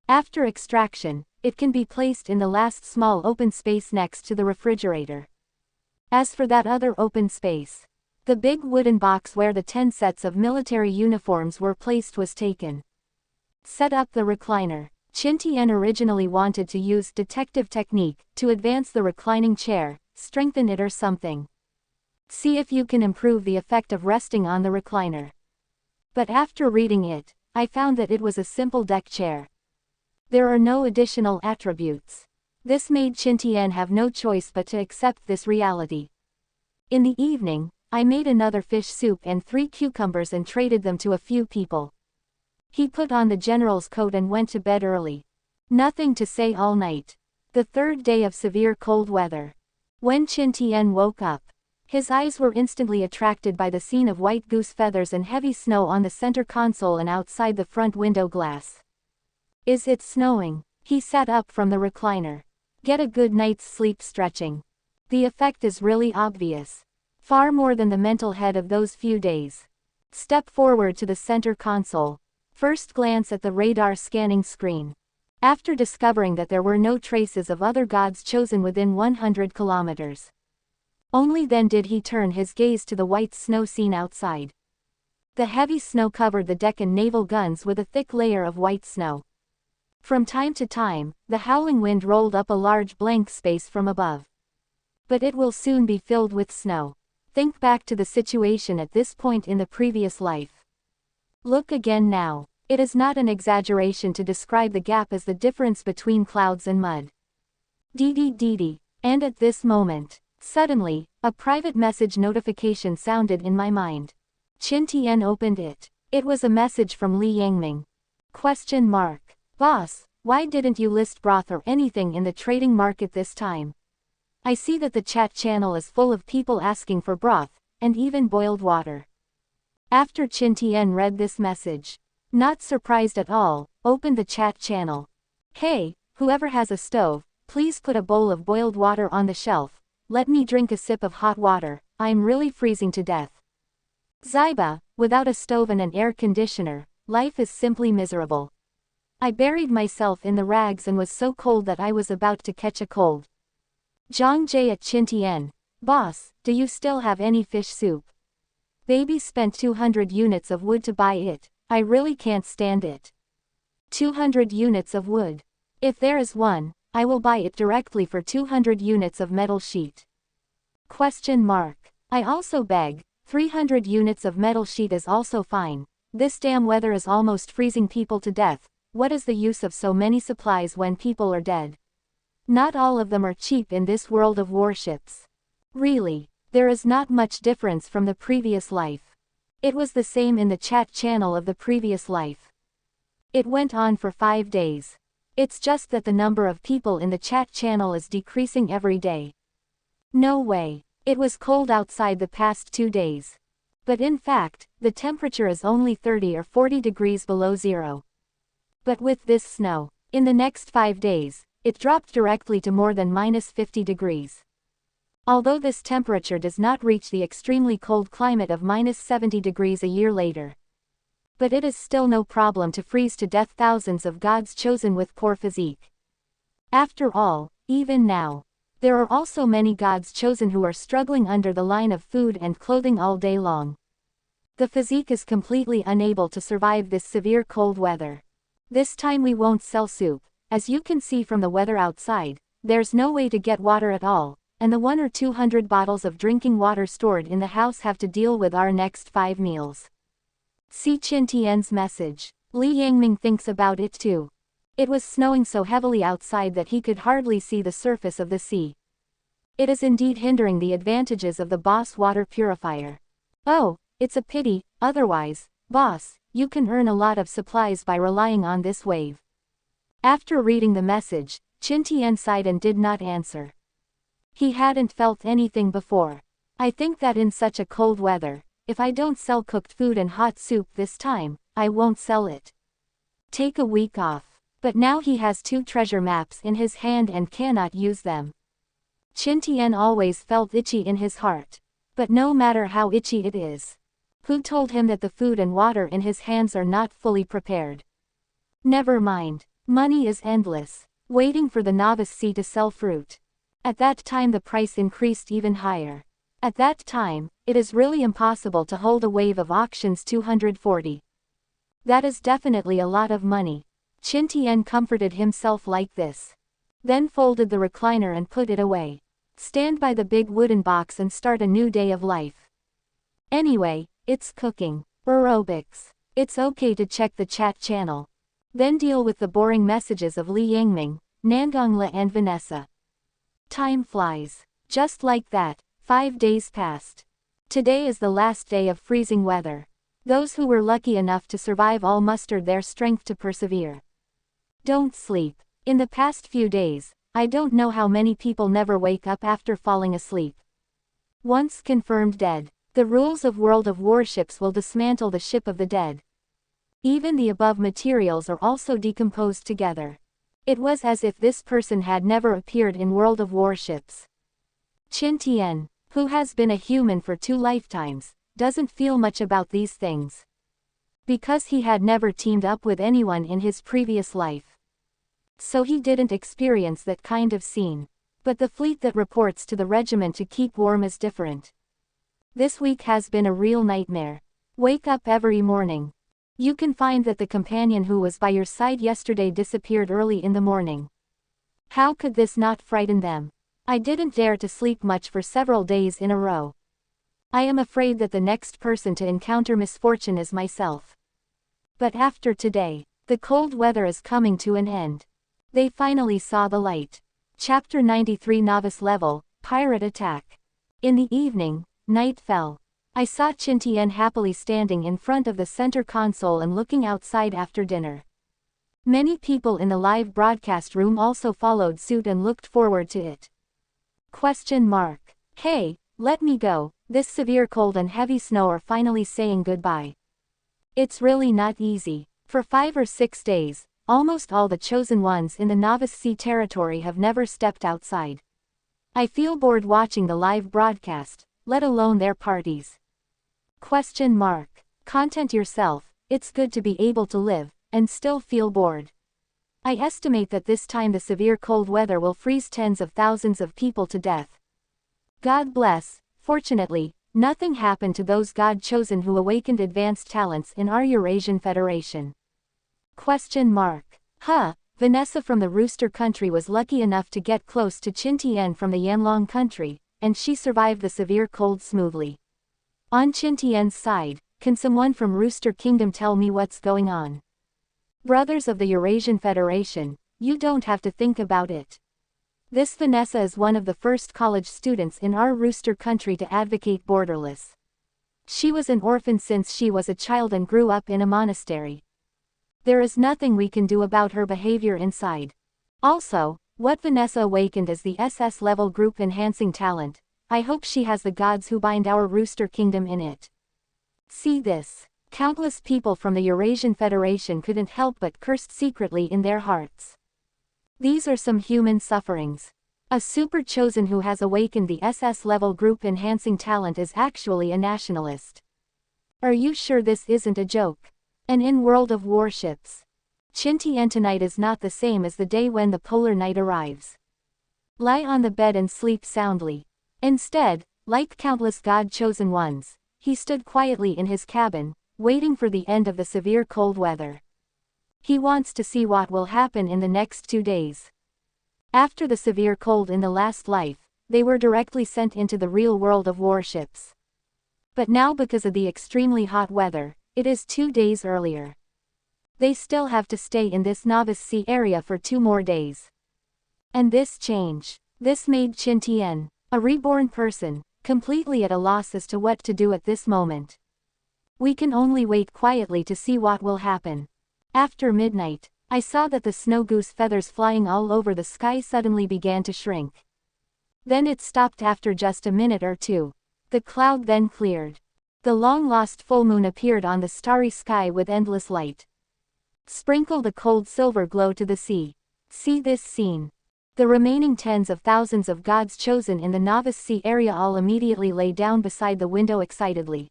[SPEAKER 1] After extraction, it can be placed in the last small open space next to the refrigerator. As for that other open space, the big wooden box where the 10 sets of military uniforms were placed was taken. Set up the recliner. Qin Tian originally wanted to use detective technique to advance the reclining chair, strengthen it or something. See if you can improve the effect of resting on the recliner. But after reading it, I found that it was a simple deck chair. There are no additional attributes. This made Qin Tian have no choice but to accept this reality. In the evening, I made another fish soup and 3 cucumbers and traded them to a few people. He put on the general's coat and went to bed early. Nothing to say all night. The third day of severe cold weather. When Qin Tian woke up, his eyes were instantly attracted by the scene of white goose feathers and heavy snow on the center console and outside the front window glass. Is it snowing? He sat up from the recliner. Get a good night's sleep stretching. The effect is really obvious. Far more than the mental head of those few days. Step forward to the center console. First glance at the radar scanning screen. After discovering that there were no traces of other gods chosen within 100 kilometers. Only then did he turn his gaze to the white snow scene outside. The heavy snow covered the deck and naval guns with a thick layer of white snow. From time to time, the howling wind rolled up a large blank space from above. But it will soon be filled with snow. Think back to the situation at this point in the previous life. Look again now. It is not an exaggeration to describe the gap as the difference between clouds and mud. And at this moment, suddenly, a private message notification sounded in my mind. Qin Tian opened it. It was a message from Li Yangming. Boss, why didn't you list broth or anything in the trading market this time? I see that the chat channel is full of people asking for broth, and even boiled water. After Qin Tian read this message, not surprised at all, opened the chat channel. Hey, whoever has a stove, please put a bowl of boiled water on the shelf. Let me drink a sip of hot water, I'm really freezing to death. Ziba, without a stove and an air conditioner, life is simply miserable. I buried myself in the rags and was so cold that I was about to catch a cold. Zhang Jie at Qin Tian. Boss, do you still have any fish soup? Baby spent 200 units of wood to buy it, I really can't stand it. 200 units of wood. If there is one, I will buy it directly for 200 units of metal sheet. I also beg, 300 units of metal sheet is also fine. This damn weather is almost freezing people to death. What is the use of so many supplies when people are dead? Not all of them are cheap in this World of Warships. Really, there is not much difference from the previous life. It was the same in the chat channel of the previous life. It went on for 5 days. It's just that the number of people in the chat channel is decreasing every day. No way. It was cold outside the past 2 days. But in fact, the temperature is only 30 or 40 degrees below zero. But with this snow, in the next 5 days, it dropped directly to more than -50 degrees. Although this temperature does not reach the extremely cold climate of -70 degrees a year later. But it is still no problem to freeze to death thousands of gods chosen with poor physique. After all, even now, there are also many gods chosen who are struggling under the line of food and clothing all day long. The physique is completely unable to survive this severe cold weather. This time we won't sell soup. As you can see from the weather outside, there's no way to get water at all, and the 100 or 200 bottles of drinking water stored in the house have to deal with our next 5 meals. See Qin Tian's message. Li Yangming thinks about it too. It was snowing so heavily outside that he could hardly see the surface of the sea. It is indeed hindering the advantages of the Boss water purifier. Oh, it's a pity, otherwise, Boss, you can earn a lot of supplies by relying on this wave. After reading the message, Qin Tian sighed and did not answer. He hadn't felt anything before. I think that in such a cold weather, if I don't sell cooked food and hot soup this time, I won't sell it. Take a week off. But now he has 2 treasure maps in his hand and cannot use them. Qin Tian always felt itchy in his heart. But no matter how itchy it is, Who told him that the food and water in his hands are not fully prepared? Never mind. Money is endless. Waiting for the novice sea to sell fruit. At that time the price increased even higher. At that time, it is really impossible to hold a wave of auctions 240. That is definitely a lot of money. Qin Tian comforted himself like this. Then folded the recliner and put it away. Stand by the big wooden box and start a new day of life. Anyway, it's cooking. Aerobics. It's okay to check the chat channel. Then deal with the boring messages of Li Yingming, Nangongla and Vanessa. Time flies. Just like that, 5 days passed. Today is the last day of freezing weather. Those who were lucky enough to survive all mustered their strength to persevere. Don't sleep. In the past few days, I don't know how many people never wake up after falling asleep. Once confirmed dead, the rules of World of Warships will dismantle the ship of the dead. Even the above materials are also decomposed together. It was as if this person had never appeared in World of Warships. Qin Tian, who has been a human for 2 lifetimes, doesn't feel much about these things. Because he had never teamed up with anyone in his previous life. So he didn't experience that kind of scene. But the fleet that reports to the regiment to keep warm is different. This week has been a real nightmare. Wake up every morning. You can find that the companion who was by your side yesterday disappeared early in the morning. How could this not frighten them? I didn't dare to sleep much for several days in a row. I am afraid that the next person to encounter misfortune is myself. But after today, the cold weather is coming to an end. They finally saw the light. Chapter 93 Novice Level, Pirate Attack. In the evening, night fell. I saw Qin Tian happily standing in front of the center console and looking outside after dinner. Many people in the live broadcast room also followed suit and looked forward to it. Hey, let me go, this severe cold and heavy snow are finally saying goodbye. It's really not easy. For 5 or 6 days, almost all the chosen ones in the Novice Sea territory have never stepped outside. I feel bored watching the live broadcast, let alone their parties. Content yourself, it's good to be able to live, and still feel bored. I estimate that this time the severe cold weather will freeze tens of thousands of people to death. God bless, fortunately, nothing happened to those God chosen who awakened advanced talents in our Eurasian Federation. Vanessa from the Rooster Country was lucky enough to get close to Qin Tian from the Yanlong Country, and she survived the severe cold smoothly. On Qin Tian's side, can someone from Rooster Kingdom tell me what's going on? Brothers of the Eurasian Federation, you don't have to think about it. This Vanessa is one of the first college students in our Rooster Country to advocate borderless. She was an orphan since she was a child and grew up in a monastery. There is nothing we can do about her behavior inside. Also, what Vanessa awakened is the SS-level group enhancing talent. I hope she has the gods who bind our Rooster Kingdom in it. See this. Countless people from the Eurasian Federation couldn't help but curse secretly in their hearts. These are some human sufferings. A super chosen who has awakened the SS-level group enhancing talent is actually a nationalist. Are you sure this isn't a joke? And in World of Warships, Qin Tian tonight is not the same as the day when the polar night arrives. Lie on the bed and sleep soundly. Instead, like countless God-chosen ones, he stood quietly in his cabin, waiting for the end of the severe cold weather. He wants to see what will happen in the next 2 days. After the severe cold in the last life, they were directly sent into the real World of Warships. But now because of the extremely hot weather, it is 2 days earlier. They still have to stay in this Novice Sea area for 2 more days. And this made Qin Tian, a reborn person, completely at a loss as to what to do at this moment. We can only wait quietly to see what will happen. After midnight, I saw that the snow goose feathers flying all over the sky suddenly began to shrink. Then it stopped after just a minute or 2. The cloud then cleared. The long-lost full moon appeared on the starry sky with endless light. Sprinkle the cold silver glow to the sea. See this scene. The remaining tens of thousands of gods chosen in the Novice Sea area all immediately lay down beside the window excitedly.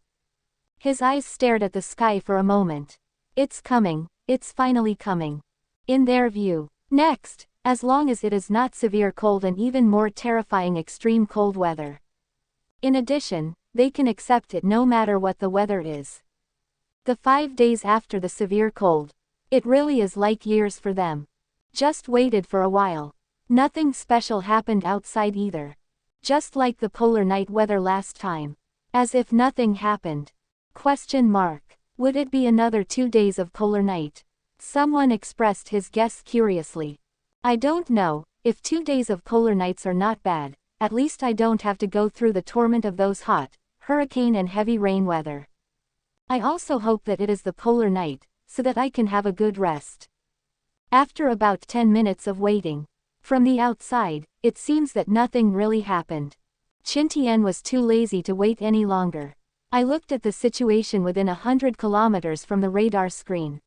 [SPEAKER 1] His eyes stared at the sky for a moment. It's coming, it's finally coming. In their view. Next, as long as it is not severe cold and even more terrifying extreme cold weather. In addition, they can accept it no matter what the weather is. The 5 days after the severe cold. It really is like years for them. Just waited for a while. Nothing special happened outside either. Just like the polar night weather last time. As if nothing happened. Question mark. Would it be another 2 days of polar night? Someone expressed his guess curiously. I don't know, if 2 days of polar nights are not bad, at least I don't have to go through the torment of those hot, hurricane and heavy rain weather. I also hope that it is the polar night, so that I can have a good rest. After about 10 minutes of waiting. From the outside, it seems that nothing really happened. Qin Tian was too lazy to wait any longer. I looked at the situation within 100 kilometers from the radar screen.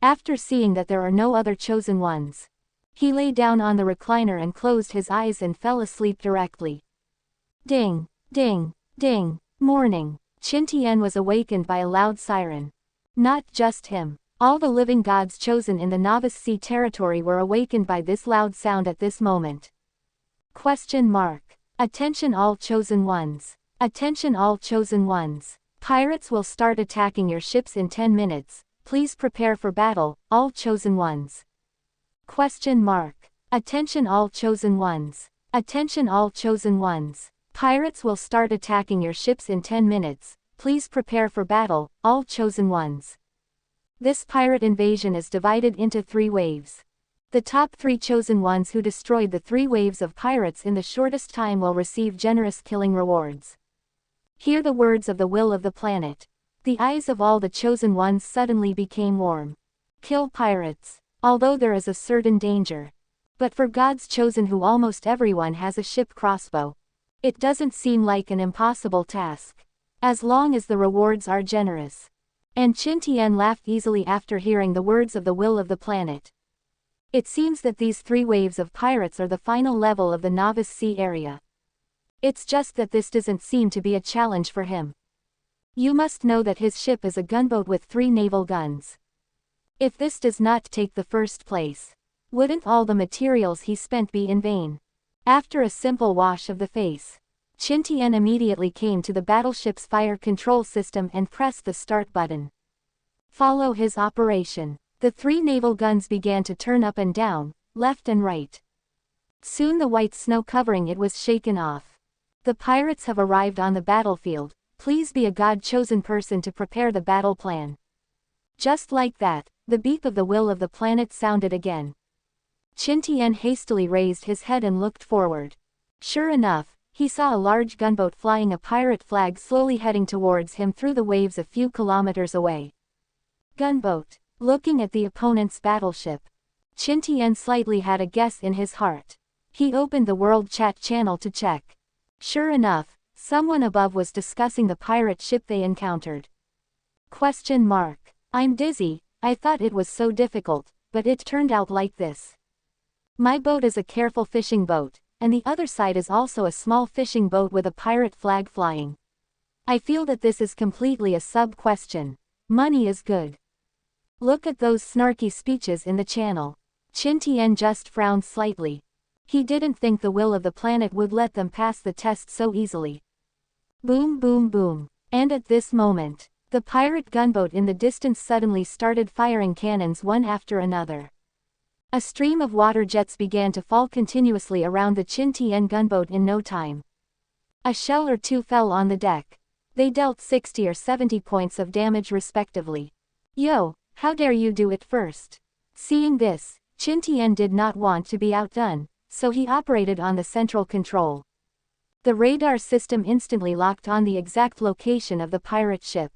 [SPEAKER 1] After seeing that there are no other chosen ones, he lay down on the recliner and closed his eyes and fell asleep directly. Ding, ding, ding, morning. Qin Tian was awakened by a loud siren. Not just him. All the living gods chosen in the Novice Sea territory were awakened by this loud sound at this moment. Question mark. Attention all chosen ones. Attention all chosen ones. Pirates will start attacking your ships in 10 minutes. Please prepare for battle, all chosen ones. Question mark. Attention all chosen ones. Attention all chosen ones. Pirates will start attacking your ships in 10 minutes. Please prepare for battle, all chosen ones. This pirate invasion is divided into 3 waves. The top 3 chosen ones who destroyed the 3 waves of pirates in the shortest time will receive generous killing rewards. Hear the words of the will of the planet. The eyes of all the chosen ones suddenly became warm. Kill pirates. Although there is a certain danger. But for God's chosen who almost everyone has a ship crossbow. It doesn't seem like an impossible task. As long as the rewards are generous. And Qin Tian laughed easily after hearing the words of the will of the planet. It seems that these 3 waves of pirates are the final level of the Novice Sea area. It's just that this doesn't seem to be a challenge for him. You must know that his ship is a gunboat with 3 naval guns. If this does not take the first place, wouldn't all the materials he spent be in vain? After a simple wash of the face, Qin Tian immediately came to the battleship's fire control system and pressed the start button. Follow his operation. The 3 naval guns began to turn up and down, left and right. Soon the white snow covering it was shaken off. The pirates have arrived on the battlefield. Please be a God-chosen person to prepare the battle plan. Just like that, the beep of the will of the planet sounded again. Qin Tian hastily raised his head and looked forward. Sure enough, he saw a large gunboat flying a pirate flag slowly heading towards him through the waves a few kilometers away. Gunboat. Looking at the opponent's battleship, Qin Tian slightly had a guess in his heart. He opened the world chat channel to check. Sure enough, someone above was discussing the pirate ship they encountered. Question mark. I'm dizzy, I thought it was so difficult, but it turned out like this. My boat is a careful fishing boat, and the other side is also a small fishing boat with a pirate flag flying. I feel that this is completely a sub-question. Money is good. Look at those snarky speeches in the channel. Qin Tian just frowned slightly. He didn't think the will of the planet would let them pass the test so easily. Boom boom boom. And at this moment, the pirate gunboat in the distance suddenly started firing cannons one after another. A stream of water jets began to fall continuously around the Qin Tian gunboat in no time. A shell or 2 fell on the deck. They dealt 60 or 70 points of damage respectively. Yo, how dare you do it first? Seeing this, Qin Tian did not want to be outdone, so he operated on the central control. The radar system instantly locked on the exact location of the pirate ship.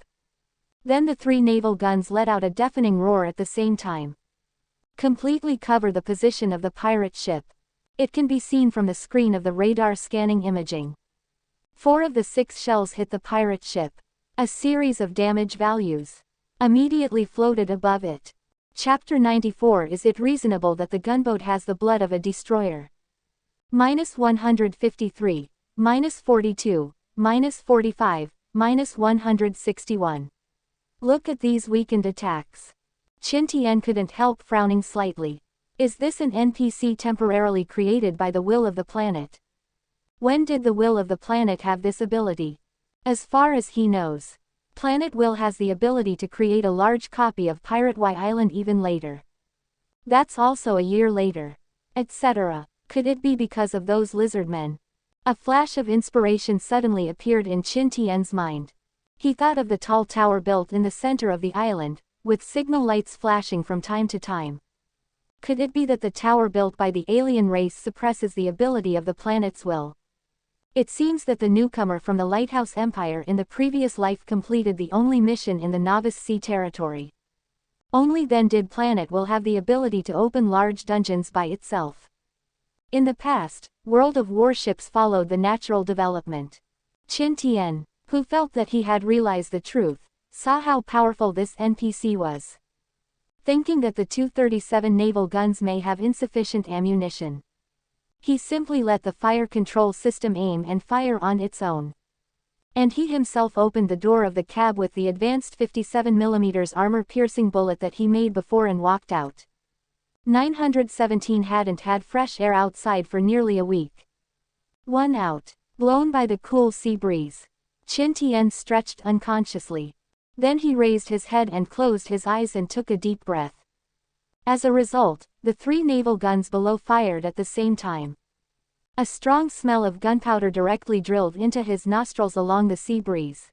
[SPEAKER 1] Then the 3 naval guns let out a deafening roar at the same time. Completely cover the position of the pirate ship. It can be seen from the screen of the radar scanning imaging. 4 of the 6 shells hit the pirate ship. A series of damage values immediately floated above it. Chapter 94. Is it reasonable that the gunboat has the blood of a destroyer? -153, -42, -45, -161. Look at these weakened attacks. Qin Tian couldn't help frowning slightly. Is this an NPC temporarily created by the will of the planet? When did the will of the planet have this ability? As far as he knows, Planet Will has the ability to create a large copy of Pirate Y Island even later. That's also a year later. Etc. Could it be because of those lizard men? A flash of inspiration suddenly appeared in Qin Tian's mind. He thought of the tall tower built in the center of the island, with signal lights flashing from time to time. Could it be that the tower built by the alien race suppresses the ability of the planet's will? It seems that the newcomer from the Lighthouse Empire in the previous life completed the only mission in the Novice Sea territory. Only then did Planet Will have the ability to open large dungeons by itself. In the past, World of Warships followed the natural development. Qin Tian, who felt that he had realized the truth, saw how powerful this NPC was. Thinking that the 237 naval guns may have insufficient ammunition, he simply let the fire control system aim and fire on its own. And he himself opened the door of the cab with the advanced 57mm armor-piercing bullet that he made before and walked out. 917 hadn't had fresh air outside for nearly a week. 1 out. Blown by the cool sea breeze. Qin Tian stretched unconsciously. Then he raised his head and closed his eyes and took a deep breath. As a result, the 3 naval guns below fired at the same time. A strong smell of gunpowder directly drilled into his nostrils along the sea breeze.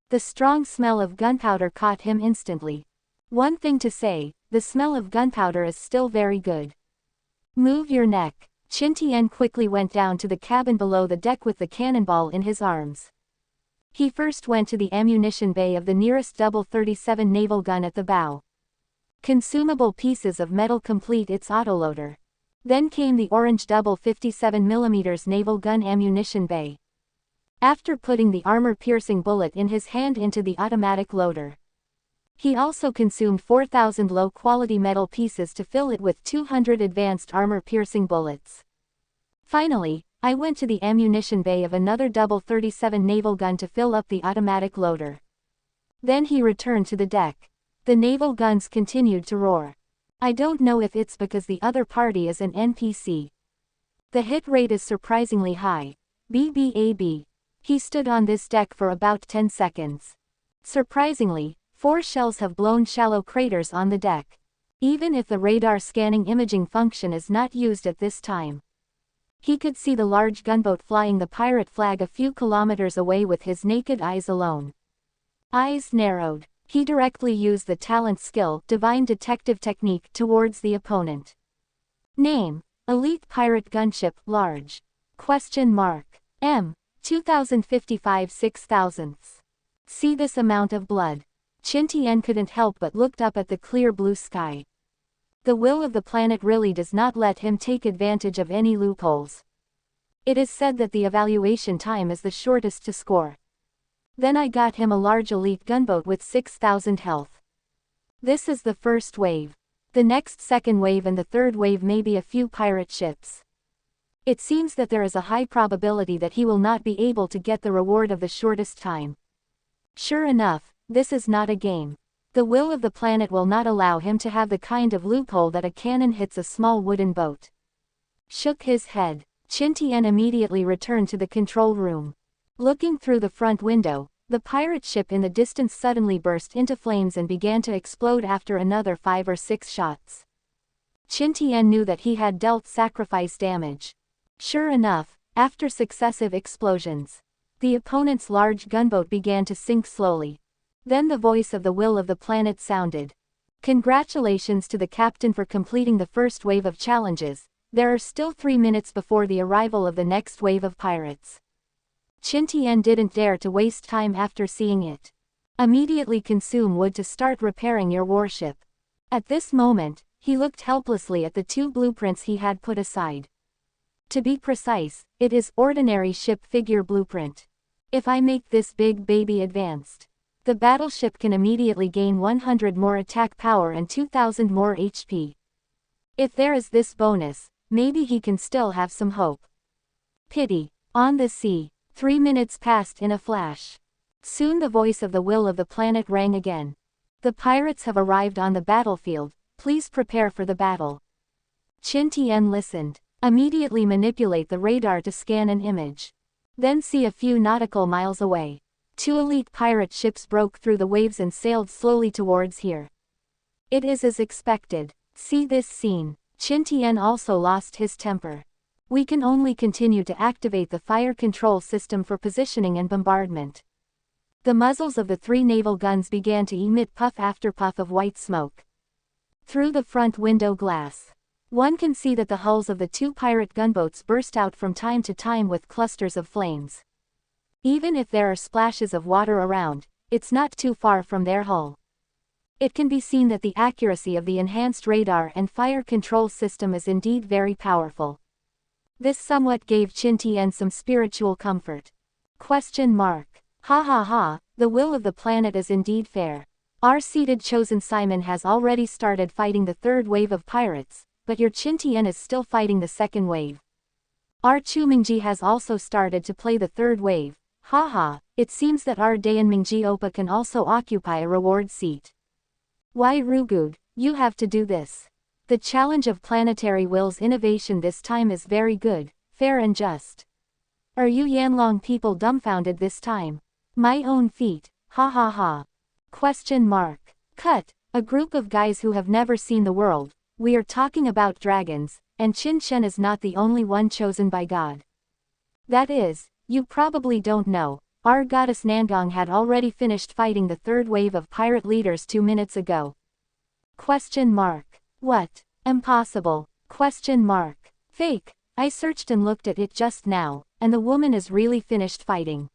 [SPEAKER 1] The strong smell of gunpowder caught him instantly. One thing to say, the smell of gunpowder is still very good. Move your neck. Qin Tian quickly went down to the cabin below the deck with the cannonball in his arms. He first went to the ammunition bay of the nearest double 37 naval gun at the bow. Consumable pieces of metal complete its autoloader. Then came the orange double 57mm naval gun ammunition bay. After putting the armor-piercing bullet in his hand into the automatic loader, he also consumed 4,000 low-quality metal pieces to fill it with 200 advanced armor-piercing bullets. Finally, I went to the ammunition bay of another double 37 naval gun to fill up the automatic loader. Then he returned to the deck. The naval guns continued to roar. I don't know if it's because the other party is an NPC. The hit rate is surprisingly high. BBAB. He stood on this deck for about 10 seconds. Surprisingly, 4 shells have blown shallow craters on the deck. Even if the radar scanning imaging function is not used at this time, he could see the large gunboat flying the pirate flag a few kilometers away with his naked eyes alone. Eyes narrowed. He directly used the talent skill, Divine Detective Technique, towards the opponent. Name: Elite Pirate Gunship, Large. Question mark. M. 2055 6/1000. See this amount of blood. Qin Tian couldn't help but looked up at the clear blue sky. The will of the planet really does not let him take advantage of any loopholes. It is said that the evaluation time is the shortest to score. Then I got him a large elite gunboat with 6,000 health. This is the first wave. The next second wave and the third wave may be a few pirate ships. It seems that there is a high probability that he will not be able to get the reward of the shortest time. Sure enough, this is not a game. The will of the planet will not allow him to have the kind of loophole that a cannon hits a small wooden boat. Shook his head. Qin Tian immediately returned to the control room. Looking through the front window, the pirate ship in the distance suddenly burst into flames and began to explode after another 5 or 6 shots. Qin Tian knew that he had dealt sacrifice damage. Sure enough, after successive explosions, the opponent's large gunboat began to sink slowly. Then the voice of the will of the planet sounded. Congratulations to the captain for completing the first wave of challenges. There are still 3 minutes before the arrival of the next wave of pirates. Qin Tian didn't dare to waste time after seeing it. Immediately consume wood to start repairing your warship. At this moment, he looked helplessly at the 2 blueprints he had put aside. To be precise, it is ordinary ship figure blueprint. If I make this big baby advanced, the battleship can immediately gain 100 more attack power and 2000 more HP. If there is this bonus, maybe he can still have some hope. Pity. On the sea. 3 minutes passed in a flash. Soon the voice of the will of the planet rang again. The pirates have arrived on the battlefield, please prepare for the battle. Qin Tian listened. Immediately manipulate the radar to scan an image. Then see a few nautical miles away. 2 elite pirate ships broke through the waves and sailed slowly towards here. It is as expected. See this scene. Qin Tian also lost his temper. We can only continue to activate the fire control system for positioning and bombardment. The muzzles of the 3 naval guns began to emit puff after puff of white smoke. Through the front window glass, one can see that the hulls of the 2 pirate gunboats burst out from time to time with clusters of flames. Even if there are splashes of water around, it's not too far from their hull. It can be seen that the accuracy of the enhanced radar and fire control system is indeed very powerful. This somewhat gave Qin Tian some spiritual comfort. Ha ha ha, the will of the planet is indeed fair. Our seated chosen Simon has already started fighting the 3rd wave of pirates, but your Qin Tian is still fighting the 2nd wave. Our Chu Mingji has also started to play the 3rd wave. Haha, it seems that our Dayan Mingji Oppa can also occupy a reward seat. Why Rugud, you have to do this. The challenge of planetary will's innovation this time is very good, fair and just. Are you Yanlong people dumbfounded this time? My own feet, ha ha ha. Cut, a group of guys who have never seen the world, we are talking about dragons, and Qin Shen is not the only one chosen by God. That is, you probably don't know, our goddess Nangong had already finished fighting the 3rd wave of pirate leaders 2 minutes ago. What? Impossible. Fake, I searched and looked at it just now, and the woman is really finished fighting.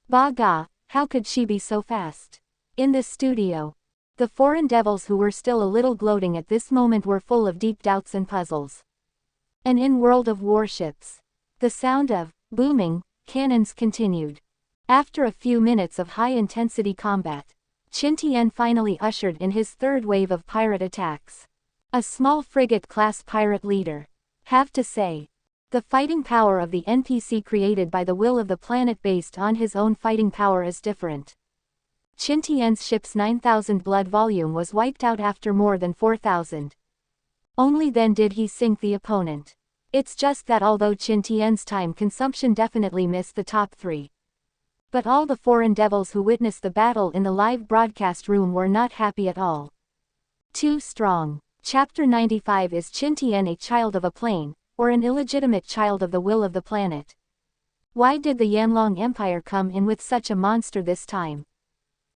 [SPEAKER 1] Baga, how could she be so fast? In the studio, the foreign devils who were still a little gloating at this moment were full of deep doubts and puzzles. And in World of Warships, the sound of booming cannons continued. After a few minutes of high-intensity combat, Qin Tian finally ushered in his 3rd wave of pirate attacks. A small frigate-class pirate leader. Have to say, the fighting power of the NPC created by the will of the planet based on his own fighting power is different. Qin Tian's ship's 9,000 blood volume was wiped out after more than 4,000. Only then did he sink the opponent. It's just that although Qin Tian's time consumption definitely missed the top 3. But all the foreign devils who witnessed the battle in the live broadcast room were not happy at all. Too strong. Chapter 95 Is Qin Tian a child of a plane, or an illegitimate child of the will of the planet? Why did the Yanlong Empire come in with such a monster this time?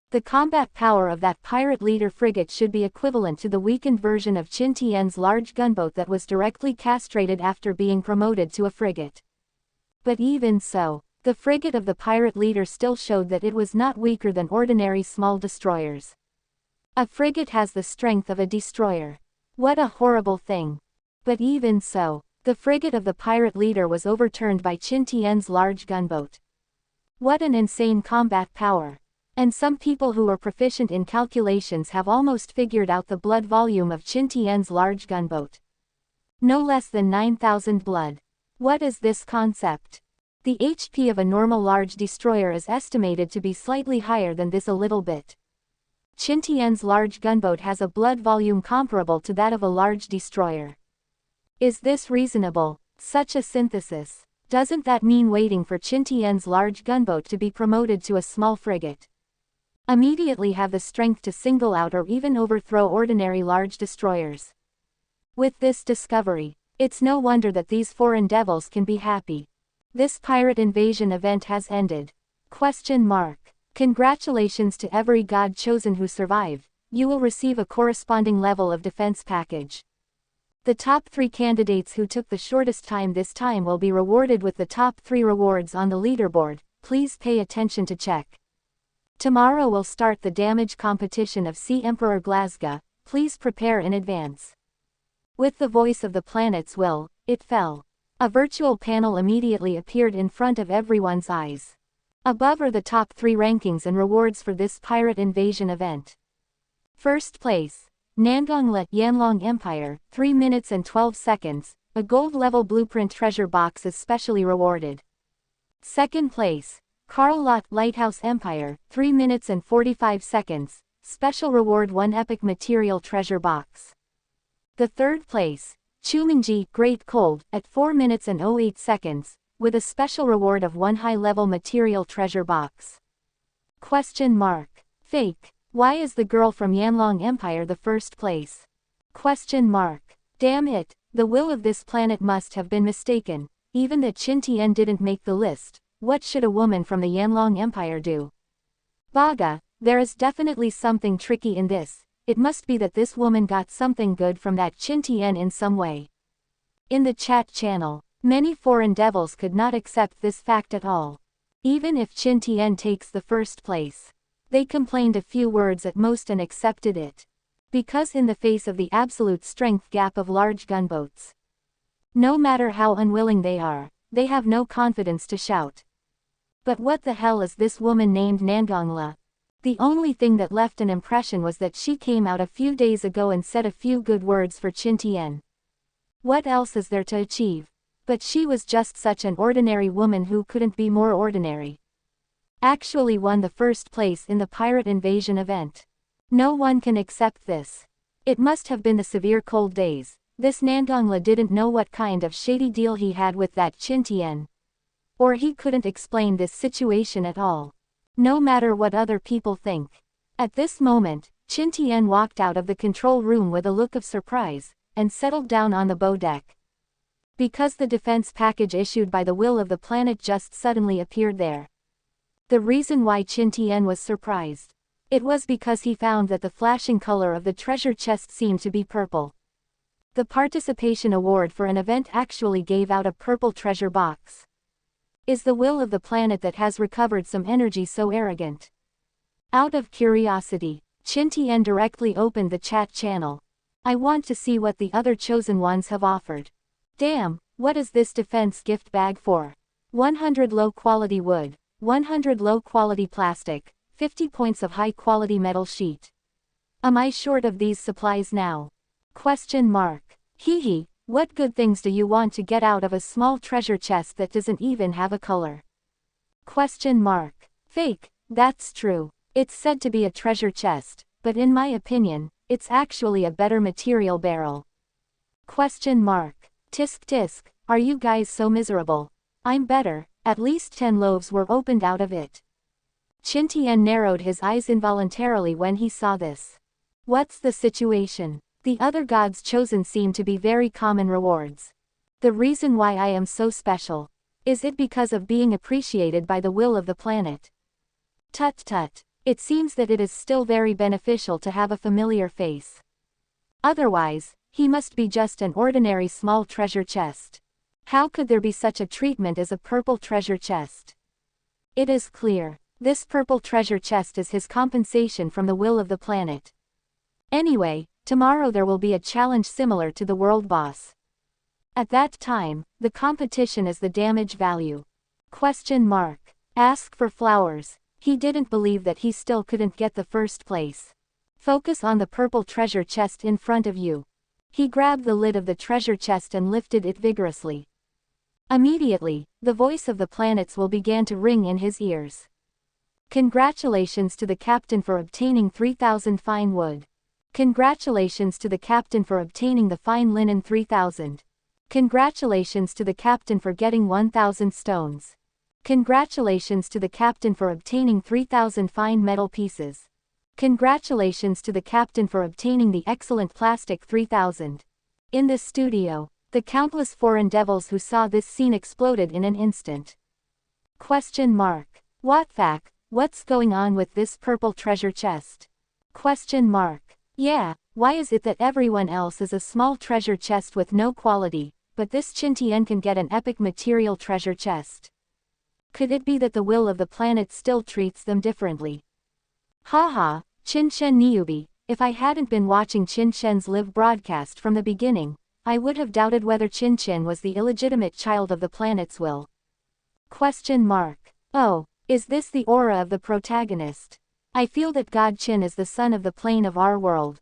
[SPEAKER 1] The combat power of that pirate leader frigate should be equivalent to the weakened version of Qin Tian's large gunboat that was directly castrated after being promoted to a frigate. But even so, the frigate of the pirate leader still showed that it was not weaker than ordinary small destroyers. A frigate has the strength of a destroyer. What a horrible thing. But even so, the frigate of the pirate leader was overturned by Qin Tian's large gunboat. What an insane combat power. And some people who are proficient in calculations have almost figured out the blood volume of Qin Tian's large gunboat. No less than 9,000 blood. What is this concept? The HP of a normal large destroyer is estimated to be slightly higher than this a little bit. Qin Tian's large gunboat has a blood volume comparable to that of a large destroyer. Is this reasonable? Such a synthesis. Doesn't that mean waiting for Qin Tian's large gunboat to be promoted to a small frigate? Immediately have the strength to single out or even overthrow ordinary large destroyers. With this discovery, it's no wonder that these foreign devils can be happy. This pirate invasion event has ended. Congratulations to every god chosen who survived. You will receive a corresponding level of defense package. The top 3 candidates who took the shortest time this time will be rewarded with the top 3 rewards on the leaderboard. Please pay attention to check. Tomorrow will start the damage competition of Sea Emperor Glasgow. Please prepare in advance. With the voice of the planet's will, it fell. A virtual panel immediately appeared in front of everyone's eyes. Above are the top 3 rankings and rewards for this pirate invasion event. First place, Nangong Yanlong Empire, 3 minutes and 12 seconds, a gold-level blueprint treasure box is specially rewarded. Second place, Carl Lot Lighthouse Empire, 3 minutes and 45 seconds, special reward 1 epic material treasure box. The third place, Chumingji Great Cold, at 4 minutes and 08 seconds, with a special reward of 1 high-level material treasure box. Question mark. Fake. Why is the girl from Yanlong Empire the first place? Question mark. Damn it, the will of this planet must have been mistaken. Even that Qin Tian didn't make the list. What should a woman from the Yanlong Empire do? Baga, there is definitely something tricky in this. It must be that this woman got something good from that Qin Tian in some way. In the chat channel, many foreign devils could not accept this fact at all. Even if Qin Tian takes the first place. They complained a few words at most and accepted it. Because in the face of the absolute strength gap of large gunboats, no matter how unwilling they are, they have no confidence to shout. But what the hell is this woman named Nangongla? The only thing that left an impression was that she came out a few days ago and said a few good words for Qin Tian. What else is there to achieve? But she was just such an ordinary woman who couldn't be more ordinary. Actually won the first place in the pirate invasion event. No one can accept this. It must have been the severe cold days. This Nangongla didn't know what kind of shady deal he had with that Qin Tian. Or he couldn't explain this situation at all. No matter what other people think. At this moment, Qin Tian walked out of the control room with a look of surprise, and settled down on the bow deck. Because the defense package issued by the will of the planet just suddenly appeared there. The reason why Qin Tian was surprised. It was because he found that the flashing color of the treasure chest seemed to be purple. The participation award for an event actually gave out a purple treasure box. Is the will of the planet that has recovered some energy so arrogant? Out of curiosity, Qin Tian directly opened the chat channel. I want to see what the other chosen ones have offered. Damn, what is this defense gift bag for? 100 low-quality wood, 100 low-quality plastic, 50 points of high-quality metal sheet. Am I short of these supplies now? Question mark. Hee, what good things do you want to get out of a small treasure chest that doesn't even have a color? Question mark. Fake, that's true. It's said to be a treasure chest, but in my opinion, it's actually a better material barrel. Question mark. Tisk tisk, are you guys so miserable? I'm better, at least 10 loaves were opened out of it. Qin Tian narrowed his eyes involuntarily when he saw this. What's the situation? The other gods chosen seem to be very common rewards. The reason why I am so special. Is it because of being appreciated by the will of the planet? Tut tut. It seems that it is still very beneficial to have a familiar face. Otherwise, he must be just an ordinary small treasure chest. How could there be such a treatment as a purple treasure chest? It is clear. This purple treasure chest is his compensation from the will of the planet. Anyway, tomorrow there will be a challenge similar to the world boss. At that time, the competition is the damage value. Question mark. Ask for flowers. He didn't believe that he still couldn't get the first place. Focus on the purple treasure chest in front of you. He grabbed the lid of the treasure chest and lifted it vigorously. Immediately, the voice of the planets will began to ring in his ears. Congratulations to the captain for obtaining 3,000 fine wood. Congratulations to the captain for obtaining the fine linen 3,000. Congratulations to the captain for getting 1,000 stones. Congratulations to the captain for obtaining 3,000 fine metal pieces. Congratulations to the captain for obtaining the excellent plastic 3,000. In the studio, the countless foreign devils who saw this scene exploded in an instant. Question mark. What fuck? What's going on with this purple treasure chest? Question mark. Yeah, why is it that everyone else is a small treasure chest with no quality, but this Qin Tian can get an epic material treasure chest? Could it be that the will of the planet still treats them differently? Haha, Qin Shen Niubi, if I hadn't been watching Qin Shen's live broadcast from the beginning, I would have doubted whether Qin Shen was the illegitimate child of the planet's will. Question mark. Oh, is this the aura of the protagonist? I feel that God Qin is the son of the plane of our world.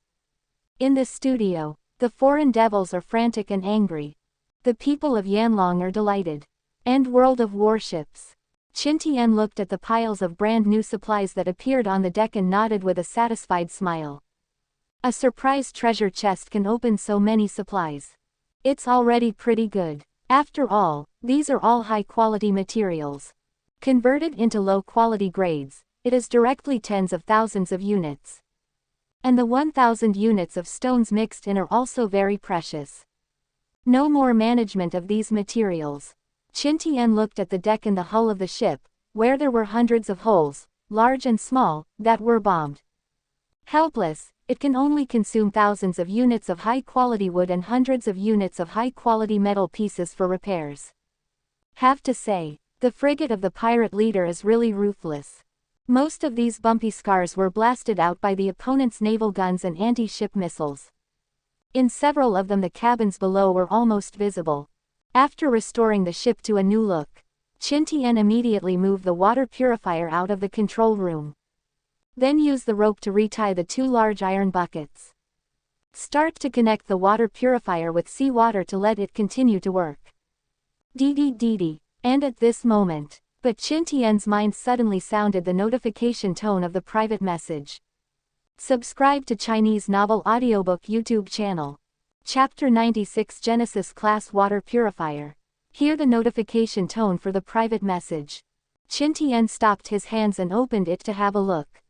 [SPEAKER 1] In the studio, the foreign devils are frantic and angry. The people of Yanlong are delighted. And World of Warships. Qin Tian looked at the piles of brand new supplies that appeared on the deck and nodded with a satisfied smile. A surprise treasure chest can open so many supplies. It's already pretty good. After all, these are all high-quality materials. Converted into low-quality grades, it is directly tens of thousands of units. And the 1,000 units of stones mixed in are also very precious. No more management of these materials. Qin Tian looked at the deck and the hull of the ship, where there were hundreds of holes, large and small, that were bombed. Helpless, it can only consume thousands of units of high-quality wood and hundreds of units of high-quality metal pieces for repairs. Have to say, the frigate of the pirate leader is really ruthless. Most of these bumpy scars were blasted out by the opponent's naval guns and anti-ship missiles. In several of them the cabins below were almost visible. After restoring the ship to a new look, Qin Tian immediately moved the water purifier out of the control room. Then use the rope to retie the 2 large iron buckets. Start to connect the water purifier with seawater to let it continue to work. Dee. And at this moment, but Qin Tian's mind suddenly sounded the notification tone of the private message. Subscribe to Chinese Novel Audiobook YouTube channel. Chapter 96 Genesis Class Water Purifier. Hear the notification tone for the private message. Qin Tian stopped his hands and opened it to have a look.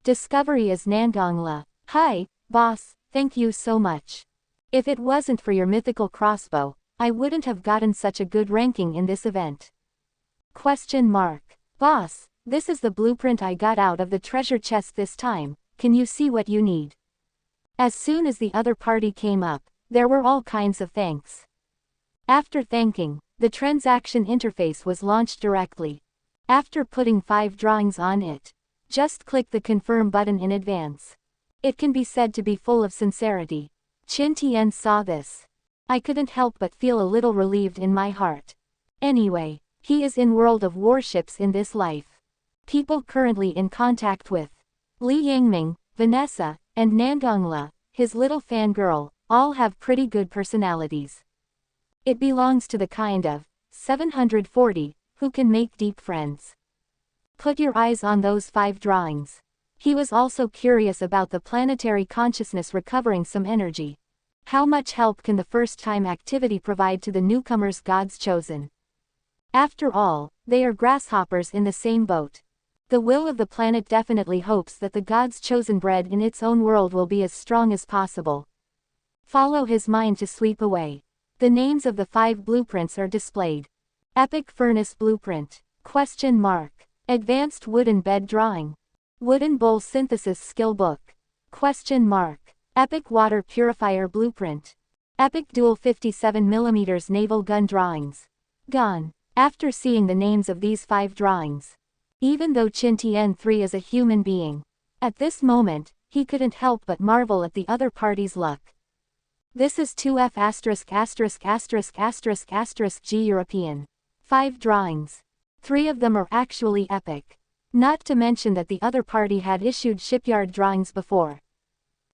[SPEAKER 1] Discovery is Nandongla. Hi, boss, thank you so much. If it wasn't for your mythical crossbow, I wouldn't have gotten such a good ranking in this event. Boss, this is the blueprint I got out of the treasure chest this time, can you see what you need? As soon as the other party came up, there were all kinds of thanks. After thanking, the transaction interface was launched directly. After putting 5 drawings on it, just click the confirm button in advance. It can be said to be full of sincerity. Qin Tian saw this. I couldn't help but feel a little relieved in my heart. Anyway, he is in World of Warships in this life. People currently in contact with Li Yangming, Vanessa, and Nandongla, his little fangirl, all have pretty good personalities. It belongs to the kind of 740 who can make deep friends. Put your eyes on those 5 drawings. He was also curious about the planetary consciousness recovering some energy. How much help can the first-time activity provide to the newcomers God's chosen? After all, they are grasshoppers in the same boat. The will of the planet definitely hopes that the God's chosen bread in its own world will be as strong as possible. Follow his mind to sweep away. The names of the 5 blueprints are displayed. Epic Furnace Blueprint. Advanced Wooden Bed Drawing. Wooden Bowl Synthesis Skill Book. Epic Water Purifier Blueprint. Epic Dual 57mm Naval Gun Drawings. Gone. After seeing the names of these 5 drawings, even though Qin Tian 3 is a human being, at this moment, he couldn't help but marvel at the other party's luck. This is 2F******** G European. 5 drawings. 3 of them are actually epic. Not to mention that the other party had issued shipyard drawings before.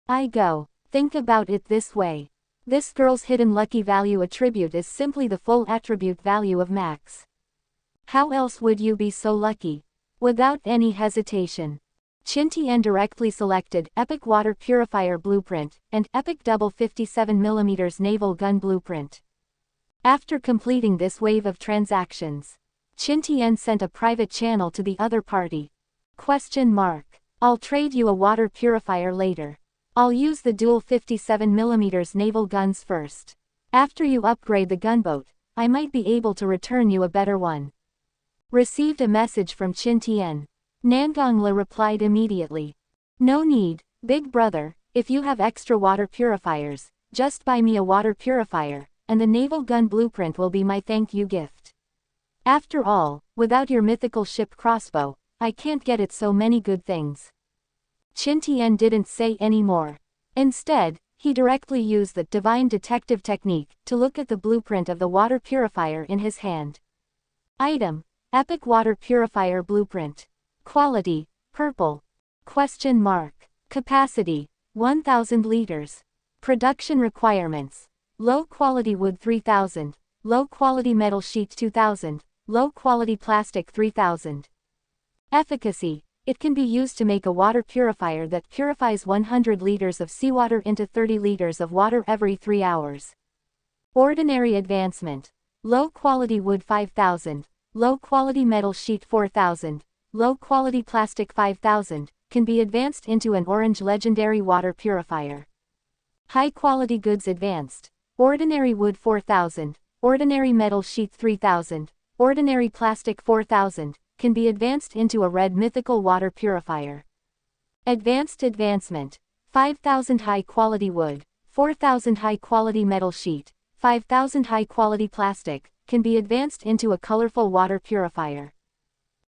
[SPEAKER 1] Think about it this way. This girl's hidden lucky value attribute is simply the full attribute value of max. How else would you be so lucky? Without any hesitation, Qin Tian directly selected Epic Water Purifier Blueprint and Epic Double 57mm Naval Gun Blueprint. After completing this wave of transactions, Qin Tian sent a private channel to the other party. I'll trade you a water purifier later. I'll use the dual 57mm naval guns first. After you upgrade the gunboat, I might be able to return you a better one. Received a message from Qin Tian. Nandongla replied immediately. No need, big brother, if you have extra water purifiers, just buy me a water purifier, and the naval gun blueprint will be my thank you gift. After all, without your mythical ship crossbow, I can't get it so many good things. Qin Tian didn't say any more. Instead, he directly used the divine detective technique to look at the blueprint of the water purifier in his hand. Item: Epic Water Purifier Blueprint. Quality: purple. Capacity: 1000 liters. Production requirements: low quality wood 3000, low quality metal sheet 2000, low-quality plastic 3000. Efficacy. It can be used to make a water purifier that purifies 100 liters of seawater into 30 liters of water every 3 hours. Ordinary advancement. Low-quality wood 5000, low-quality metal sheet 4000, low-quality plastic 5000, can be advanced into an orange legendary water purifier. High-quality goods advanced. Ordinary wood 4000, ordinary metal sheet 3000, ordinary plastic 4000, can be advanced into a red mythical water purifier. Advanced advancement. 5000 high-quality wood, 4000 high-quality metal sheet, 5000 high-quality plastic, can be advanced into a colorful water purifier.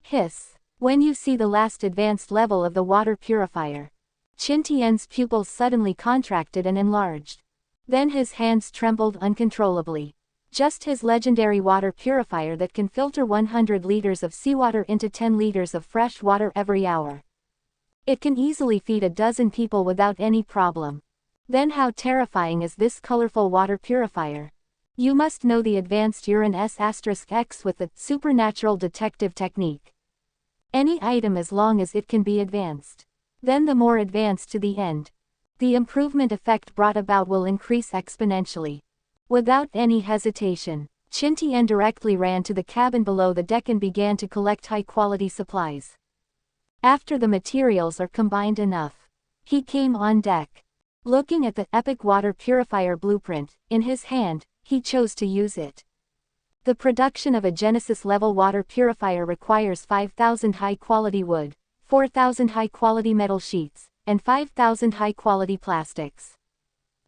[SPEAKER 1] Hiss. When you see the last advanced level of the water purifier. Qin Tian's pupils suddenly contracted and enlarged. Then his hands trembled uncontrollably. Just his legendary water purifier that can filter 100 liters of seawater into 10 liters of fresh water every hour. It can easily feed a dozen people without any problem. Then how terrifying is this colorful water purifier? You must know the advanced Yuan S*X with the supernatural detective technique. Any item as long as it can be advanced. Then the more advanced to the end. The improvement effect brought about will increase exponentially. Without any hesitation, Qin Tian directly ran to the cabin below the deck and began to collect high-quality supplies. After the materials are combined enough, he came on deck. Looking at the epic water purifier blueprint in his hand, he chose to use it. The production of a Genesis-level water purifier requires 5000 high-quality wood, 4000 high-quality metal sheets, and 5000 high-quality plastics.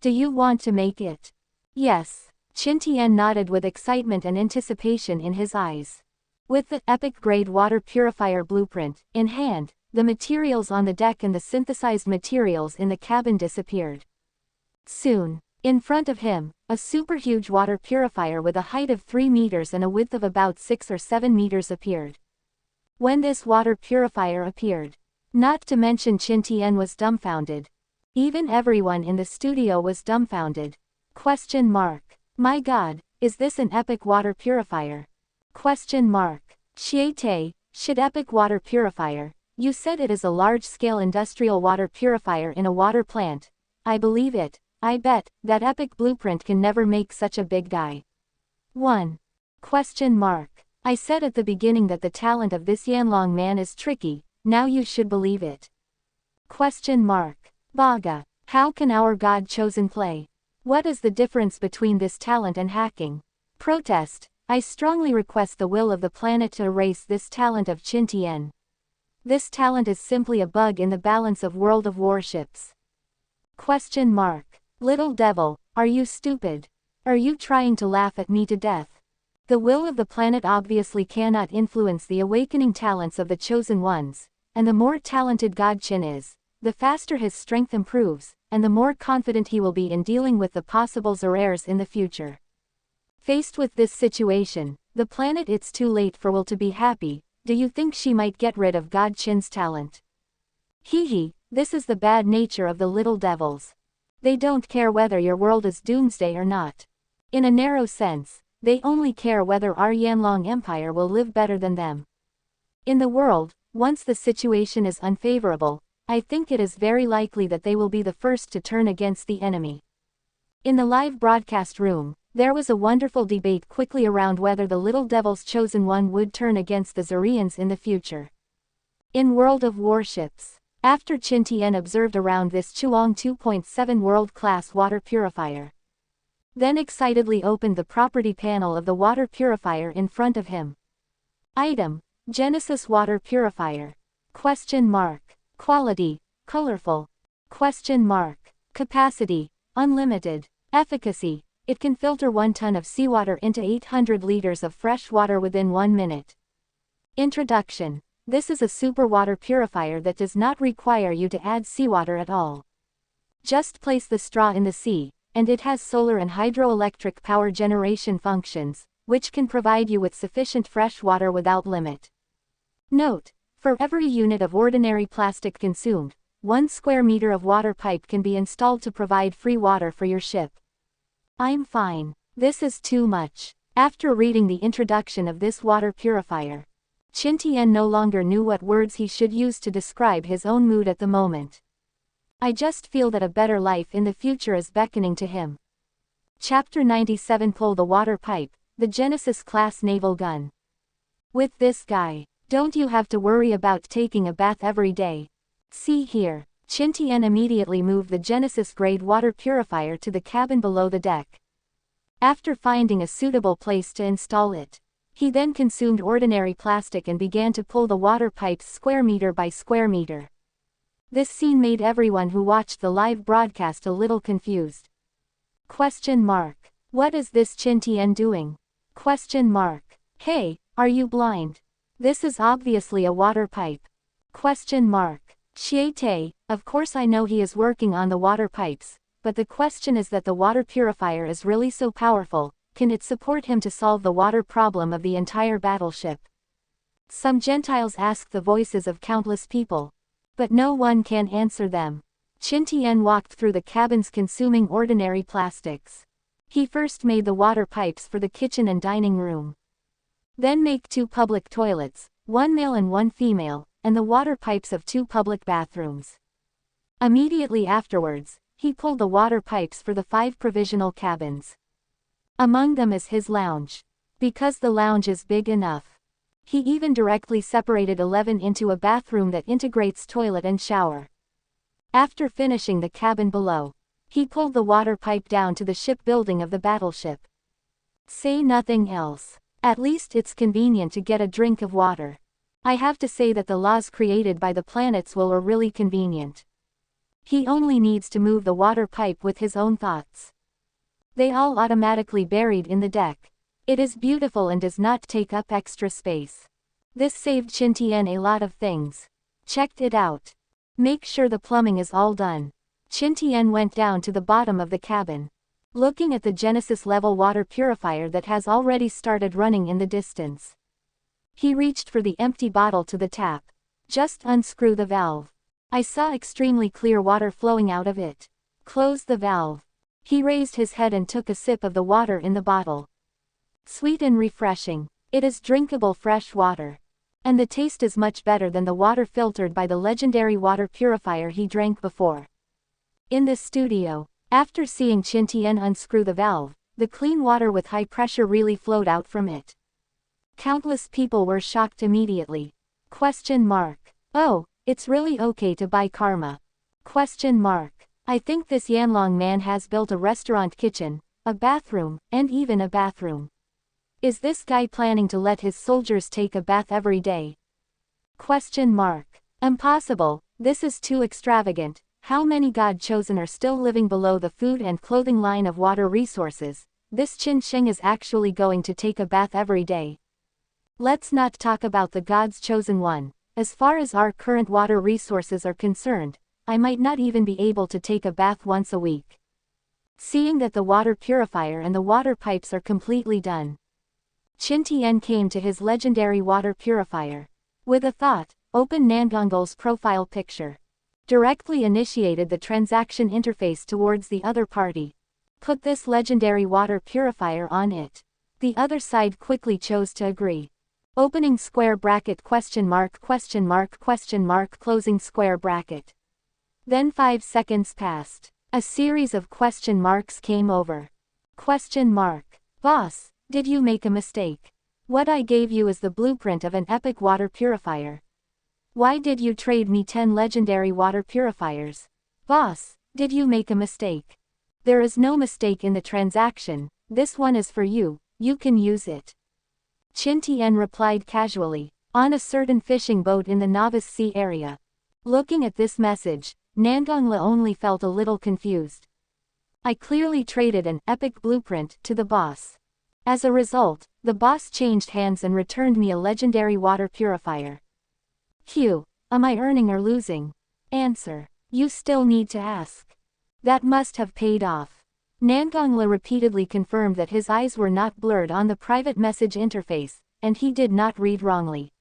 [SPEAKER 1] Do you want to make it? Yes. Qin Tian nodded with excitement and anticipation in his eyes. With the epic-grade water purifier blueprint in hand, the materials on the deck and the synthesized materials in the cabin disappeared. Soon, in front of him, a super-huge water purifier with a height of 3 meters and a width of about 6 or 7 meters appeared. When this water purifier appeared, not to mention Qin Tian was dumbfounded. Even everyone in the studio was dumbfounded. Question mark. My God, is this an epic water purifier? Question mark. Xiete, should epic water purifier, you said it is a large-scale industrial water purifier in a water plant. I believe it. I bet, that epic blueprint can never make such a big guy. 1. Question mark. I said at the beginning that the talent of this Yanlong man is tricky, now you should believe it. Question mark. Baga, how can our God-chosen play? What is the difference between this talent and hacking? Protest. I strongly request the will of the planet to erase this talent of Qin Tian. This talent is simply a bug in the balance of World of Warships. Question mark. Little devil, are you stupid? Are you trying to laugh at me to death? The will of the planet obviously cannot influence the awakening talents of the chosen ones, and the more talented God Qin is, the faster his strength improves, and the more confident he will be in dealing with the possible errors in the future. Faced with this situation, the planet it's too late for will to be happy. Do you think she might get rid of God Qin's talent? Hee, this is the bad nature of the little devils. They don't care whether your world is doomsday or not. In a narrow sense, they only care whether our Yanlong Empire will live better than them. In the world, once the situation is unfavorable, I think it is very likely that they will be the first to turn against the enemy. In the live broadcast room, there was a wonderful debate quickly around whether the little devil's chosen one would turn against the Zurians in the future. In World of Warships, after Qin Tian observed around this Kuáng 2.7 world-class water purifier, then excitedly opened the property panel of the water purifier in front of him. Item: Genesis water purifier. Question mark. Quality: colorful. Question mark. Capacity: unlimited. Efficacy: it can filter 1 ton of seawater into 800 liters of fresh water within 1 minute. Introduction: this is a super water purifier that does not require you to add seawater at all. Just place the straw in the sea, and it has solar and hydroelectric power generation functions, which can provide you with sufficient fresh water without limit. Note: for every unit of ordinary plastic consumed, 1 square meter of water pipe can be installed to provide free water for your ship. I'm fine. This is too much. After reading the introduction of this water purifier, Qin Tian no longer knew what words he should use to describe his own mood at the moment. I just feel that a better life in the future is beckoning to him. Chapter 97. Pull the water pipe, the Genesis-class naval gun. With this guy, don't you have to worry about taking a bath every day. See here. Qin Tian immediately moved the Genesis-grade water purifier to the cabin below the deck. After finding a suitable place to install it, he then consumed ordinary plastic and began to pull the water pipes square meter by square meter. This scene made everyone who watched the live broadcast a little confused. Question mark. What is this Qin Tian doing? Question mark. Hey, are you blind? This is obviously a water pipe. Question mark. Chiete, of course I know he is working on the water pipes, but the question is that the water purifier is really so powerful, can it support him to solve the water problem of the entire battleship? Some Gentiles ask the voices of countless people, but no one can answer them. Qin Tian walked through the cabins consuming ordinary plastics. He first made the water pipes for the kitchen and dining room. Then make 2 public toilets, 1 male and 1 female, and the water pipes of 2 public bathrooms. Immediately afterwards, he pulled the water pipes for the 5 provisional cabins. Among them is his lounge. Because the lounge is big enough, he even directly separated 11 into a bathroom that integrates toilet and shower. After finishing the cabin below, he pulled the water pipe down to the shipbuilding of the battleship. Say nothing else. At least it's convenient to get a drink of water. I have to say that the laws created by the planets are really convenient. He only needs to move the water pipe with his own thoughts. They all automatically buried in the deck. It is beautiful and does not take up extra space. This saved Qin Tian a lot of things. Checked it out. Make sure the plumbing is all done. Qin Tian went down to the bottom of the cabin. Looking at the Genesis-level water purifier that has already started running in the distance. He reached for the empty bottle to the tap. Just unscrew the valve. I saw extremely clear water flowing out of it. Close the valve. He raised his head and took a sip of the water in the bottle. Sweet and refreshing. It is drinkable fresh water. And the taste is much better than the water filtered by the legendary water purifier he drank before. In the studio, after seeing Qin Tian unscrew the valve, the clean water with high pressure really flowed out from it. Countless people were shocked immediately. Question mark. Oh, it's really okay to buy karma. Question mark. I think this Yanlong man has built a restaurant kitchen, a bathroom, and even a bathroom. Is this guy planning to let his soldiers take a bath every day? Question mark. Impossible, this is too extravagant. How many God-chosen are still living below the food and clothing line of water resources? This Qin Sheng is actually going to take a bath every day. Let's not talk about the God's chosen one. As far as our current water resources are concerned, I might not even be able to take a bath once a week. Seeing that the water purifier and the water pipes are completely done, Qin Tian came to his legendary water purifier. With a thought, open Nangongle's profile picture. Directly initiated the transaction interface towards the other party. Put this legendary water purifier on it. The other side quickly chose to agree. Opening square bracket question mark closing square bracket. Then 5 seconds passed. A series of question marks came over. Question mark. Boss, did you make a mistake? What I gave you is the blueprint of an epic water purifier. Why did you trade me 10 legendary water purifiers? Boss, did you make a mistake? There is no mistake in the transaction, this one is for you, you can use it. Qin Tian replied casually, on a certain fishing boat in the Novice Sea area. Looking at this message, Nangongle only felt a little confused. I clearly traded an epic blueprint to the boss. As a result, the boss changed hands and returned me a legendary water purifier. Q. Am I earning or losing? Answer. You still need to ask. That must have paid off. Nangongle repeatedly confirmed that his eyes were not blurred on the private message interface, and he did not read wrongly.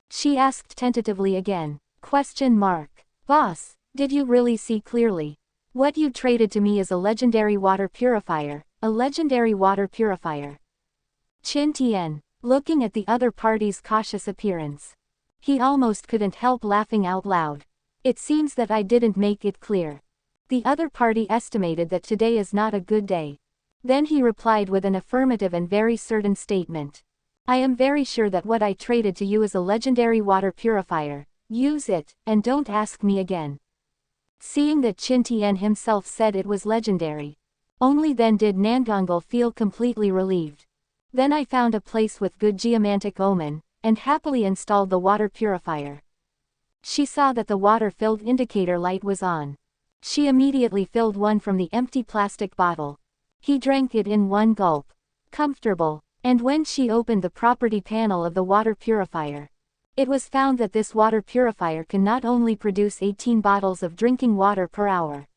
[SPEAKER 1] She asked tentatively again. Question mark. Boss, did you really see clearly? What you traded to me is a legendary water purifier, a legendary water purifier. Qin Tian, looking at the other party's cautious appearance. He almost couldn't help laughing out loud. It seems that I didn't make it clear. The other party estimated that today is not a good day. Then he replied with an affirmative and very certain statement. I am very sure that what I traded to you is a legendary water purifier. Use it, and don't ask me again. Seeing that Qin Tian himself said it was legendary. Only then did Nangongal feel completely relieved. Then I found a place with good geomantic omen, and happily installed the water purifier. She saw that the water-filled indicator light was on. She immediately filled one from the empty plastic bottle. He drank it in one gulp. Comfortable. And when she opened the property panel of the water purifier, it was found that this water purifier can not only produce 18 bottles of drinking water per hour.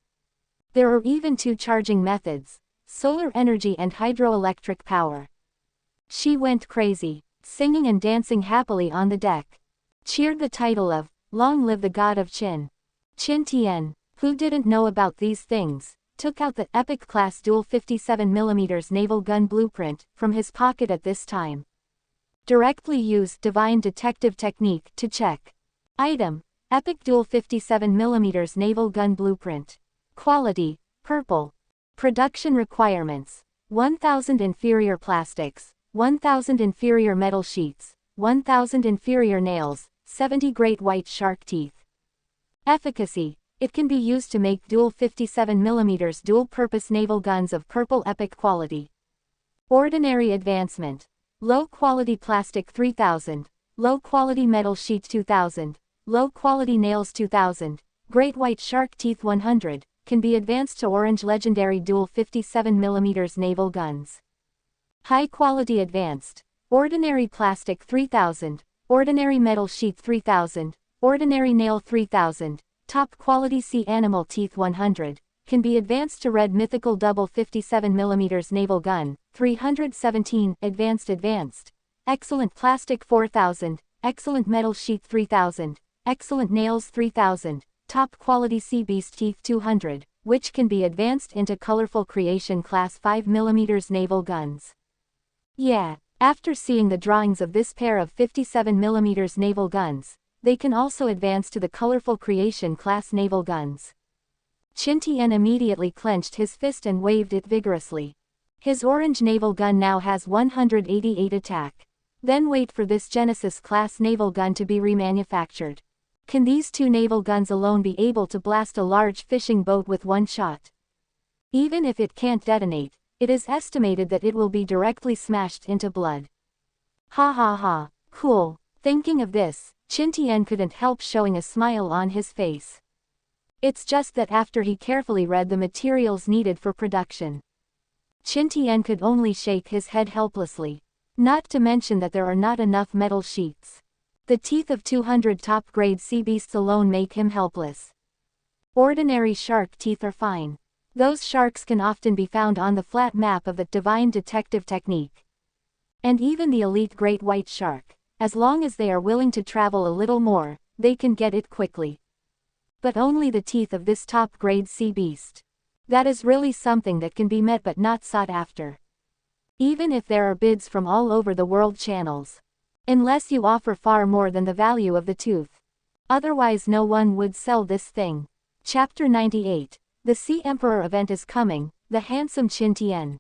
[SPEAKER 1] There are even 2 charging methods, solar energy and hydroelectric power. She went crazy, singing and dancing happily on the deck. Cheered the title of, Long Live the God of Qin. Qin Tian, who didn't know about these things, took out the Epic Class Dual 57mm naval gun blueprint from his pocket at this time. Directly used Divine Detective Technique to check. Item: Epic Dual 57mm naval gun blueprint. Quality: purple. Production requirements: 1000 inferior plastics, 1000 inferior metal sheets, 1000 inferior nails, 70 great white shark teeth. Efficacy: it can be used to make dual 57mm dual-purpose naval guns of purple epic quality. Ordinary advancement: low-quality plastic 3000, low-quality metal sheet 2000, low-quality nails 2000, great white shark teeth 100, can be advanced to orange legendary dual 57mm naval guns. High-quality advanced: ordinary plastic 3000, ordinary metal sheet 3000, ordinary nail 3000, top quality sea animal teeth 100, can be advanced to red mythical double 57mm naval gun, 317, advanced, excellent plastic 4000, excellent metal sheet 3000, excellent nails 3000, top quality sea beast teeth 200, which can be advanced into colorful creation class 5mm naval guns. Yeah, after seeing the drawings of this pair of 57mm naval guns, they can also advance to the colorful creation class naval guns. Qin Tian immediately clenched his fist and waved it vigorously. His orange naval gun now has 188 attack. Then wait for this Genesis class naval gun to be remanufactured. Can these 2 naval guns alone be able to blast a large fishing boat with one shot? Even if it can't detonate, it is estimated that it will be directly smashed into blood. Ha ha ha, cool. Thinking of this, Qin Tian couldn't help showing a smile on his face. It's just that after he carefully read the materials needed for production, Qin Tian could only shake his head helplessly. Not to mention that there are not enough metal sheets. The teeth of 200 top-grade sea beasts alone make him helpless. Ordinary shark teeth are fine. Those sharks can often be found on the flat map of the Divine Detective Technique. And even the elite great white shark, as long as they are willing to travel a little more, they can get it quickly. But only the teeth of this top-grade sea beast. That is really something that can be met but not sought after. Even if there are bids from all over the world channels. Unless you offer far more than the value of the tooth. Otherwise no one would sell this thing. Chapter 98. The Sea Emperor event is coming. The handsome Qin Tian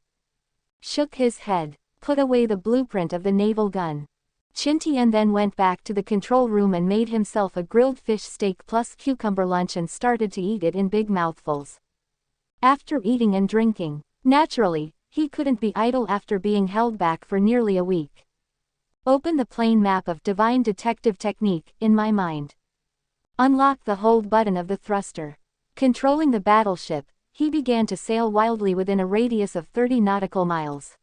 [SPEAKER 1] shook his head, put away the blueprint of the naval gun. Qin Tian then went back to the control room and made himself a grilled fish steak plus cucumber lunch and started to eat it in big mouthfuls. After eating and drinking, naturally, he couldn't be idle after being held back for nearly a week. Open the plane map of Divine Detective Technique in my mind. Unlock the hold button of the thruster. Controlling the battleship, he began to sail wildly within a radius of 30 nautical miles.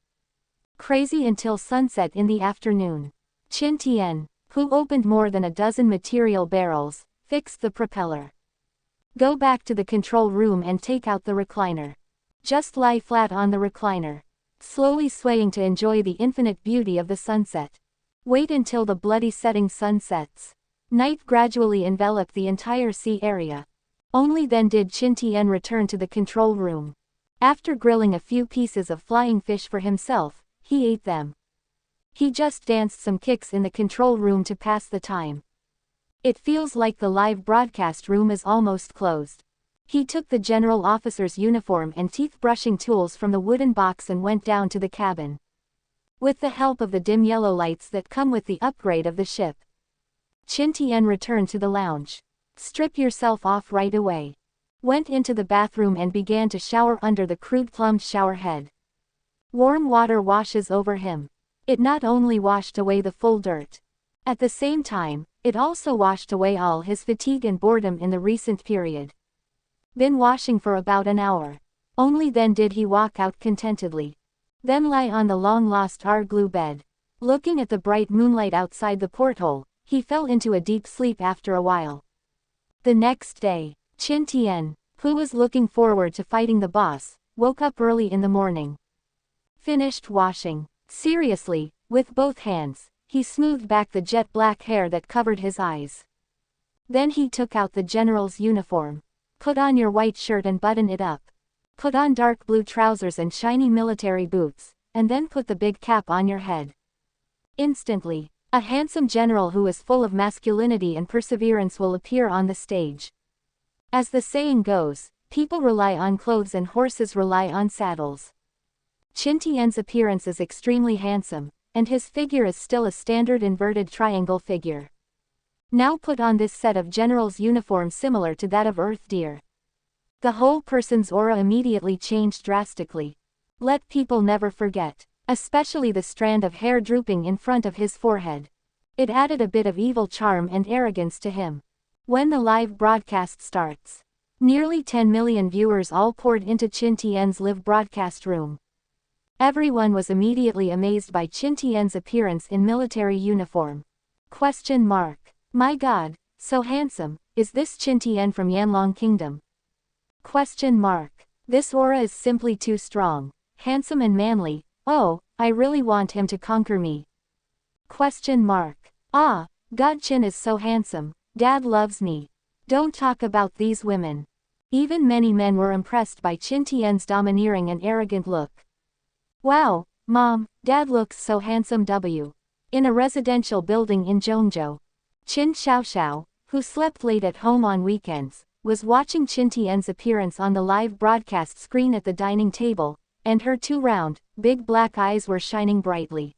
[SPEAKER 1] Crazy until sunset in the afternoon. Qin Tian, who opened more than a dozen material barrels, fixed the propeller. Go back to the control room and take out the recliner. Just lie flat on the recliner, slowly swaying to enjoy the infinite beauty of the sunset. Wait until the bloody setting sun sets. Night gradually enveloped the entire sea area. Only then did Qin Tian return to the control room. After grilling a few pieces of flying fish for himself, he ate them. He just danced some kicks in the control room to pass the time. It feels like the live broadcast room is almost closed. He took the general officer's uniform and teeth-brushing tools from the wooden box and went down to the cabin. With the help of the dim yellow lights that come with the upgrade of the ship, Qin Tian returned to the lounge. Strip yourself off right away. Went into the bathroom and began to shower under the crude plumbed shower head. Warm water washes over him. It not only washed away the full dirt. At the same time, it also washed away all his fatigue and boredom in the recent period. Been washing for about an hour. Only then did he walk out contentedly. Then lie on the long-lost Ar-glue bed. Looking at the bright moonlight outside the porthole, he fell into a deep sleep after a while. The next day, Qin Tian, who was looking forward to fighting the boss, woke up early in the morning. Finished washing. Seriously, with both hands, he smoothed back the jet black hair that covered his eyes. Then he took out the general's uniform. Put on your white shirt and button it up. Put on dark blue trousers and shiny military boots, and then put the big cap on your head. Instantly, a handsome general who is full of masculinity and perseverance will appear on the stage. As the saying goes, people rely on clothes and horses rely on saddles. Qin Tian's appearance is extremely handsome, and his figure is still a standard inverted triangle figure. Now put on this set of general's uniform similar to that of Earth Deer. The whole person's aura immediately changed drastically. Let people never forget, especially the strand of hair drooping in front of his forehead. It added a bit of evil charm and arrogance to him. When the live broadcast starts, nearly 10 million viewers all poured into Qin Tian's live broadcast room. Everyone was immediately amazed by Qin Tian's appearance in military uniform. Question mark. My God, so handsome, is this Qin Tian from Yanlong Kingdom? Question mark. This aura is simply too strong, handsome and manly. Oh, I really want him to conquer me. Question mark. Ah, God, Qin is so handsome, Dad loves me. Don't talk about these women. Even many men were impressed by Qin Tian's domineering and arrogant look. Wow, Mom, Dad looks so handsome. In a residential building in Zhongzhou, Qin Xiaoxiao, who slept late at home on weekends, was watching Qin Tian's appearance on the live broadcast screen at the dining table, and her two round, big black eyes were shining brightly.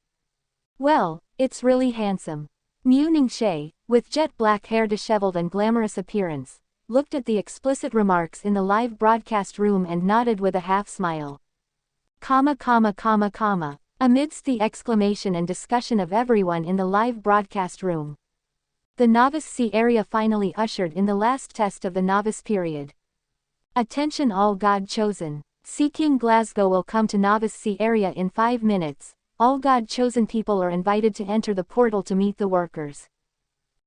[SPEAKER 1] Well, it's really handsome. Mu Ningxie, with jet black hair, disheveled and glamorous appearance, looked at the explicit remarks in the live broadcast room and nodded with a half smile. Amidst the exclamation and discussion of everyone in the live broadcast room, the Novice C area finally ushered in the last test of the novice period. Attention all God chosen. C King Glasgow will come to Novice C area in 5 minutes. All God chosen people are invited to enter the portal to meet the workers.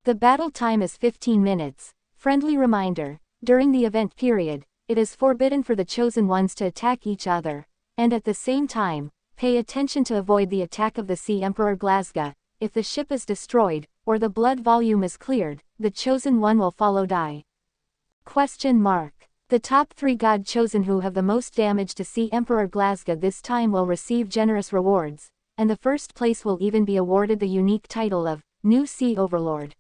[SPEAKER 1] The battle time is 15 minutes. Friendly reminder, during the event period, it is forbidden for the chosen ones to attack each other, and at the same time, pay attention to avoid the attack of the Sea Emperor Glasgow. If the ship is destroyed, or the blood volume is cleared, the chosen one will follow die. Question mark. The top 3 God chosen who have the most damage to Sea Emperor Glasgow this time will receive generous rewards, and the first place will even be awarded the unique title of New Sea Overlord.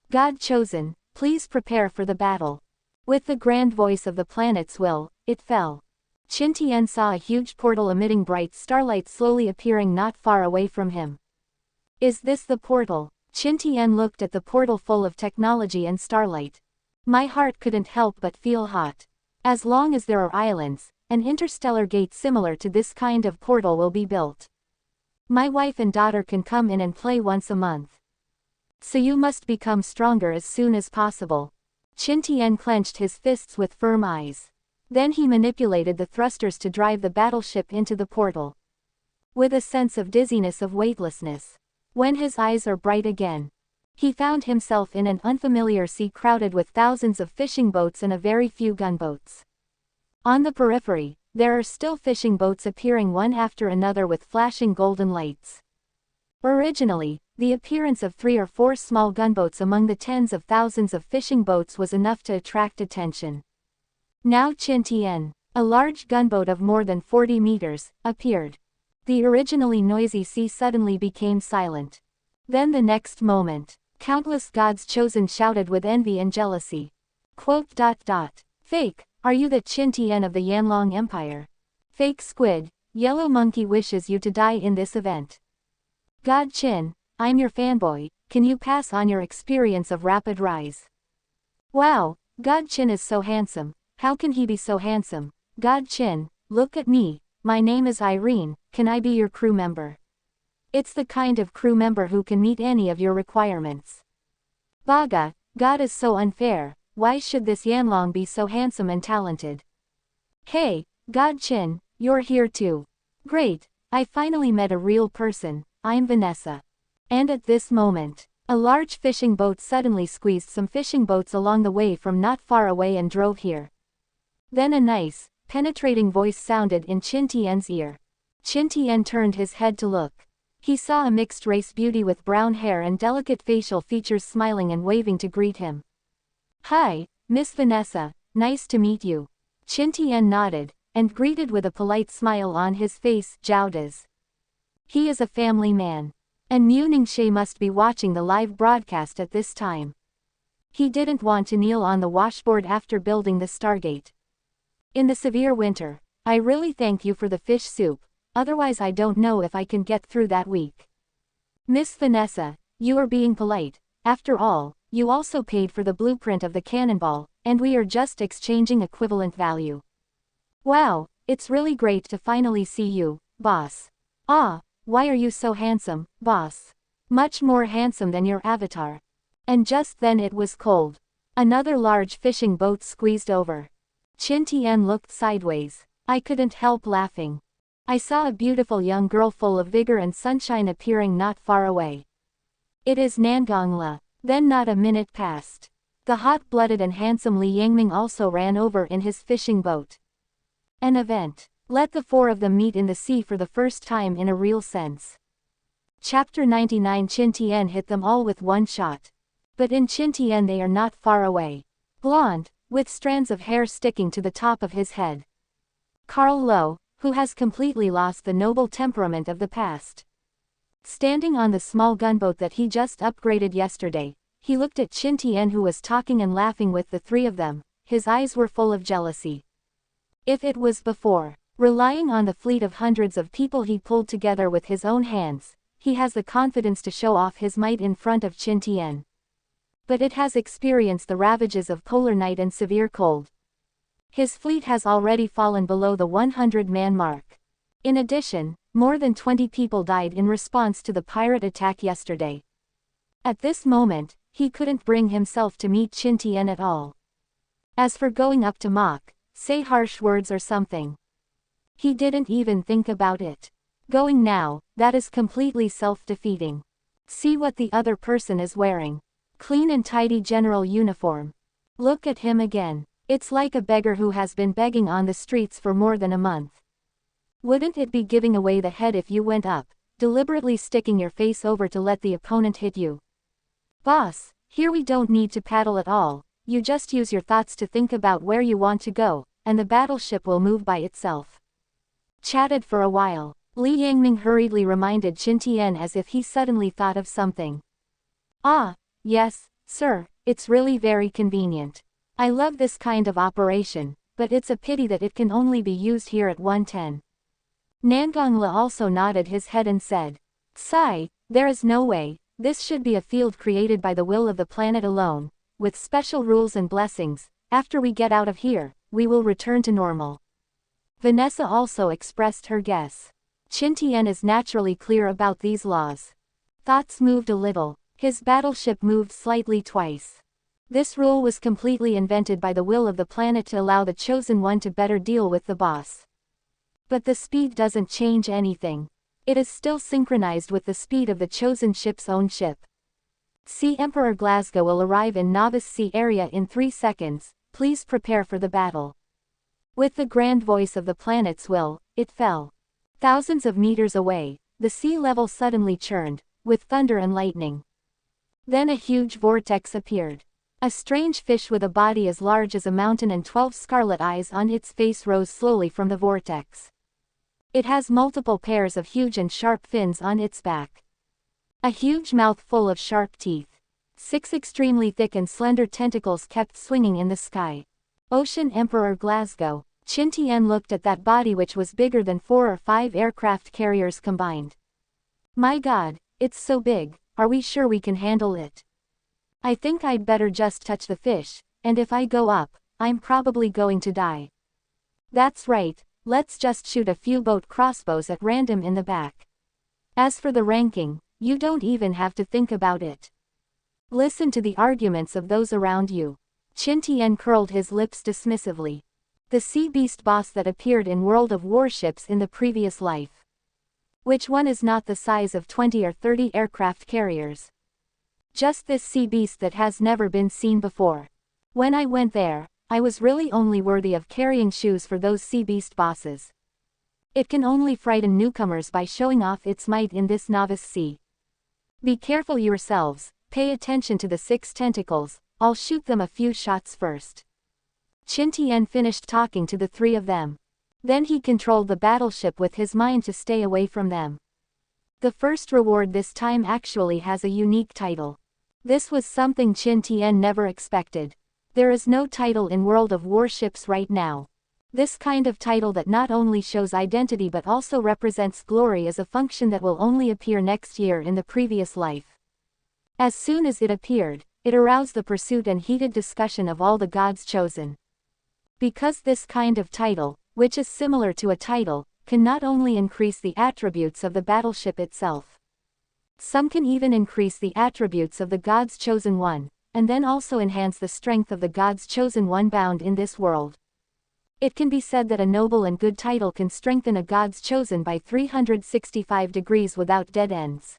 [SPEAKER 1] God chosen, please prepare for the battle. With the grand voice of the planet's will, it fell. Qin Tian saw a huge portal emitting bright starlight slowly appearing not far away from him. Is this the portal? Qin Tian looked at the portal full of technology and starlight. My heart couldn't help but feel hot. As long as there are islands, an interstellar gate similar to this kind of portal will be built. My wife and daughter can come in and play once a month. So you must become stronger as soon as possible. Qin Tian clenched his fists with firm eyes. Then he manipulated the thrusters to drive the battleship into the portal. With a sense of dizziness of weightlessness. When his eyes are bright again, he found himself in an unfamiliar sea crowded with thousands of fishing boats and a very few gunboats. On the periphery, there are still fishing boats appearing one after another with flashing golden lights. Originally, the appearance of 3 or 4 small gunboats among the tens of thousands of fishing boats was enough to attract attention. Now Qin Tian, a large gunboat of more than 40 meters, appeared. The originally noisy sea suddenly became silent. Then the next moment, countless gods chosen shouted with envy and jealousy. Quote. Fake, are you the Qin Tian of the Yanlong Empire? Fake squid, yellow monkey wishes you to die in this event. God Qin, I'm your fanboy, can you pass on your experience of rapid rise? Wow, God Qin is so handsome, how can he be so handsome? God Qin, look at me, my name is Irene, can I be your crew member? It's the kind of crew member who can meet any of your requirements. Baga, God is so unfair, why should this Yanlong be so handsome and talented? Hey, God Qin, you're here too. Great, I finally met a real person, I'm Vanessa. And at this moment, a large fishing boat suddenly squeezed some fishing boats along the way from not far away and drove here. Then a nice, penetrating voice sounded in Qin Tian's ear. Qin Tian turned his head to look. He saw a mixed-race beauty with brown hair and delicate facial features smiling and waving to greet him. Hi, Miss Vanessa, nice to meet you. Qin Tian nodded, and greeted with a polite smile on his face. Zhao does. He is a family man. And Mu Ningxie must be watching the live broadcast at this time. He didn't want to kneel on the washboard after building the Stargate. In the severe winter, I really thank you for the fish soup, otherwise I don't know if I can get through that week. Miss Vanessa, you are being polite, after all, you also paid for the blueprint of the cannonball, and we are just exchanging equivalent value. Wow, it's really great to finally see you, boss. Ah, why are you so handsome, boss? Much more handsome than your avatar. And just then it was cold. Another large fishing boat squeezed over. Qin Tian looked sideways. I couldn't help laughing. I saw a beautiful young girl full of vigor and sunshine appearing not far away. It is Nangongla. Then not a minute passed. The hot-blooded and handsome Li Yangming also ran over in his fishing boat. An event. Let the four of them meet in the sea for the first time in a real sense. Chapter 99. Qin Tian hit them all with one shot. But in Qin Tian they are not far away. Blonde, with strands of hair sticking to the top of his head. Carl Lowe, who has completely lost the noble temperament of the past. Standing on the small gunboat that he just upgraded yesterday, he looked at Qin Tian who was talking and laughing with the three of them. His eyes were full of jealousy. If it was before, relying on the fleet of hundreds of people he pulled together with his own hands, he has the confidence to show off his might in front of Qin Tian. But it has experienced the ravages of polar night and severe cold. His fleet has already fallen below the 100-man mark. In addition, more than 20 people died in response to the pirate attack yesterday. At this moment, he couldn't bring himself to meet Qin Tian at all. As for going up to mock, say harsh words or something, he didn't even think about it. Going now, that is completely self-defeating. See what the other person is wearing. Clean and tidy general uniform. Look at him again. It's like a beggar who has been begging on the streets for more than a month. Wouldn't it be giving away the head if you went up, deliberately sticking your face over to let the opponent hit you? Boss, here we don't need to paddle at all, you just use your thoughts to think about where you want to go, and the battleship will move by itself. Chatted for a while, Li Yangming hurriedly reminded Qin Tian as if he suddenly thought of something. Ah, yes, sir, it's really very convenient. I love this kind of operation, but it's a pity that it can only be used here at 110. Nangongla also nodded his head and said, Sigh, there is no way, this should be a field created by the will of the planet alone, with special rules and blessings. After we get out of here, we will return to normal. Vanessa also expressed her guess. Qin Tian is naturally clear about these laws. Thoughts moved a little, his battleship moved slightly twice. This rule was completely invented by the will of the planet to allow the chosen one to better deal with the boss. But the speed doesn't change anything. It is still synchronized with the speed of the chosen ship's own ship. Sea Emperor Glasgow will arrive in Novice Sea area in 3 seconds, please prepare for the battle. With the grand voice of the planet's will, it fell. Thousands of meters away, the sea level suddenly churned, with thunder and lightning. Then a huge vortex appeared. A strange fish with a body as large as a mountain and 12 scarlet eyes on its face rose slowly from the vortex. It has multiple pairs of huge and sharp fins on its back. A huge mouth full of sharp teeth. 6 extremely thick and slender tentacles kept swinging in the sky. Ocean Emperor Glasgow. Qin Tian looked at that body, which was bigger than 4 or 5 aircraft carriers combined. My God, it's so big, are we sure we can handle it? I think I'd better just touch the fish, and if I go up, I'm probably going to die. That's right, let's just shoot a few boat crossbows at random in the back. As for the ranking, you don't even have to think about it. Listen to the arguments of those around you. Qin Tian curled his lips dismissively. The sea beast boss that appeared in World of Warships in the previous life. Which one is not the size of 20 or 30 aircraft carriers? Just this sea beast that has never been seen before. When I went there, I was really only worthy of carrying shoes for those sea beast bosses. It can only frighten newcomers by showing off its might in this novice sea. Be careful yourselves, pay attention to the 6 tentacles, I'll shoot them a few shots first. Qin Tian finished talking to the 3 of them. Then he controlled the battleship with his mind to stay away from them. The first reward this time actually has a unique title. This was something Qin Tian never expected. There is no title in World of Warships right now. This kind of title that not only shows identity but also represents glory is a function that will only appear next year in the previous life. As soon as it appeared, it aroused the pursuit and heated discussion of all the gods chosen. Because this kind of title, which is similar to a title, can not only increase the attributes of the battleship itself. Some can even increase the attributes of the God's Chosen One, and then also enhance the strength of the God's Chosen One bound in this world. It can be said that a noble and good title can strengthen a God's Chosen by 365 degrees without dead ends.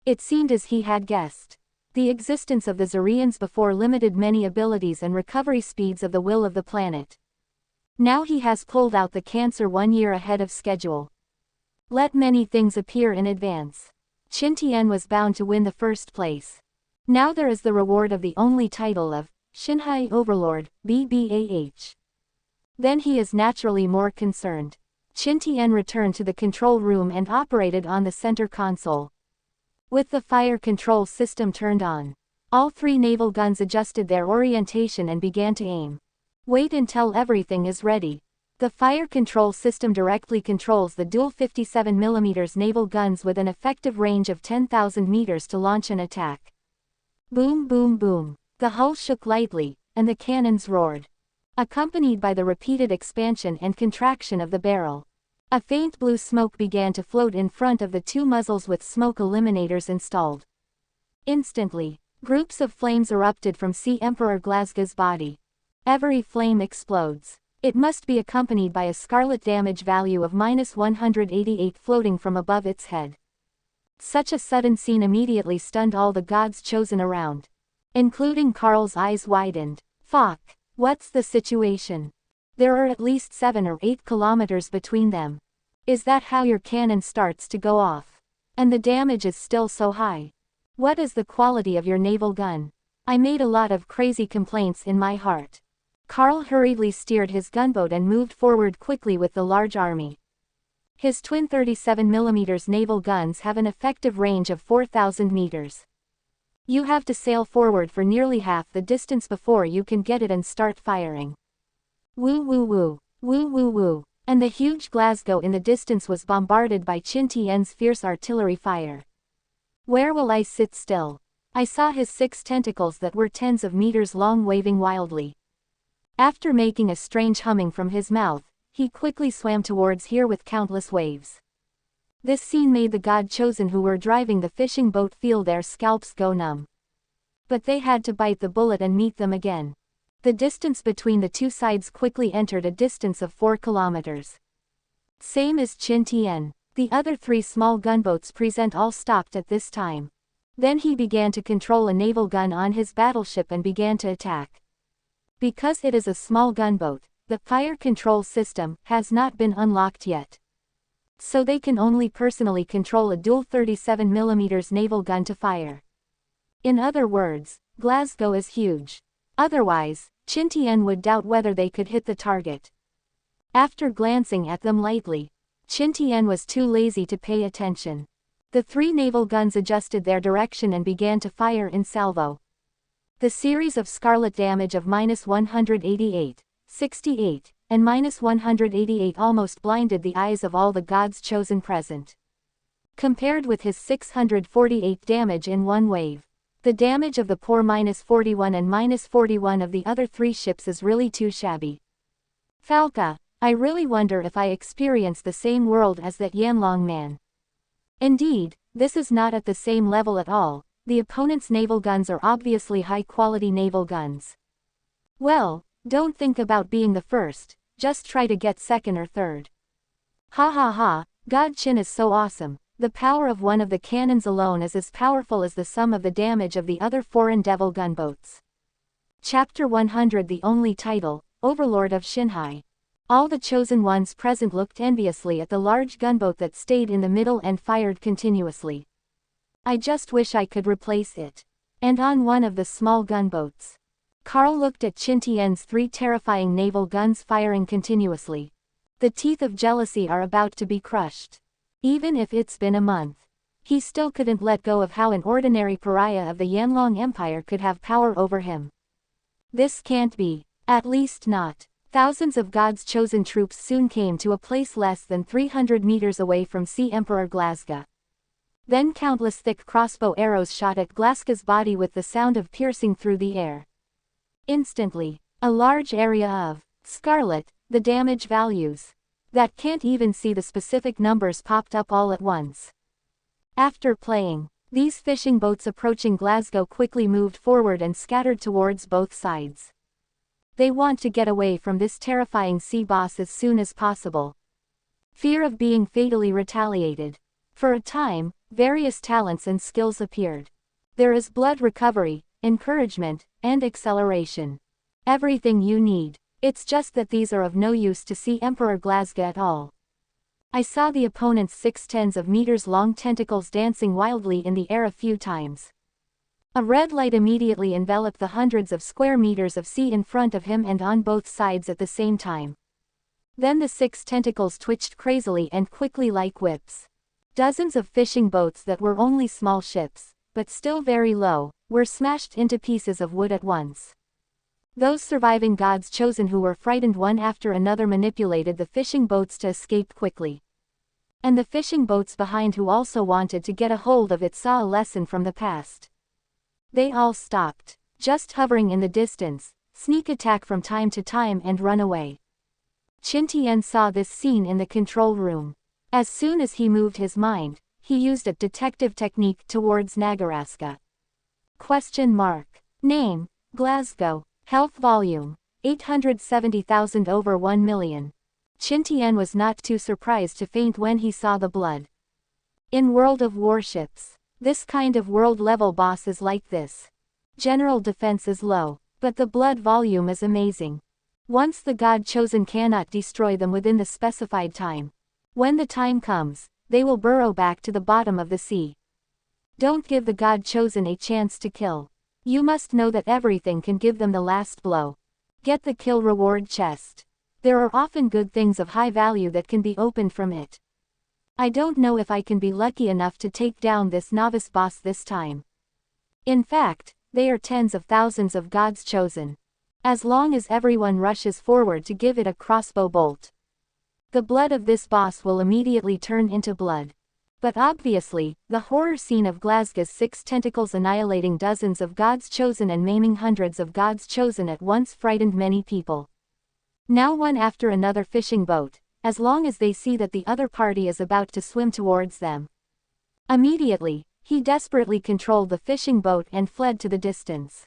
[SPEAKER 1] It seemed as he had guessed. The existence of the Zarians before limited many abilities and recovery speeds of the will of the planet. Now he has pulled out the cancer 1 year ahead of schedule. Let many things appear in advance. Qin Tian was bound to win the first place. Now there is the reward of the only title of Shinhai Overlord, BBAH. Then he is naturally more concerned. Qin Tian returned to the control room and operated on the center console. With the fire control system turned on, all 3 naval guns adjusted their orientation and began to aim. Wait until everything is ready. The fire control system directly controls the dual 57mm naval guns with an effective range of 10,000 meters to launch an attack. Boom boom boom. The hull shook lightly, and the cannons roared. Accompanied by the repeated expansion and contraction of the barrel. A faint blue smoke began to float in front of the 2 muzzles with smoke eliminators installed. Instantly, groups of flames erupted from Sea Emperor Glasgow's body. Every flame explodes. It must be accompanied by a scarlet damage value of -188 floating from above its head. Such a sudden scene immediately stunned all the gods chosen around. Including Carl's eyes widened. Fuck, what's the situation? There are at least 7 or 8 kilometers between them. Is that how your cannon starts to go off? And the damage is still so high. What is the quality of your naval gun? I made a lot of crazy complaints in my heart. Carl hurriedly steered his gunboat and moved forward quickly with the large army. His twin 37mm naval guns have an effective range of 4,000 meters. You have to sail forward for nearly half the distance before you can get it and start firing. Woo woo woo, woo woo woo, and the huge Glasgow in the distance was bombarded by Qin Tian's fierce artillery fire. Where will I sit still? I saw his 6 tentacles that were tens of meters long waving wildly. After making a strange humming from his mouth, he quickly swam towards here with countless waves. This scene made the god chosen who were driving the fishing boat feel their scalps go numb. But they had to bite the bullet and meet them again. The distance between the 2 sides quickly entered a distance of 4 kilometers. Same as Qin Tian. The other 3 small gunboats present all stopped at this time. Then he began to control a naval gun on his battleship and began to attack. Because it is a small gunboat, the fire control system has not been unlocked yet. So they can only personally control a dual 37mm naval gun to fire. In other words, Glasgow is huge. Otherwise, Qin Tian would doubt whether they could hit the target. After glancing at them lightly, Qin Tian was too lazy to pay attention. The 3 naval guns adjusted their direction and began to fire in salvo. The series of scarlet damage of -188, 68, and -188 almost blinded the eyes of all the gods chosen present. Compared with his 648 damage in one wave, the damage of the poor -41 and -41 of the other 3 ships is really too shabby. Falca, I really wonder if I experience the same world as that Yanlong man. Indeed, this is not at the same level at all. The opponent's naval guns are obviously high-quality naval guns. Well, don't think about being the first, just try to get second or third. Ha ha ha, God Qin is so awesome. The power of one of the cannons alone is as powerful as the sum of the damage of the other foreign devil gunboats. Chapter 100. The only title, Overlord of Xinhai. All the chosen ones present looked enviously at the large gunboat that stayed in the middle and fired continuously. I just wish I could replace it. And on one of the small gunboats. Carl looked at Qin Tian's 3 terrifying naval guns firing continuously. The teeth of jealousy are about to be crushed. Even if it's been a month. He still couldn't let go of how an ordinary pariah of the Yanlong Empire could have power over him. This can't be. At least not. Thousands of God's chosen troops soon came to a place less than 300 meters away from Sea Emperor Glasgow. Then countless thick crossbow arrows shot at Glasgow's body with the sound of piercing through the air. Instantly, a large area of scarlet, the damage values that can't even see the specific numbers popped up all at once. After playing, these fishing boats approaching Glasgow quickly moved forward and scattered towards both sides. They want to get away from this terrifying sea boss as soon as possible. Fear of being fatally retaliated. For a time, various talents and skills appeared. There is blood recovery, encouragement, and acceleration. Everything you need. It's just that these are of no use to Sea Emperor Glasgow at all. I saw the opponent's 6/10 of meters long tentacles dancing wildly in the air a few times. A red light immediately enveloped the hundreds of square meters of sea in front of him and on both sides at the same time. Then the 6 tentacles twitched crazily and quickly like whips. Dozens of fishing boats that were only small ships, but still very low, were smashed into pieces of wood at once. Those surviving gods chosen who were frightened one after another manipulated the fishing boats to escape quickly. And the fishing boats behind who also wanted to get a hold of it saw a lesson from the past. They all stopped, just hovering in the distance, sneak attack from time to time and run away. Qin Tian saw this scene in the control room. As soon as he moved his mind, he used a detective technique towards Nagaraska. Name, Glasgow. Health volume, 870,000 over 1 million. Qin Tian was not too surprised to faint when he saw the blood. In World of Warships, this kind of world-level boss is like this. General defense is low, but the blood volume is amazing. Once the god chosen cannot destroy them within the specified time. When the time comes, they will burrow back to the bottom of the sea. Don't give the god chosen a chance to kill. You must know that everything can give them the last blow. Get the kill reward chest. There are often good things of high value that can be opened from it. I don't know if I can be lucky enough to take down this novice boss this time. In fact, they are tens of thousands of gods chosen. As long as everyone rushes forward to give it a crossbow bolt, the blood of this boss will immediately turn into blood. But obviously, the horror scene of Glasgow's 6 tentacles annihilating dozens of gods chosen and maiming hundreds of gods chosen at once frightened many people. Now one after another fishing boat, as long as they see that the other party is about to swim towards them. Immediately, he desperately controlled the fishing boat and fled to the distance.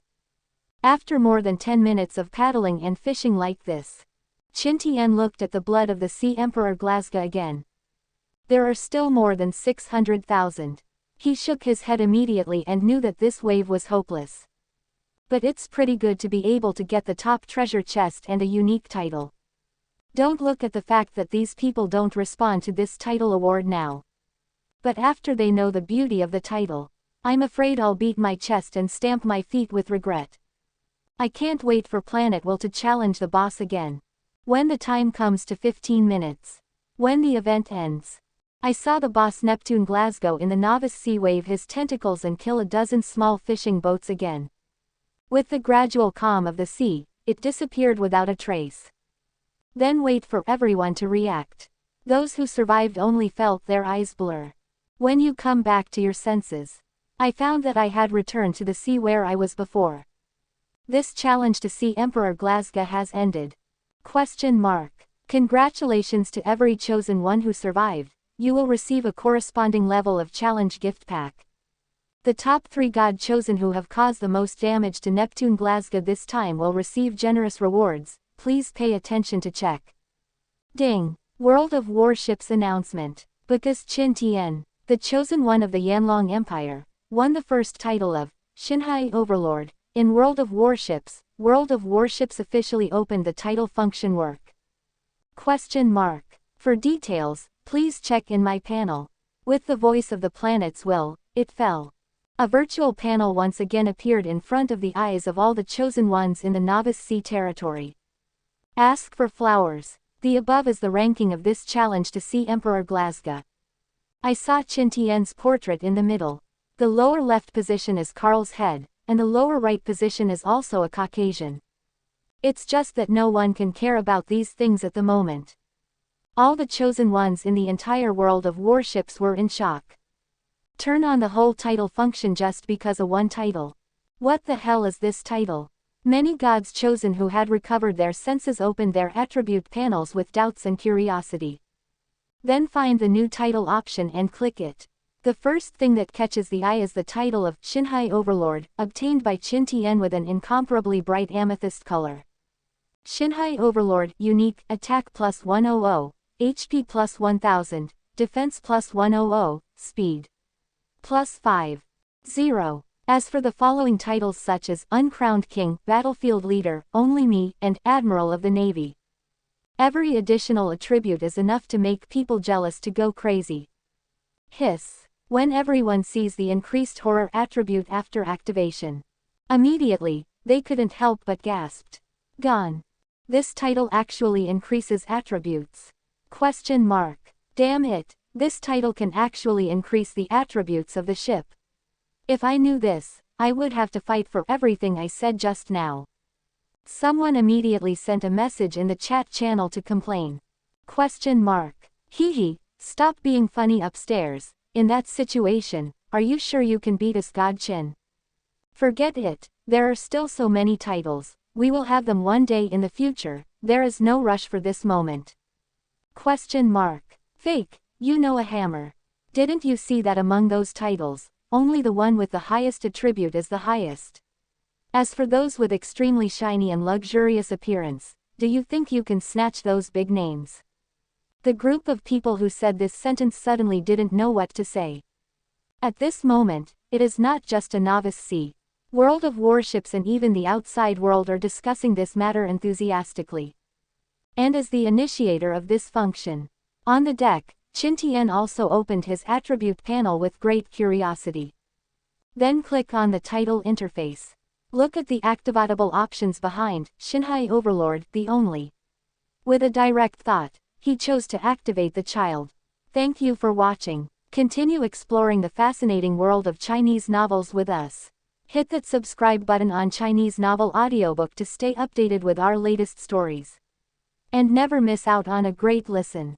[SPEAKER 1] After more than 10 minutes of paddling and fishing like this, Qin Tian looked at the blood of the Sea Emperor Glasgow again. There are still more than 600,000. He shook his head immediately and knew that this wave was hopeless. But it's pretty good to be able to get the top treasure chest and a unique title. Don't look at the fact that these people don't respond to this title award now. But after they know the beauty of the title, I'm afraid I'll beat my chest and stamp my feet with regret. I can't wait for Planet Will to challenge the boss again. When the time comes to 15 minutes. When the event ends, I saw the boss Neptune Glasgow in the novice sea wave his tentacles and kill a dozen small fishing boats again. With the gradual calm of the sea, it disappeared without a trace. Then wait for everyone to react. Those who survived only felt their eyes blur. When you come back to your senses, I found that I had returned to the sea where I was before. This challenge to see Emperor Glasgow has ended. Question mark. Congratulations to every chosen one who survived. You will receive a corresponding level of challenge gift pack. The top 3 god chosen who have caused the most damage to Neptune Glasgow this time will receive generous rewards. Please pay attention to check. Ding! World of Warships announcement. Because Qin Tian, the chosen one of the Yanlong Empire, won the first title of Xinhai Overlord in World of Warships. World of Warships officially opened the title function work. Question mark. For details, please check in my panel. With the voice of the planet's will, it fell. A virtual panel once again appeared in front of the eyes of all the chosen ones in the novice sea territory. Ask for flowers. The above is the ranking of this challenge to see Emperor Glasgow. I saw Qin Tian's portrait in the middle. The lower left position is Carl's head, and the lower right position is also a Caucasian. It's just that no one can care about these things at the moment. All the chosen ones in the entire World of Warships were in shock. Turn on the whole title function just because of one title. What the hell is this title? Many gods chosen who had recovered their senses opened their attribute panels with doubts and curiosity. Then find the new title option and click it. The first thing that catches the eye is the title of Xinhai Overlord, obtained by Qin Tian with an incomparably bright amethyst color. Xinhai Overlord, unique, attack plus 100, HP plus 1000, defense plus 100, speed plus 50. As for the following titles such as Uncrowned King, Battlefield Leader, Only Me, and Admiral of the Navy. Every additional attribute is enough to make people jealous to go crazy. Hiss. When everyone sees the increased horror attribute after activation. Immediately, they couldn't help but gasped. Gone. This title actually increases attributes. Question mark. Damn it, this title can actually increase the attributes of the ship. If I knew this, I would have to fight for everything I said just now. Someone immediately sent a message in the chat channel to complain. Question mark. Hehe, stop being funny upstairs. In that situation, are you sure you can beat us, God Qin? Forget it, there are still so many titles. We will have them one day in the future. There is no rush for this moment. Question mark. Fake, you know a hammer. Didn't you see that among those titles, only the one with the highest attribute is the highest? As for those with extremely shiny and luxurious appearance, do you think you can snatch those big names? The group of people who said this sentence suddenly didn't know what to say. At this moment, it is not just a novice sea. World of Warships and even the outside world are discussing this matter enthusiastically. And as the initiator of this function, on the deck, Qin Tian also opened his attribute panel with great curiosity. Then click on the title interface. Look at the activatable options behind Xinhai Overlord, the only. With a direct thought, he chose to activate the child. Thank you for watching. Continue exploring the fascinating world of Chinese novels with us. Hit that subscribe button on Chinese Novel Audiobook to stay updated with our latest stories. And never miss out on a great listen.